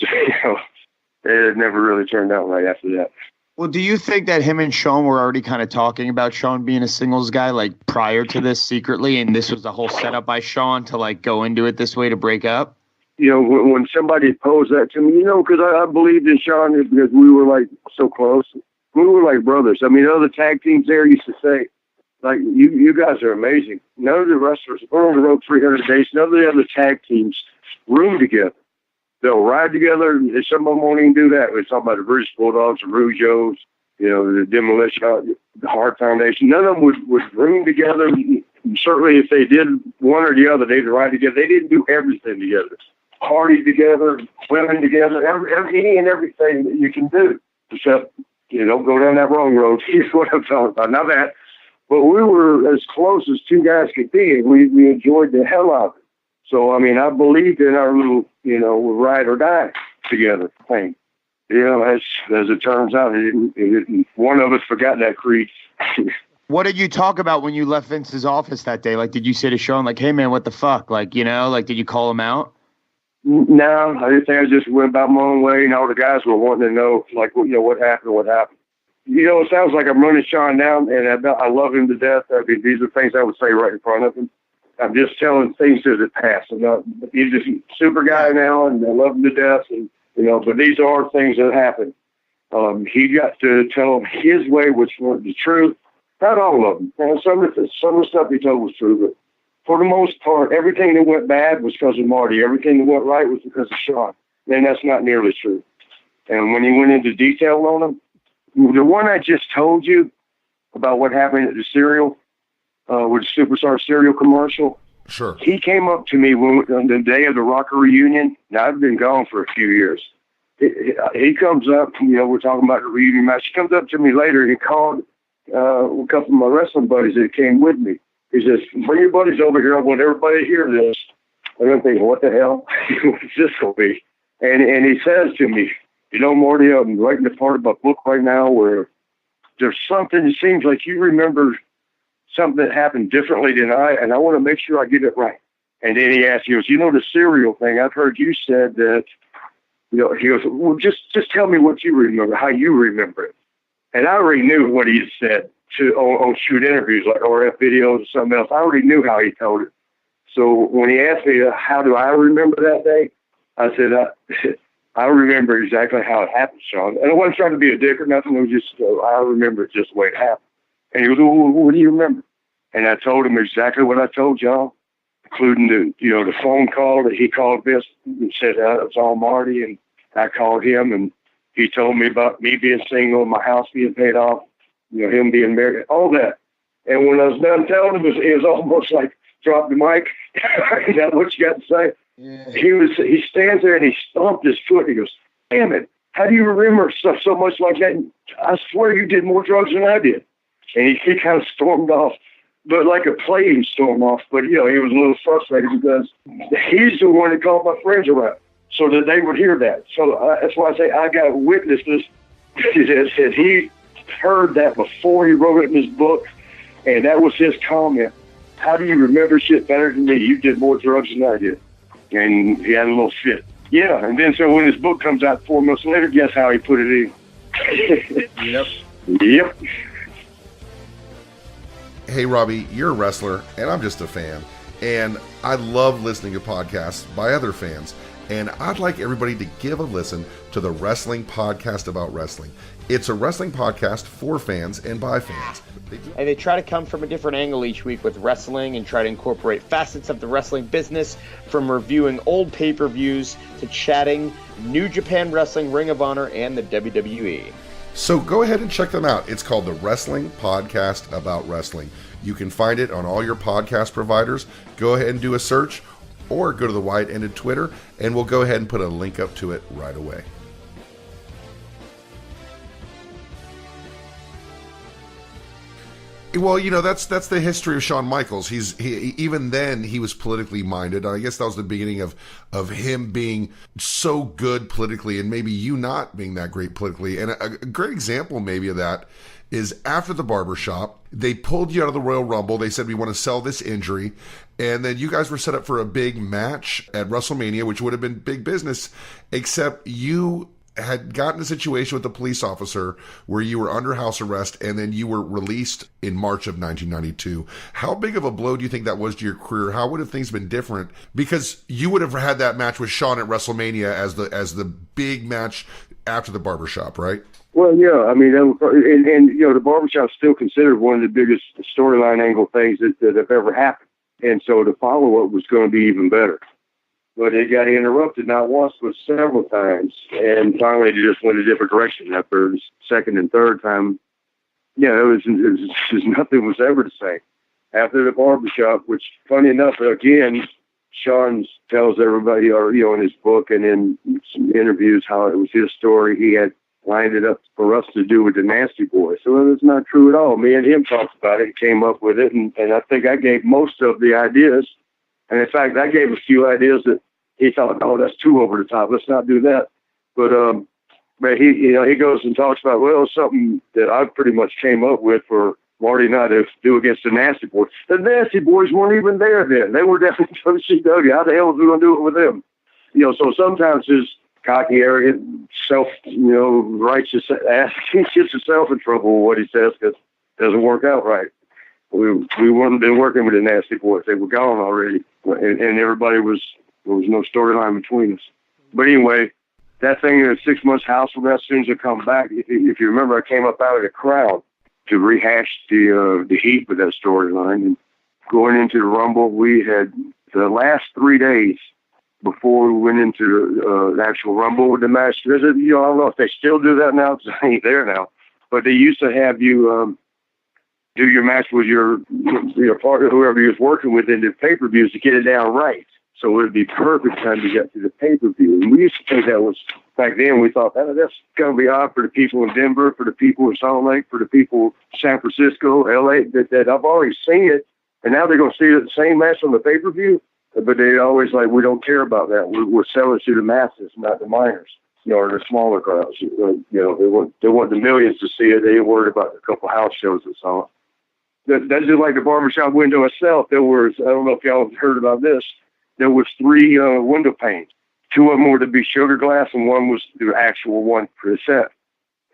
it never really turned out right after that. Well, do you think that him and Shawn were already kind of talking about Shawn being a singles guy, like prior to this secretly, and this was the whole setup by Shawn to like go into it this way to break up? When somebody posed that to me, because I believed in Shawn because we were like so close. We were like brothers. Other tag teams there used to say, like, you guys are amazing. None of the wrestlers, we're on the road 300 days, none of the other tag teams room together. They'll ride together, and some of them won't even do that. We're talking about the British Bulldogs, the Rougeos, the Demolition, the Hart Foundation. None of them would room together. Certainly, if they did one or the other, they'd ride together. They didn't do everything together. Party together, women together, any and everything that you can do. Except, don't go down that wrong road. Here's what I'm talking about. Not that. But we were as close as two guys could be, and we enjoyed the hell out of it. So, I believed in our little, ride or die together thing. As it turns out, one of us forgot that creed. What did you talk about when you left Vince's office that day? Like, did you say to Shawn, like, hey, man, what the fuck? Like, did you call him out? No, I didn't think. I just went about my own way, and all the guys were wanting to know, like, what happened. It sounds like I'm running Shawn down, and I love him to death. These are things I would say right in front of him. I'm just telling things as it passed. He's just a super guy now, and I love him to death. And but these are things that happen. He got to tell him his way, which was the truth. Not all of them. Some of the stuff he told was true, but for the most part, everything that went bad was because of Marty. Everything that went right was because of Shawn. And that's not nearly true. And when he went into detail on them, the one I just told you about what happened at the cereal, with the Superstar cereal commercial. Sure. He came up to me on the day of the Rocker reunion. Now, I've been gone for a few years. He comes up, we're talking about the reunion match. He comes up to me later and he called a couple of my wrestling buddies that came with me. He says, bring your buddies over here. I want everybody to hear this. And I'm thinking, what the hell? What's this going to be? And he says to me, you know, Marty, I'm writing a part of my book right now where there's something, it seems like you remember something that happened differently than I, and I want to make sure I get it right. And then he asked, he goes, you know, the cereal thing, I've heard you said that, you know, he goes, well, just tell me what you remember, how you remember it. And I already knew what he had said on shoot interviews, like RF videos or something else. I already knew how he told it. So when he asked me, how do I remember that day? I said, I remember exactly how it happened, Shawn. And I wasn't trying to be a dick or nothing. It was just, I remember it just the way it happened. And he goes, well, what do you remember? And I told him exactly what I told y'all, including the phone call that he called this and said it was all Marty. And I called him and he told me about me being single, my house being paid off, you know, him being married, all that. And when I was done telling him, it was almost like drop the mic. Is that what you got to say? Yeah. He stands there and he stomped his foot. He goes, damn it, how do you remember stuff so much like that? I swear you did more drugs than I did. And he kind of stormed off, but like a plane stormed off. But, you know, he was a little frustrated because he's the one that called my friends around so that they would hear that. So that's why I say I got witnesses that he heard that before he wrote it in his book. And that was his comment. How do you remember shit better than me? You did more drugs than I did. And he had a little fit. Yeah, and then so when his book comes out 4 months later, guess how he put it in? Yep. Hey, Robbie, you're a wrestler, and I'm just a fan. And I love listening to podcasts by other fans. And I'd like everybody to give a listen to the Wrestling Podcast About Wrestling. It's a wrestling podcast for fans and by fans. And they try to come from a different angle each week with wrestling and try to incorporate facets of the wrestling business, from reviewing old pay-per-views to chatting New Japan Wrestling, Ring of Honor, and the WWE. So go ahead and check them out. It's called the Wrestling Podcast About Wrestling. You can find it on all your podcast providers. Go ahead and do a search or go to the Wide-Ended Twitter, and we'll go ahead and put a link up to it right away. Well, you know, that's the history of Shawn Michaels. Even then he was politically minded. I guess that was the beginning of him being so good politically, and maybe you not being that great politically. And a great example maybe of that is after the Barbershop, they pulled you out of the Royal Rumble. They said, we want to sell this injury. And then you guys were set up for a big match at WrestleMania, which would have been big business, except you had gotten a situation with a police officer where you were under house arrest, and then you were released in March of 1992. How big of a blow do you think that was to your career? How would have things been different? Because you would have had that match with Shawn at WrestleMania as the big match after the Barbershop, right? Well, yeah, I mean, and you know, the Barbershop's still considered one of the biggest storyline angle things that have ever happened. And so the follow-up was going to be even better. But it got interrupted not once, but several times. And finally, it just went a different direction after the second and third time. Yeah, it was nothing was ever the same. After the Barbershop, which, funny enough, again, Shawn tells everybody, or, you know, in his book and in some interviews, how it was his story. He had lined it up for us to do with the Nasty Boy. So it's not true at all. Me and him talked about it, came up with it, and I think I gave most of the ideas. And in fact, I gave a few ideas that he thought, oh, that's too over the top. Let's not do that. But he goes and talks about, well, something that I pretty much came up with for Marty and I to do against the Nasty Boys. The Nasty Boys weren't even there then. They were definitely WCW. How the hell was we going to do it with them? You know, so sometimes his cocky, arrogant, righteous ass, he gets himself in trouble with what he says because it doesn't work out right. We wouldn't have been working with the Nasty Boys. They were gone already. And everybody there was no storyline between us. But anyway, that thing in 6 months house arrest, as soon as I come back, if you remember, I came up out of the crowd to rehash the heat with that storyline. And going into the Rumble, we had the last 3 days before we went into the actual Rumble with the match. I don't know if they still do that now because I ain't there now. But they used to have you do your match with your partner, whoever you was working with, in the pay-per-views to get it down right. So it would be perfect time to get to the pay-per-view. And we used to think that was, back then, we thought, that's going to be odd for the people in Denver, for the people in Salt Lake, for the people in San Francisco, L.A., that I've already seen it. And now they're going to see the same match on the pay-per-view, but they always like, we don't care about that. We're selling to the masses, not the minors, or the smaller crowds. They want the millions to see it. They ain't worried about a couple house shows and so on. That's just like the barbershop window itself. There was, I don't know if y'all have heard about this, there was 3 window panes. 2 of them were to be sugar glass, and one was the actual one for the set.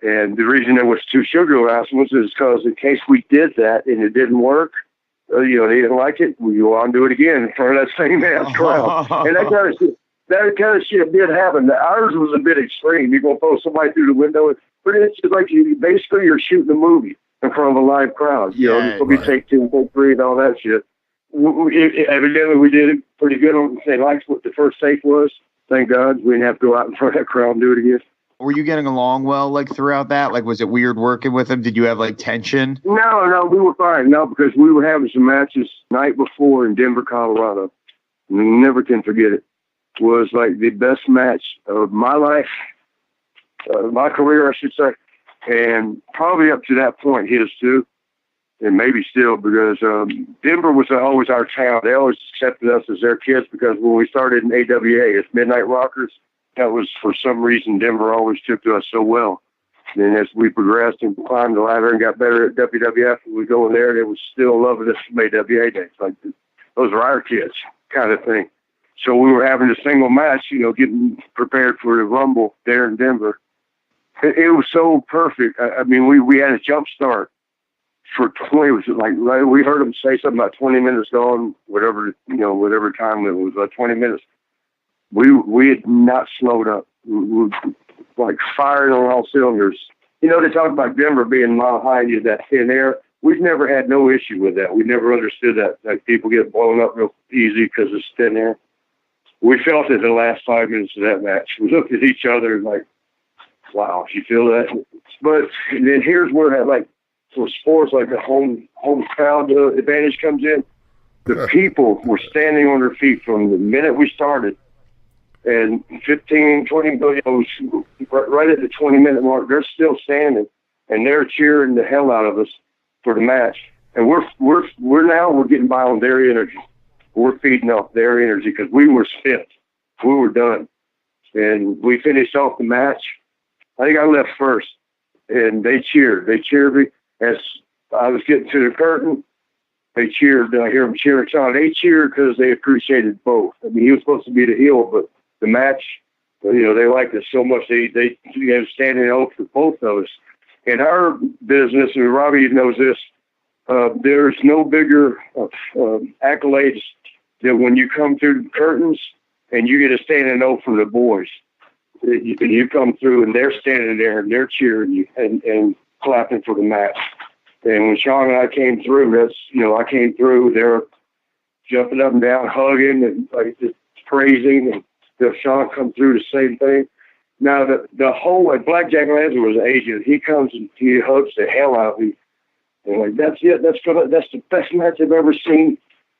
And the reason there was 2 sugar glass ones is because in case we did that and it didn't work, they didn't like it, we go on and do it again in front of that same ass crowd. And that kind of shit did happen. Ours was a bit extreme. You're going to throw somebody through the window, but it's just like you're shooting a movie in front of a live crowd. It's going to be take 2, take 3, and all that shit. Evidently, we did it pretty good. They liked what the first take was. Thank God we didn't have to go out in front of that crowd and do it again. Were you getting along well, like, throughout that? Like, was it weird working with him? Did you have, like, tension? No, we were fine. No, because we were having some matches night before in Denver, Colorado. Never can forget it. It was, like, the best match of my life, my career, I should say, and probably up to that point, his too, and maybe still, because Denver was always our town. They always accepted us as their kids, because when we started in AWA as Midnight Rockers, that was, for some reason, Denver always took to us so well. And as we progressed and climbed the ladder and got better at WWF, we go in there, they was still loving us from AWA days. Like, those are our kids, kind of thing. So we were having a single match, getting prepared for the Rumble there in Denver. It was so perfect. I mean, we had a jump start for 20. It was like we heard them say something about 20 minutes gone, whatever time it was, like 20 minutes. We had not slowed up. We like firing on all cylinders. They talk about Denver being mile high and that thin air. We've never had no issue with that. We never understood that. Like, people get blown up real easy because it's thin air. We felt it the last 5 minutes of that match. We looked at each other like, wow, you feel that? But then here's where, like, for sports, like the home crowd advantage comes in. The people were standing on their feet from the minute we started. And 15, 20 million, right at the 20-minute mark, they're still standing, and they're cheering the hell out of us for the match. And we're getting by on their energy. We're feeding off their energy because we were spent. We were done. And we finished off the match. I think I left first, and they cheered. They cheered me as I was getting to the curtain. They cheered. I hear them cheering Shawn. They cheered because they appreciated both. I mean, he was supposed to be the heel, but the match, they liked us so much. They standing out for both of us. In our business, and Robbie knows this, there's no bigger accolades than when you come through the curtains and you get a standing out for the boys. You come through and they're standing there and they're cheering you and clapping for the match. And when Shawn and I came through, I came through, they're jumping up and down, hugging and like just praising, and Shawn come through the same thing. Now the whole Blackjack Lanza was an agent. He comes and he hugs the hell out of me. And like, that's it. That's the best match I've ever seen.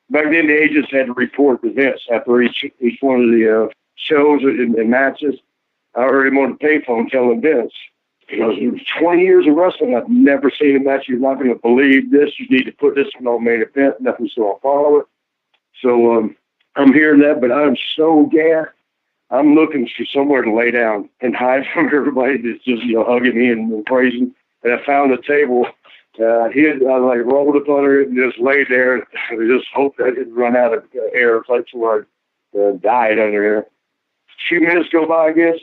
Back then, the agents had to report to Vince after each one of the shows and matches. I heard him on the payphone telling Vince, 20 years of wrestling, I've never seen a match. You're not going to believe this. You need to put this one on main event. Nothing's going to follow it. So I'm hearing that, but I'm so gassed. I'm looking for somewhere to lay down and hide from everybody that's just hugging me and praising. And I found a table. I like rolled up under it and just laid there. I just hoped I didn't run out of air. Like where I died under there. A few minutes go by, I guess,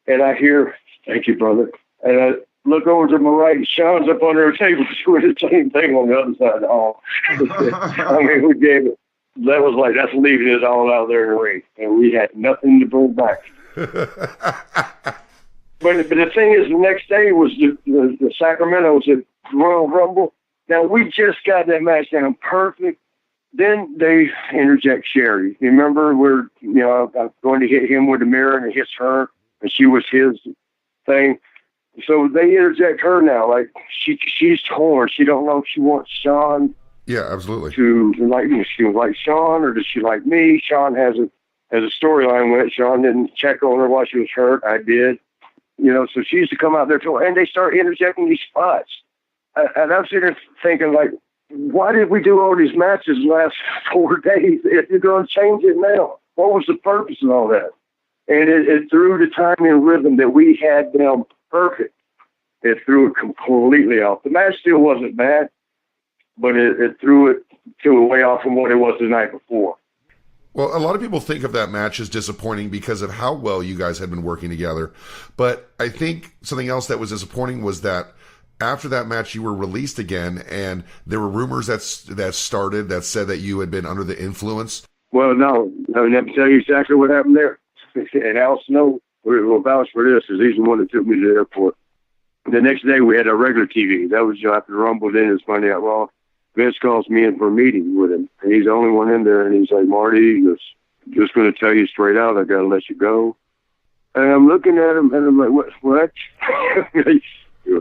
and I hear, "Thank you, brother." And I look over to my right, and Shawn's up under a table doing the same thing on the other side of the hall. I mean, we gave it. That was like, that's leaving it all out there in the ring. And we had nothing to bring back. But the thing is, the next day was the Sacramento's at Royal Rumble. Now, we just got that match down perfect. Then they interject Sherry. You remember I'm going to hit him with a mirror, and it hits her, and she was his thing. So they interject her now. Like, she's torn. She don't know if she wants Shawn. Yeah, absolutely. To like me. She was like Shawn, or does she like me? Shawn has a storyline with it. Shawn didn't check on her while she was hurt. I did. So she used to come out there and they start interjecting these spots. And I'm sitting there thinking, like, why did we do all these matches the last 4 days if you're going to change it now? What was the purpose of all that? And it threw the time and rhythm that we had down perfect. It threw it completely off. The match still wasn't bad, but it threw it way off from what it was the night before. Well, a lot of people think of that match as disappointing because of how well you guys had been working together. But I think something else that was disappointing was that after that match, you were released again, and there were rumors that started that said that you had been under the influence. Well, no. I mean, I can tell you exactly what happened there. And Al Snow will vouch for this, because he's the one that took me to the airport. The next day, we had our regular TV. That was after the Rumble, then it's Monday Night Raw. Vince calls me in for a meeting with him, and he's the only one in there, and he's like, Marty, he goes, just going to tell you straight out, I got to let you go. And I'm looking at him, and I'm like, what? He goes,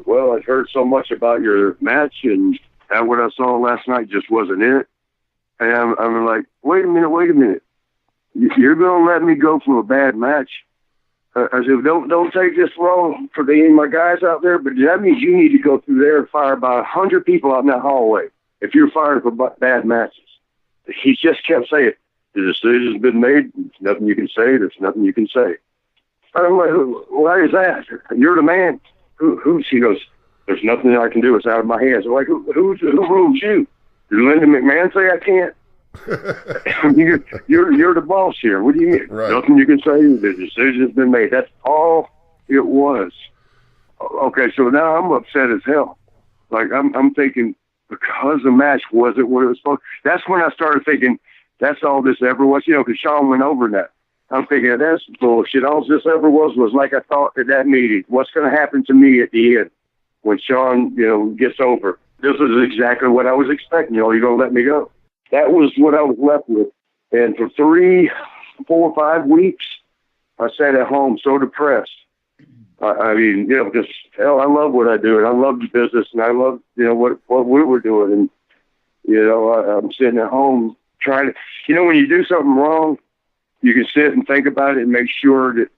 well, I've heard so much about your match, and what I saw last night just wasn't it. And I'm like, wait a minute. You're going to let me go for a bad match? I said, don't take this wrong for any of my guys out there, but that means you need to go through there and fire about 100 people out in that hallway if you're fired for bad matches. He just kept saying, the decision's been made. There's nothing you can say. There's nothing you can say. I'm like, why is that? You're the man. Who? She goes, there's nothing I can do. It's out of my hands. I'm like, who rules you? Did Linda McMahon say I can't? you're the boss here. What do you mean? Right. Nothing you can say. The decision's been made. That's all it was. Okay, so now I'm upset as hell. Like I'm thinking, because the match wasn't what it was supposed. That's when I started thinking that's all this ever was. Because Shawn went over that. I'm thinking that's bullshit. All this ever was like I thought at that meeting. What's going to happen to me at the end when Shawn, gets over? This is exactly what I was expecting. You're going to let me go. That was what I was left with. And for 3, 4, 5 weeks, I sat at home so depressed. I mean, just hell, I love what I do, and I love the business, and I love, what we were doing. And, I'm sitting at home trying to, when you do something wrong, you can sit and think about it and make sure that,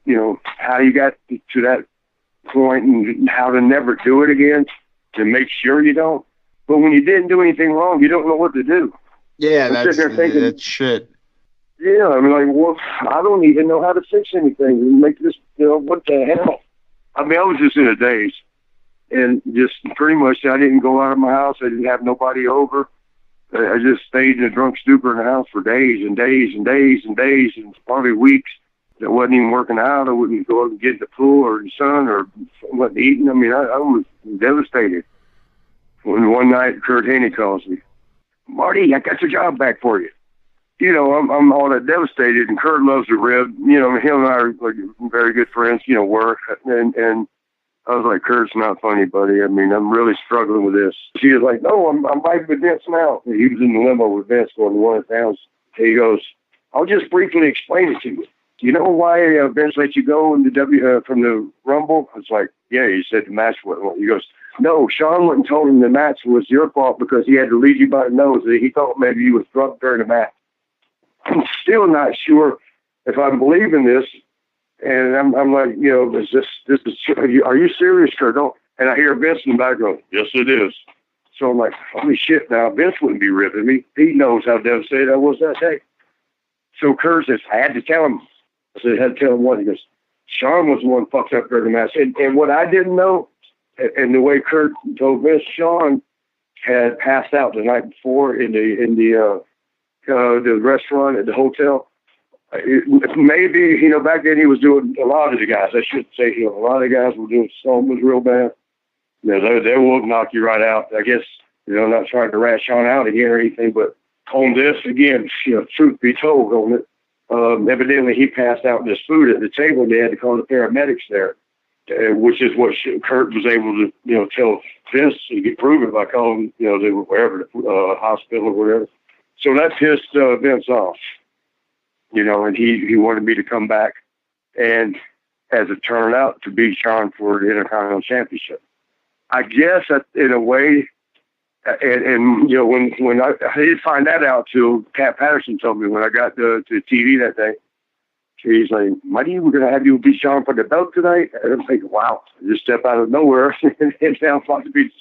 how you got to that point and how to never do it again, to make sure you don't. But when you didn't do anything wrong, you don't know what to do. Yeah, that's shit. Yeah, I mean, like, well, I don't even know how to fix anything and make this, what the hell? I mean, I was just in a daze, and just pretty much I didn't go out of my house. I didn't have nobody over. I just stayed in a drunk stupor in the house for days and days and days and days, and probably weeks. That wasn't even working out. I wouldn't go out and get in the pool or the sun or wasn't eating. I mean, I was devastated. When one night Kurt Hennig calls me, Marty, I got your job back for you. I'm all that devastated, and Kurt loves the rib. Him and I are like very good friends, work. And I was like, Kurt's not funny, buddy. I mean, I'm really struggling with this. She was like, no, I'm fighting with Vince now. He was in the limo with Vince going to one of the towns. He goes, I'll just briefly explain it to you. Do you know why Vince let you go in the from the Rumble? It's like, yeah, he said the match wasn't well. He goes, no, Shawn went and told him the match was your fault because he had to lead you by the nose. He thought maybe you was drunk during the match. I'm still not sure if I believe in this. And I'm like, is this are you serious, Kurt? Don't. And I hear Vince in the background. Yes, it is. So I'm like, holy shit! Now Vince wouldn't be ripping me. He knows how devastated I was that day. So Kurt says, I had to tell him. I said, I had to tell him what? He goes, Shawn was the one fucked up during the match. And what I didn't know, and the way Kurt told Vince, Shawn had passed out the night before in the restaurant at the hotel. Maybe, back then he was doing a lot of the guys. I should say, a lot of the guys were doing something was real bad. They will knock you right out. I guess, I'm not trying to rat Shawn out again or anything, but on this, again, truth be told on it, evidently he passed out in his food at the table. They had to call the paramedics there, which is what Kurt was able to, tell Vince. He could prove it by calling, they were wherever, the hospital or whatever. So that pissed Vince off. And he wanted me to come back, and as it turned out, to beat Shawn for the Intercontinental Championship. I guess that in a way, and when I didn't find that out till Pat Patterson told me when I got to TV that day. He's like, Marty, we're going to have you beat Shawn for the belt tonight. And I'm thinking, wow, just step out of nowhere and now fought to beat.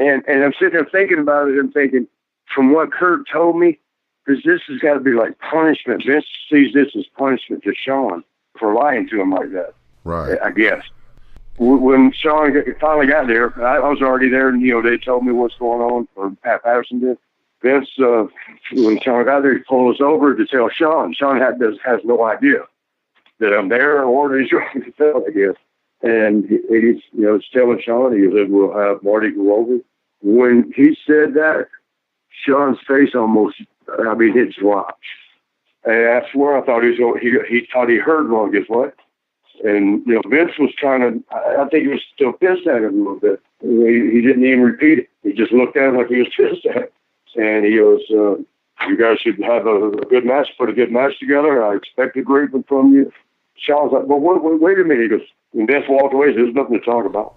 And I'm sitting there thinking about it and thinking, from what Kurt told me, because this has got to be like punishment. Vince sees this as punishment to Shawn for lying to him like that. Right. I guess. When Shawn finally got there, I was already there, and they told me what's going on, or Pat Patterson did. Vince, when Shawn got there, he pulled us over to tell Shawn. Shawn has no idea that I'm there or what he's trying to tell, I guess. And he's telling Shawn, he said, we'll have Marty go over. When he said that, Shawn's face almost, hit dropped. And that's where I thought he thought he heard wrong, guess what? And, Vince was trying to, I think he was still pissed at him a little bit. He didn't even repeat it. He just looked at him like he was pissed at him. And he goes, you guys should have a good match, put a good match together. I expect a great one from you. Shawn's like, well, wait a minute. He goes, and Vince walked away. So there's nothing to talk about.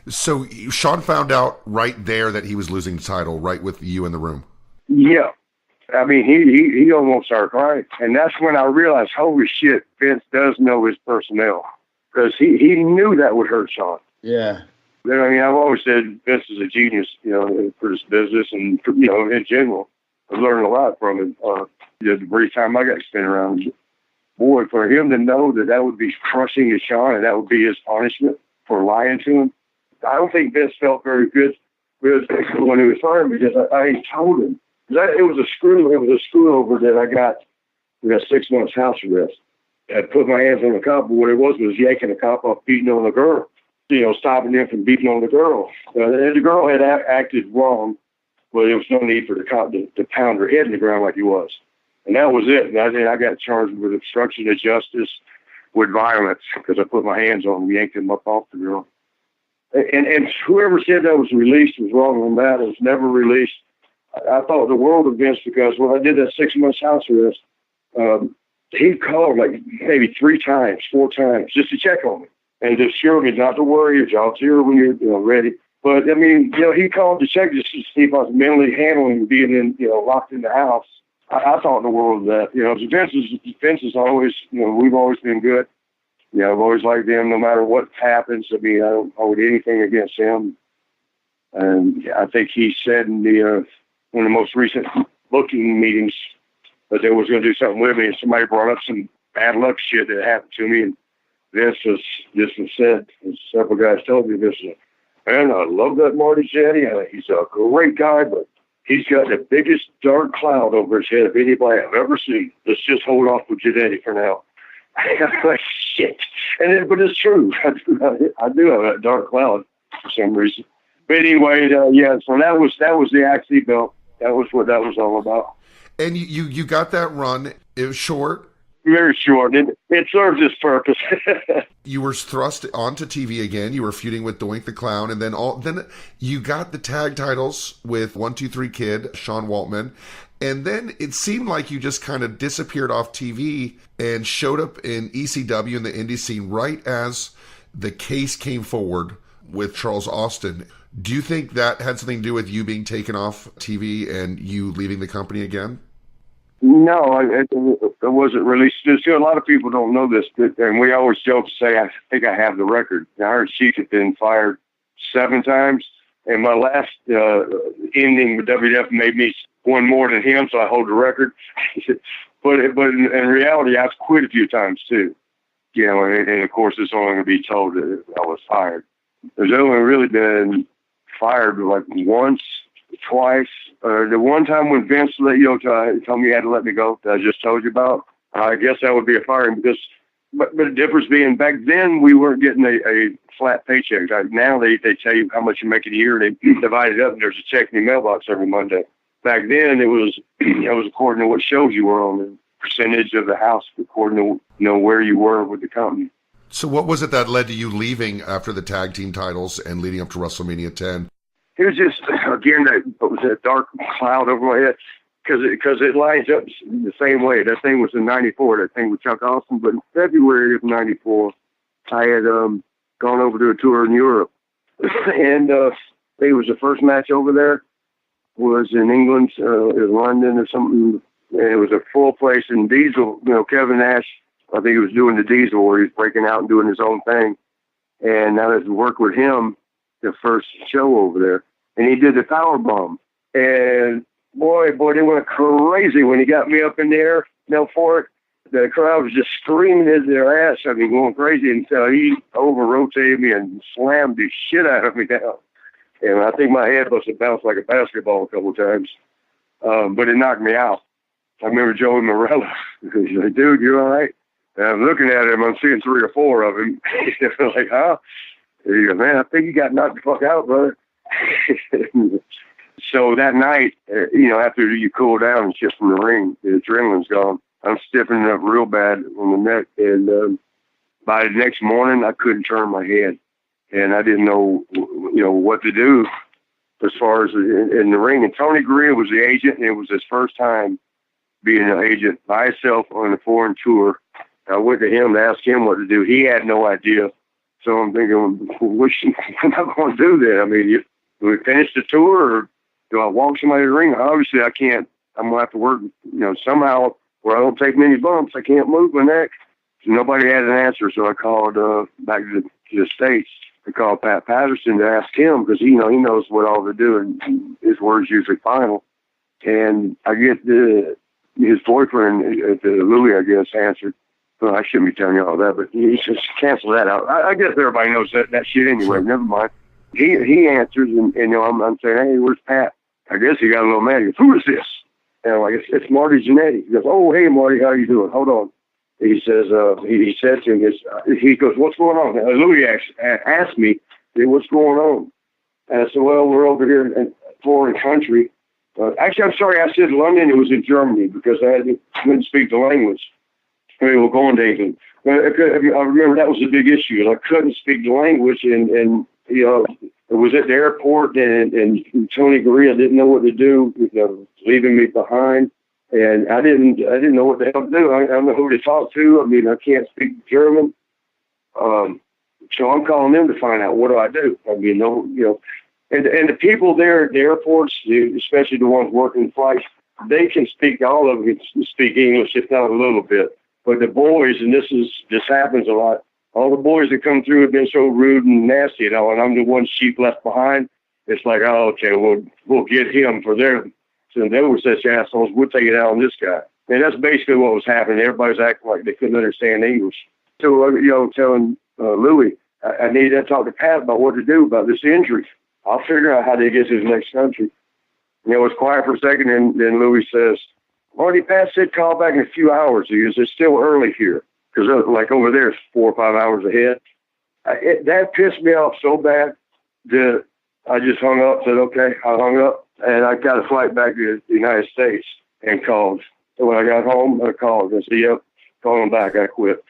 So Shawn found out right there that he was losing the title, right with you in the room. Yeah. He almost started crying. And that's when I realized, holy shit, Vince does know his personnel. Because he knew that would hurt Shawn. Yeah. I've always said Vince is a genius, for this business and, in general. I've learned a lot from him. The brief time I got to spend around him. Boy, for him to know that would be crushing to Shawn and that would be his punishment for lying to him. I don't think Vince felt very good when he was fired because I told him. It was a screw over that I got 6 months house arrest. I put my hands on the cop, but what it was yanking the cop off, beating on the girl, stopping him from beating on the girl. The girl had acted wrong, but there was no need for the cop to pound her head in the ground like he was. And that was it. And I got charged with obstruction of justice with violence because I put my hands on him, yanked him up off the girl. And whoever said that was released was wrong on that. It was never released. I thought the world of Vince because when I did that 6 months house arrest, he called like maybe 4 times just to check on me and to assure me not to worry, your job's here when you're ready. But he called to check just to see if I was mentally handling being in, locked in the house. I thought the world of that. Vince is always, we've always been good. I've always liked him no matter what happens. I don't hold anything against him. And I think he said in one of the most recent booking meetings that they was going to do something with me, and somebody brought up some bad luck shit that happened to me. And Vince was said, and several guys told me this. Man, I love that Marty Jannetty. He's a great guy, but he's got the biggest dark cloud over his head of anybody I've ever seen. Let's just hold off with Jannetty for now. I'm like, shit. But it's true. I do have that dark cloud for some reason. But anyway, so that was the IC belt. That was what that was all about. And you got that run. It was short. Very short. It served its purpose. You were thrust onto TV again. You were feuding with Doink the Clown, and then you got the tag titles with 1-2-3 Kid, Sean Waltman, and then it seemed like you just kind of disappeared off TV and showed up in ECW in the indie scene right as the case came forward with Charles Austin. Do you think that had something to do with you being taken off TV and you leaving the company again? No, it wasn't released. A lot of people don't know this, and we always joke to say, I think I have the record. I heard Sheik had been fired 7 times, and my last ending with WWF made me one more than him, so I hold the record. but in reality, I've quit a few times too. And of course, it's only going to be told that I was fired. There's only really been fired like once, twice. The one time when Vince told me he had to let me go, that I just told you about, I guess that would be a firing because, but the difference being back then we weren't getting a flat paycheck. Now they tell you how much you make a year. They divide it up and there's a check in your mailbox every Monday. Back then it was according to what shows you were on, the percentage of the house according to where you were with the company. So what was it that led to you leaving after the tag team titles and leading up to WrestleMania 10? It was just, again, that dark cloud over my head because it lines up the same way. That thing was in 94, that thing with Chuck Austin. But in February of 94, I had gone over to a tour in Europe. And it was the first match over there was in England, in London or something. And it was a full place in Diesel. Kevin Nash, I think he was doing the Diesel where he was breaking out and doing his own thing. And I had to work with him the first show over there. And he did the power bomb. And boy, they went crazy when he got me up in there, for it. The crowd was just screaming at their ass. I mean, going crazy until he over-rotated me and slammed the shit out of me down. And I think my head must have bounced like a basketball a couple of times. But it knocked me out. I remember Joey Morella. He's like, dude, you all right? And I'm looking at him. I'm seeing 3 or 4 of him. I'm like, huh? And he goes, man, I think you got knocked the fuck out, brother. So that night, after you cool down and shit from the ring, the adrenaline's gone. I'm stiffening up real bad on the neck. And by the next morning, I couldn't turn my head. And I didn't know, what to do as far as in the ring. And Tony Gurria was the agent, and it was his first time being an agent by himself on a foreign tour. I went to him to ask him what to do. He had no idea. So I'm thinking, what am I going to do then? I mean, do we finish the tour, or do I walk somebody to the ring? Obviously, I can't. I'm going to have to work, somehow where I don't take many bumps. I can't move my neck. So nobody had an answer, so I called back to the States. I called Pat Patterson to ask him, because he knows what all to do, and his word's usually final. And I get his boyfriend, Louis, I guess, answered. Well, I shouldn't be telling you all that, but he says, cancel that out. I guess everybody knows that shit anyway. Never mind. He answers, and I'm saying, hey, where's Pat? I guess he got a little mad. He goes, who is this? And I'm like, it's Marty Jannetty. He goes, oh, hey, Marty, how you doing? Hold on. He says, he said to him, he goes, what's going on? Louis asked me, what's going on? And I said, well, we're over here in a foreign country. Actually, I'm sorry, I said London. It was in Germany because I couldn't speak the language. We were going to England. I remember that was a big issue. I couldn't speak the language, and it was at the airport, and Tony Gurria didn't know what to do, leaving me behind. And I didn't know what the hell to do. I don't know who to talk to. I mean, I can't speak German. So I'm calling them to find out, what do I do? I mean, and the people there at the airports, especially the ones working flights, they can speak, all of them can speak English, if not a little bit. But the boys, and this happens a lot, all the boys that come through have been so rude and nasty, and I'm the one sheep left behind. It's like, oh, okay, we'll get him for their. So they were such assholes, we'll take it out on this guy. And that's basically what was happening. Everybody's acting like they couldn't understand English. So, telling Louis, I need to talk to Pat about what to do about this injury. I'll figure out how to get to the next country. And it was quiet for a second, and then Louis says, Marty, Pat said call back in a few hours. He goes, it's still early here. Because, like, over there, it's 4 or 5 hours ahead. That pissed me off so bad that I just hung up, said, okay. I hung up, and I got a flight back to the United States and called. So when I got home, I called and said, yep, call him back. I quit.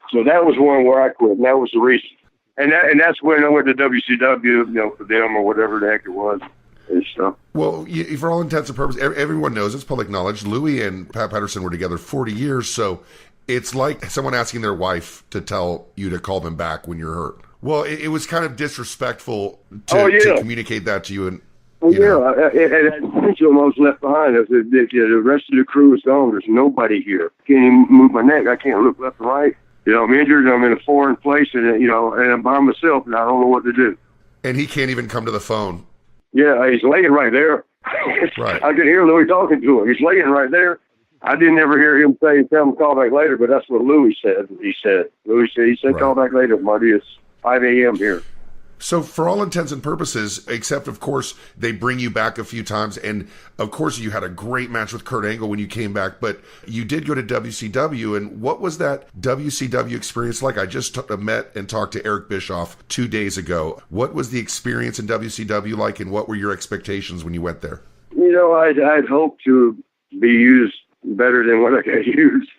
So that was one where I quit, and that was the reason. And that's when I went to WCW, for them or whatever the heck it was. And stuff. Well, for all intents and purposes, everyone knows, it's public knowledge, Louis and Pat Patterson were together 40 years, so it's like someone asking their wife to tell you to call them back when you're hurt. Well, it was kind of disrespectful to communicate that to you. And and eventually I was left behind. The rest of the crew is gone. There's nobody here. Can't even move my neck. I can't look left and right. I'm injured. I'm in a foreign place, and and I'm by myself, and I don't know what to do. And he can't even come to the phone. Yeah, he's laying right there. Right. I could hear Louis talking to him. He's laying right there. I didn't ever hear him say, tell him to call back later, but that's what Louis said. He said, right. Call back later, Marty. It's 5 a.m. here. So for all intents and purposes, except, of course, they bring you back a few times. And, of course, you had a great match with Kurt Angle when you came back. But you did go to WCW. And what was that WCW experience like? I just met and talked to Eric Bischoff 2 days ago. What was the experience in WCW like, and what were your expectations when you went there? I'd hoped to be used better than what I got used.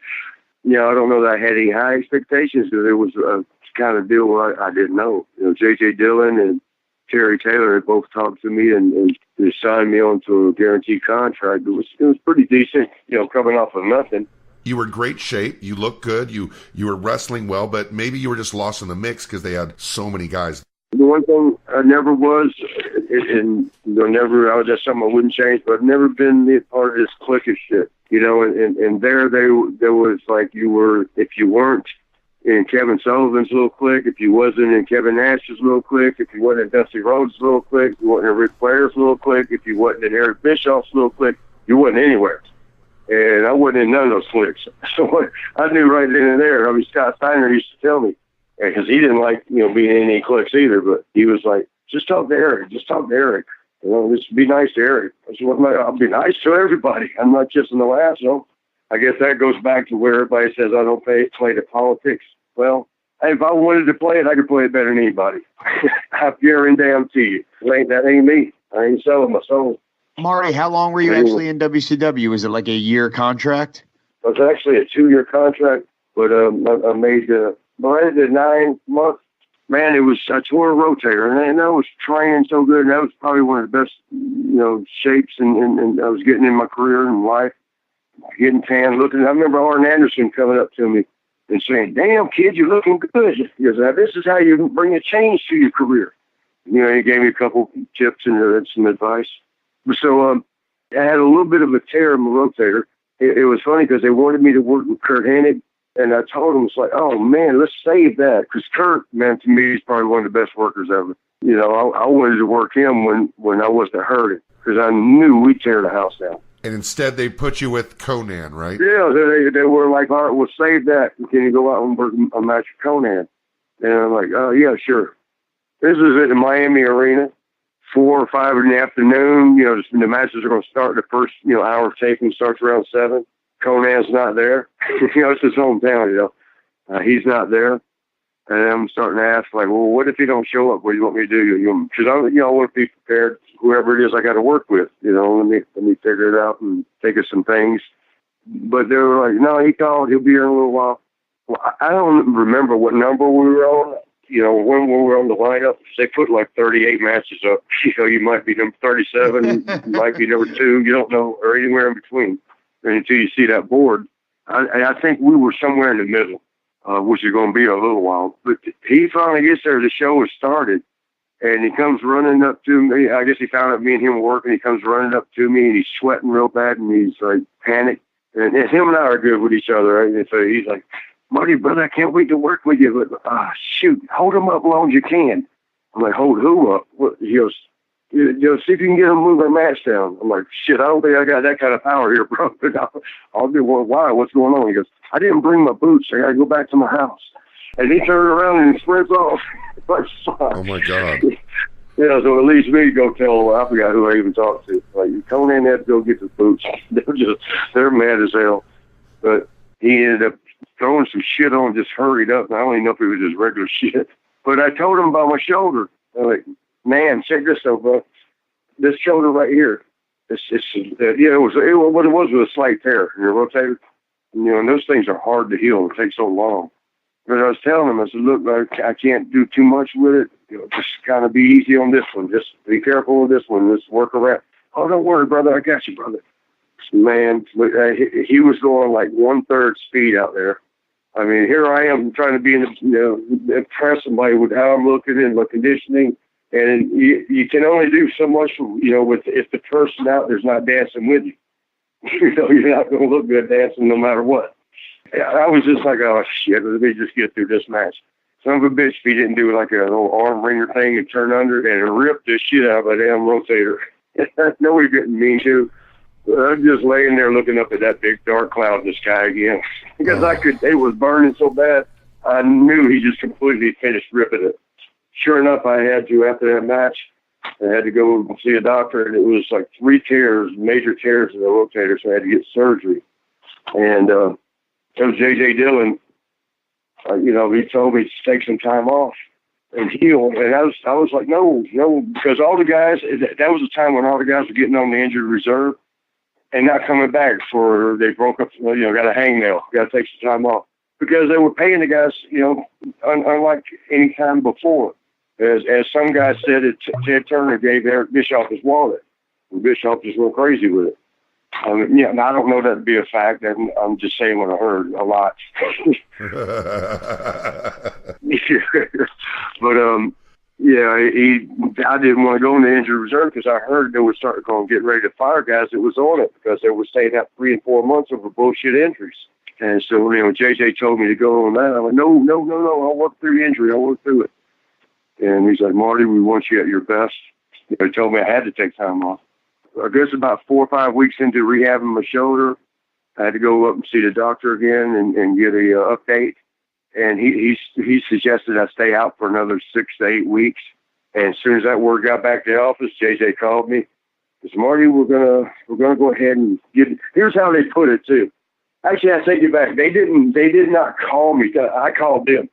I don't know that I had any high expectations, because it was a kind of deal where I didn't know. J.J. Dillon and Terry Taylor had both talked to me and they signed me onto a guaranteed contract. It was pretty decent, coming off of nothing. You were in great shape. You looked good. You were wrestling well, but maybe you were just lost in the mix because they had so many guys. The one thing I never was, and that's something I wouldn't change, but I've never been part of this cliquish shit. And there was like if you weren't in Kevin Sullivan's little clique, if you wasn't in Kevin Nash's little clique, if you wasn't in Dusty Rhodes' little clique, if you wasn't in Ric Flair's little clique, if you wasn't in Eric Bischoff's little clique, You wasn't anywhere. And I wasn't in none of those cliques. So I knew right then and there. I mean, Scott Steiner used to tell me, because he didn't like, being in any cliques either, but he was like, just talk to Eric. Just talk to Eric. Just be nice to Eric. I said, well, I'll be nice to everybody. I'm not kissing the ass. So I guess that goes back to where everybody says I don't play the politics. Well, if I wanted to play it, I could play it better than anybody. I guarantee you. That ain't me. I ain't selling my soul. Marty, how long were you actually in WCW? Was it like a year contract? It was actually a 2-year contract, but I made I did 9 months. Man, I tore a rotator, and I was training so good, and that was probably one of the best, shapes and I was getting in my career and life, getting tan, looking. I remember Arn Anderson coming up to me and saying, "Damn, kid, you're looking good." He goes, "Now, this is how you bring a change to your career." He gave me a couple tips and some advice. So I had a little bit of a tear in my rotator. It was funny because they wanted me to work with Kurt Hennig. And I told him, it's like, oh, man, let's save that. Because Kurt, man, to me, he's probably one of the best workers ever. I wanted to work him when I wasn't hurting. Because I knew we'd tear the house down. And instead, they put you with Conan, right? Yeah, they were like, all right, we'll save that. Can you go out and work a match with Conan? And I'm like, oh, yeah, sure. This is at the Miami Arena, 4 or 5 in the afternoon. The matches are going to start the first, hour of taping starts around 7. Conan's not there. It's his hometown, he's not there. And I'm starting to ask, like, well, what if he don't show up? What do you want me to do? Because I want to be prepared, whoever it is I got to work with. Let me figure it out and think of some things. But they were like, no, he called. He'll be here in a little while. Well, I don't remember what number we were on. When we were on the lineup, they put like 38 matches up. You might be number 37, you might be number 2. You don't know, or anywhere in between. Until you see that board. I think we were somewhere in the middle, which is going to be a little while. But he finally gets there. The show has started, and he comes running up to me. I guess he found out me and him were working. He comes running up to me, and he's sweating real bad, and he's like panicked. And him and I are good with each other, right? And so he's like, Marty, brother, I can't wait to work with you. But, shoot, hold him up as long as you can. I'm like, hold who up? He goes, see if you can get him to move our match down. I'm like, shit, I don't think I got that kind of power here, bro. But I'll do one. Why? What's going on? He goes, I didn't bring my boots. I got to go back to my house. And he turned around and sprints off. Oh, my God. So it leaves me to go tell, I forgot who I even talked to. Like, Conan had to go get the boots. They're mad as hell. But he ended up throwing some shit on, just hurried up. And I don't even know if it was just regular shit. But I told him about my shoulder. I'm like, man, check this out, bro. This shoulder right here. It was a slight tear in your rotator. And those things are hard to heal. It takes so long. But I was telling him, I said, look, I can't do too much with it. Just kind of be easy on this one. Just be careful with this one. Just work around. Oh, don't worry, brother. I got you, brother. Man, he was going like 1/3 speed out there. I mean, here I am trying to be impress somebody with how I'm looking and my conditioning. And you can only do so much, with if the person out there's not dancing with you. You're not going to look good dancing no matter what. I was just like, oh, shit, let me just get through this match. Son of a bitch, if he didn't do like a little arm wringer thing and turn under and rip the shit out of a damn rotator. I know he didn't mean to. But I'm just laying there looking up at that big dark cloud in the sky again. Because it was burning so bad, I knew he just completely finished ripping it. Sure enough, I had to, after that match, I had to go see a doctor, and it was like 3 tears, major tears in the rotator, so I had to get surgery. And it was J.J. Dillon, he told me to take some time off and heal. And I was like, no, because all the guys, that was the time when all the guys were getting on the injured reserve and not coming back for they broke up, got a hangnail, got to take some time off. Because they were paying the guys, unlike any time before. As some guy said, Ted Turner gave Eric Bischoff his wallet. And Bischoff just went crazy with it. And I don't know that to be a fact. I'm just saying what I heard a lot. But, I didn't want to go in the injured reserve because I heard they were starting to get ready to fire guys that was on it because they were staying out 3 and 4 months over bullshit injuries. And so, JJ told me to go on that. I'm like, no, I'll work through the injury. I'll work through it. And he's like, Marty, we want you at your best. He told me I had to take time off. I guess about 4 or 5 weeks into rehabbing my shoulder, I had to go up and see the doctor again and get a update. And he suggested I stay out for another 6 to 8 weeks. And as soon as that word got back to the office, JJ called me. He said, Marty, we're gonna go ahead and get. Here's how they put it too. Actually, I take it back. They did not call me. I called them.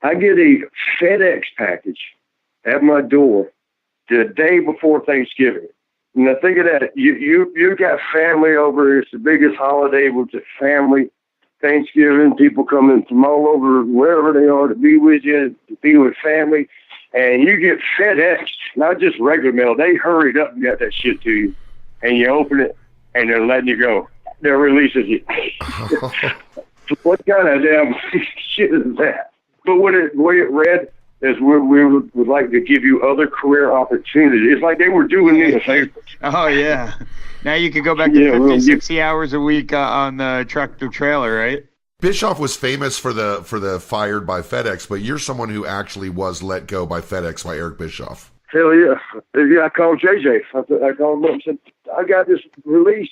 I get a FedEx package at my door the day before Thanksgiving. Now think of that. You got family over. It's the biggest holiday with the family. Thanksgiving, people coming from all over, wherever they are, to be with you, to be with family. And you get FedEx, not just regular mail. They hurried up and got that shit to you. And you open it, and they're letting you go. They're releasing you. What kind of damn shit is that? But the way it read is we would like to give you other career opportunities. It's like they were doing me a favor. Oh, yeah. Now you could go back to 50, 60 hours a week on the tractor trailer, right? Bischoff was famous for the fired by FedEx, but you're someone who actually was let go by FedEx by Eric Bischoff. Hell yeah. Yeah, I called JJ. I called him up and said, I got this release.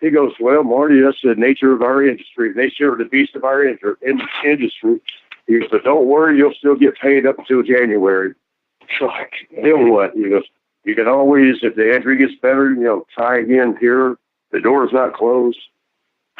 He goes, well, Marty, that's the nature of our industry. They share the beast of our industry. He goes, but don't worry, you'll still get paid up until January. So, then what? He goes, you can always, if the injury gets better, try again here. The door's not closed.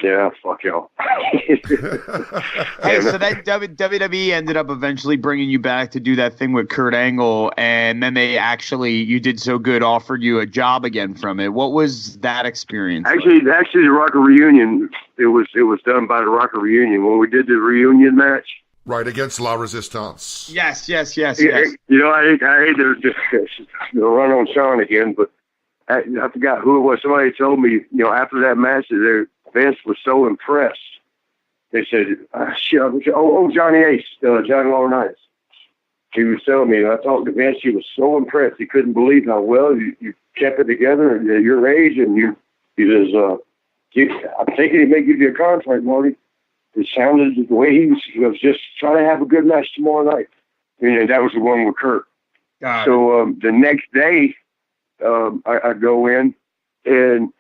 Yeah, fuck y'all. Hey, so that WWE ended up eventually bringing you back to do that thing with Kurt Angle, and then you did so good, offered you a job again from it. What was that experience? Actually, the Rocker Reunion, it was done by the Rocker Reunion when we did the reunion match. Right, against La Resistance. Yes. I hate to run on Shawn again, but I forgot who it was. Somebody told me, after that match, that Vince was so impressed. They said, Johnny Ace, Johnny Laurinaitis. He was telling me, I talked to Vince, he was so impressed. He couldn't believe how well you kept it together at your age. And he says, I'm thinking he may give you a contract, Marty. It sounded the way he was just trying to have a good match tomorrow night. And that was the one with Kurt. So the next day, I go in and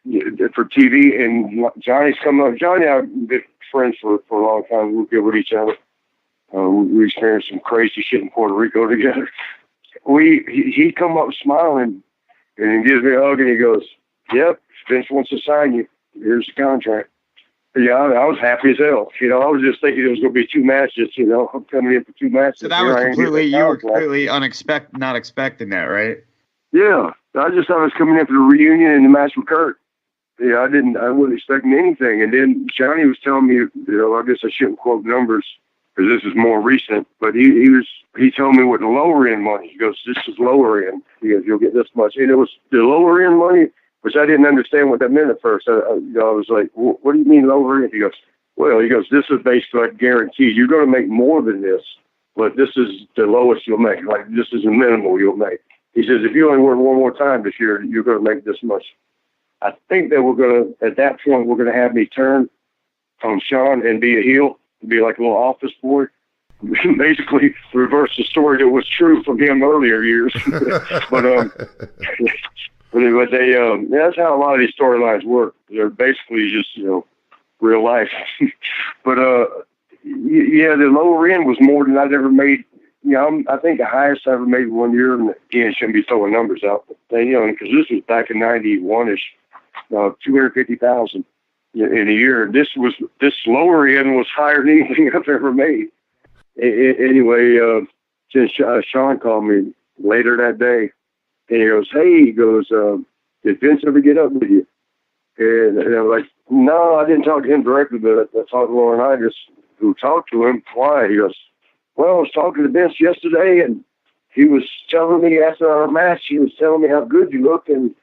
for TV, and Johnny's coming up. Johnny and I have been friends for a long time. We're good with each other. We experienced some crazy shit in Puerto Rico together. He come up smiling, and he gives me a hug, and he goes, "Yep, Vince wants to sign you. Here's the contract." Yeah, I was happy as hell. I was just thinking it was going to be 2 matches. I'm coming in for 2 matches. So that was you were completely not expecting that, right? Yeah, I just thought I was coming in for the reunion and the match with Kurt. Yeah, I wasn't expecting anything. And then Johnny was telling me, I guess I shouldn't quote numbers because this is more recent, but he told me what the lower end money. He goes, this is lower end. He goes, you'll get this much. And it was the lower end money, which I didn't understand what that meant at first. I was like, what do you mean lower end? He goes, this is basically like guaranteed. You're going to make more than this, but this is the lowest you'll make. Like, this is the minimal you'll make. He says, if you only work one more time this year, you're going to make this much. I think that at that point, we're going to have me turn on Shawn and be a heel, be like a little office boy. Basically reverse the story that was true from him earlier years. But that's how a lot of these storylines work. They're basically just, real life. But, the lower end was more than I'd ever made. I think the highest I ever made one year, and again, shouldn't be throwing numbers out, but because this was back in 91-ish, $250,000 in a year. This lower end was higher than anything I've ever made. Anyway, Shawn called me later that day, and he goes, did Vince ever get up with you? And I was like, no, I didn't talk to him directly, but I talked to Laurinaitis, who talked to him. Why? He goes, well, I was talking to Vince yesterday, and he was telling me after our match, he was telling me how good you look, and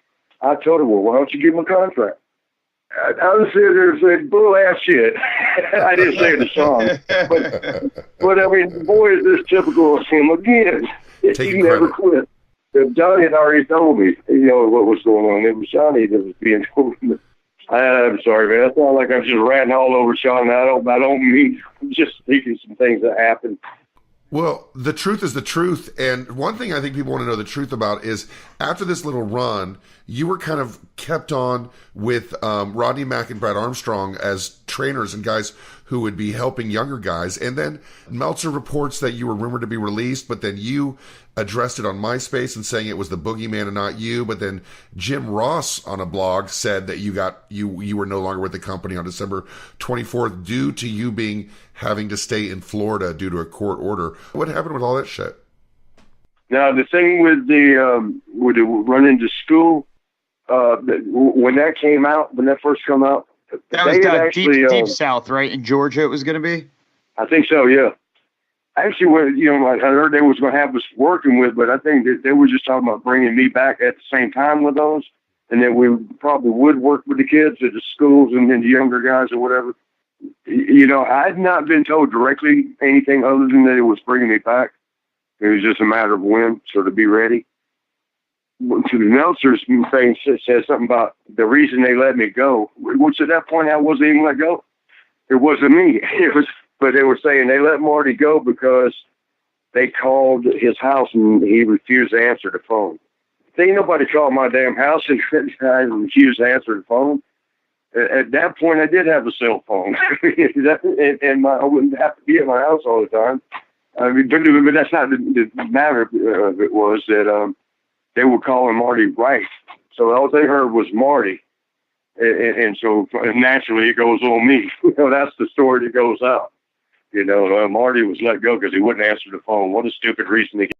I told him, well, why don't you give him a contract? I was sitting there saying, bull-ass shit. I didn't say it to Shawn. But I mean, boy, is this typical of him again. He never quit. Johnny had already told me, what was going on. It was Johnny that was being told. I'm sorry, man. It's not like I'm just ratting all over Shawn. I don't mean, I'm just thinking some things that happened. Well, the truth is the truth. And one thing I think people want to know the truth about is after this little run, you were kind of kept on with Rodney Mack and Brad Armstrong as trainers and guys who would be helping younger guys. And then Meltzer reports that you were rumored to be released, but then you addressed it on MySpace and saying it was the boogeyman and not you. But then Jim Ross on a blog said that you were no longer with the company on December 24th due to you having to stay in Florida due to a court order. What happened with all that shit? Now, the thing with the running to school, when that came out, when that first came out, that was actually, deep south, right? In Georgia, it was going to be? I think so, yeah. Actually, I heard they was going to have us working with, but I think that they were just talking about bringing me back at the same time with those, and then we probably would work with the kids at the schools and then the younger guys or whatever. I'd not been told directly anything other than that it was bringing me back. It was just a matter of when, so to be ready. To the Meltzer's thing says something about the reason they let me go, which at that point I wasn't even let go. It wasn't me. But they were saying they let Marty go because they called his house and he refused to answer the phone. Ain't nobody called my damn house and I refused to answer the phone. At that point, I did have a cell phone, and I wouldn't have to be at my house all the time. I mean, but that's not the matter of it was that they were calling Marty Rice. So all they heard was Marty. And so naturally it goes on me. That's the story that goes out. Marty was let go because he wouldn't answer the phone. What a stupid reason to get.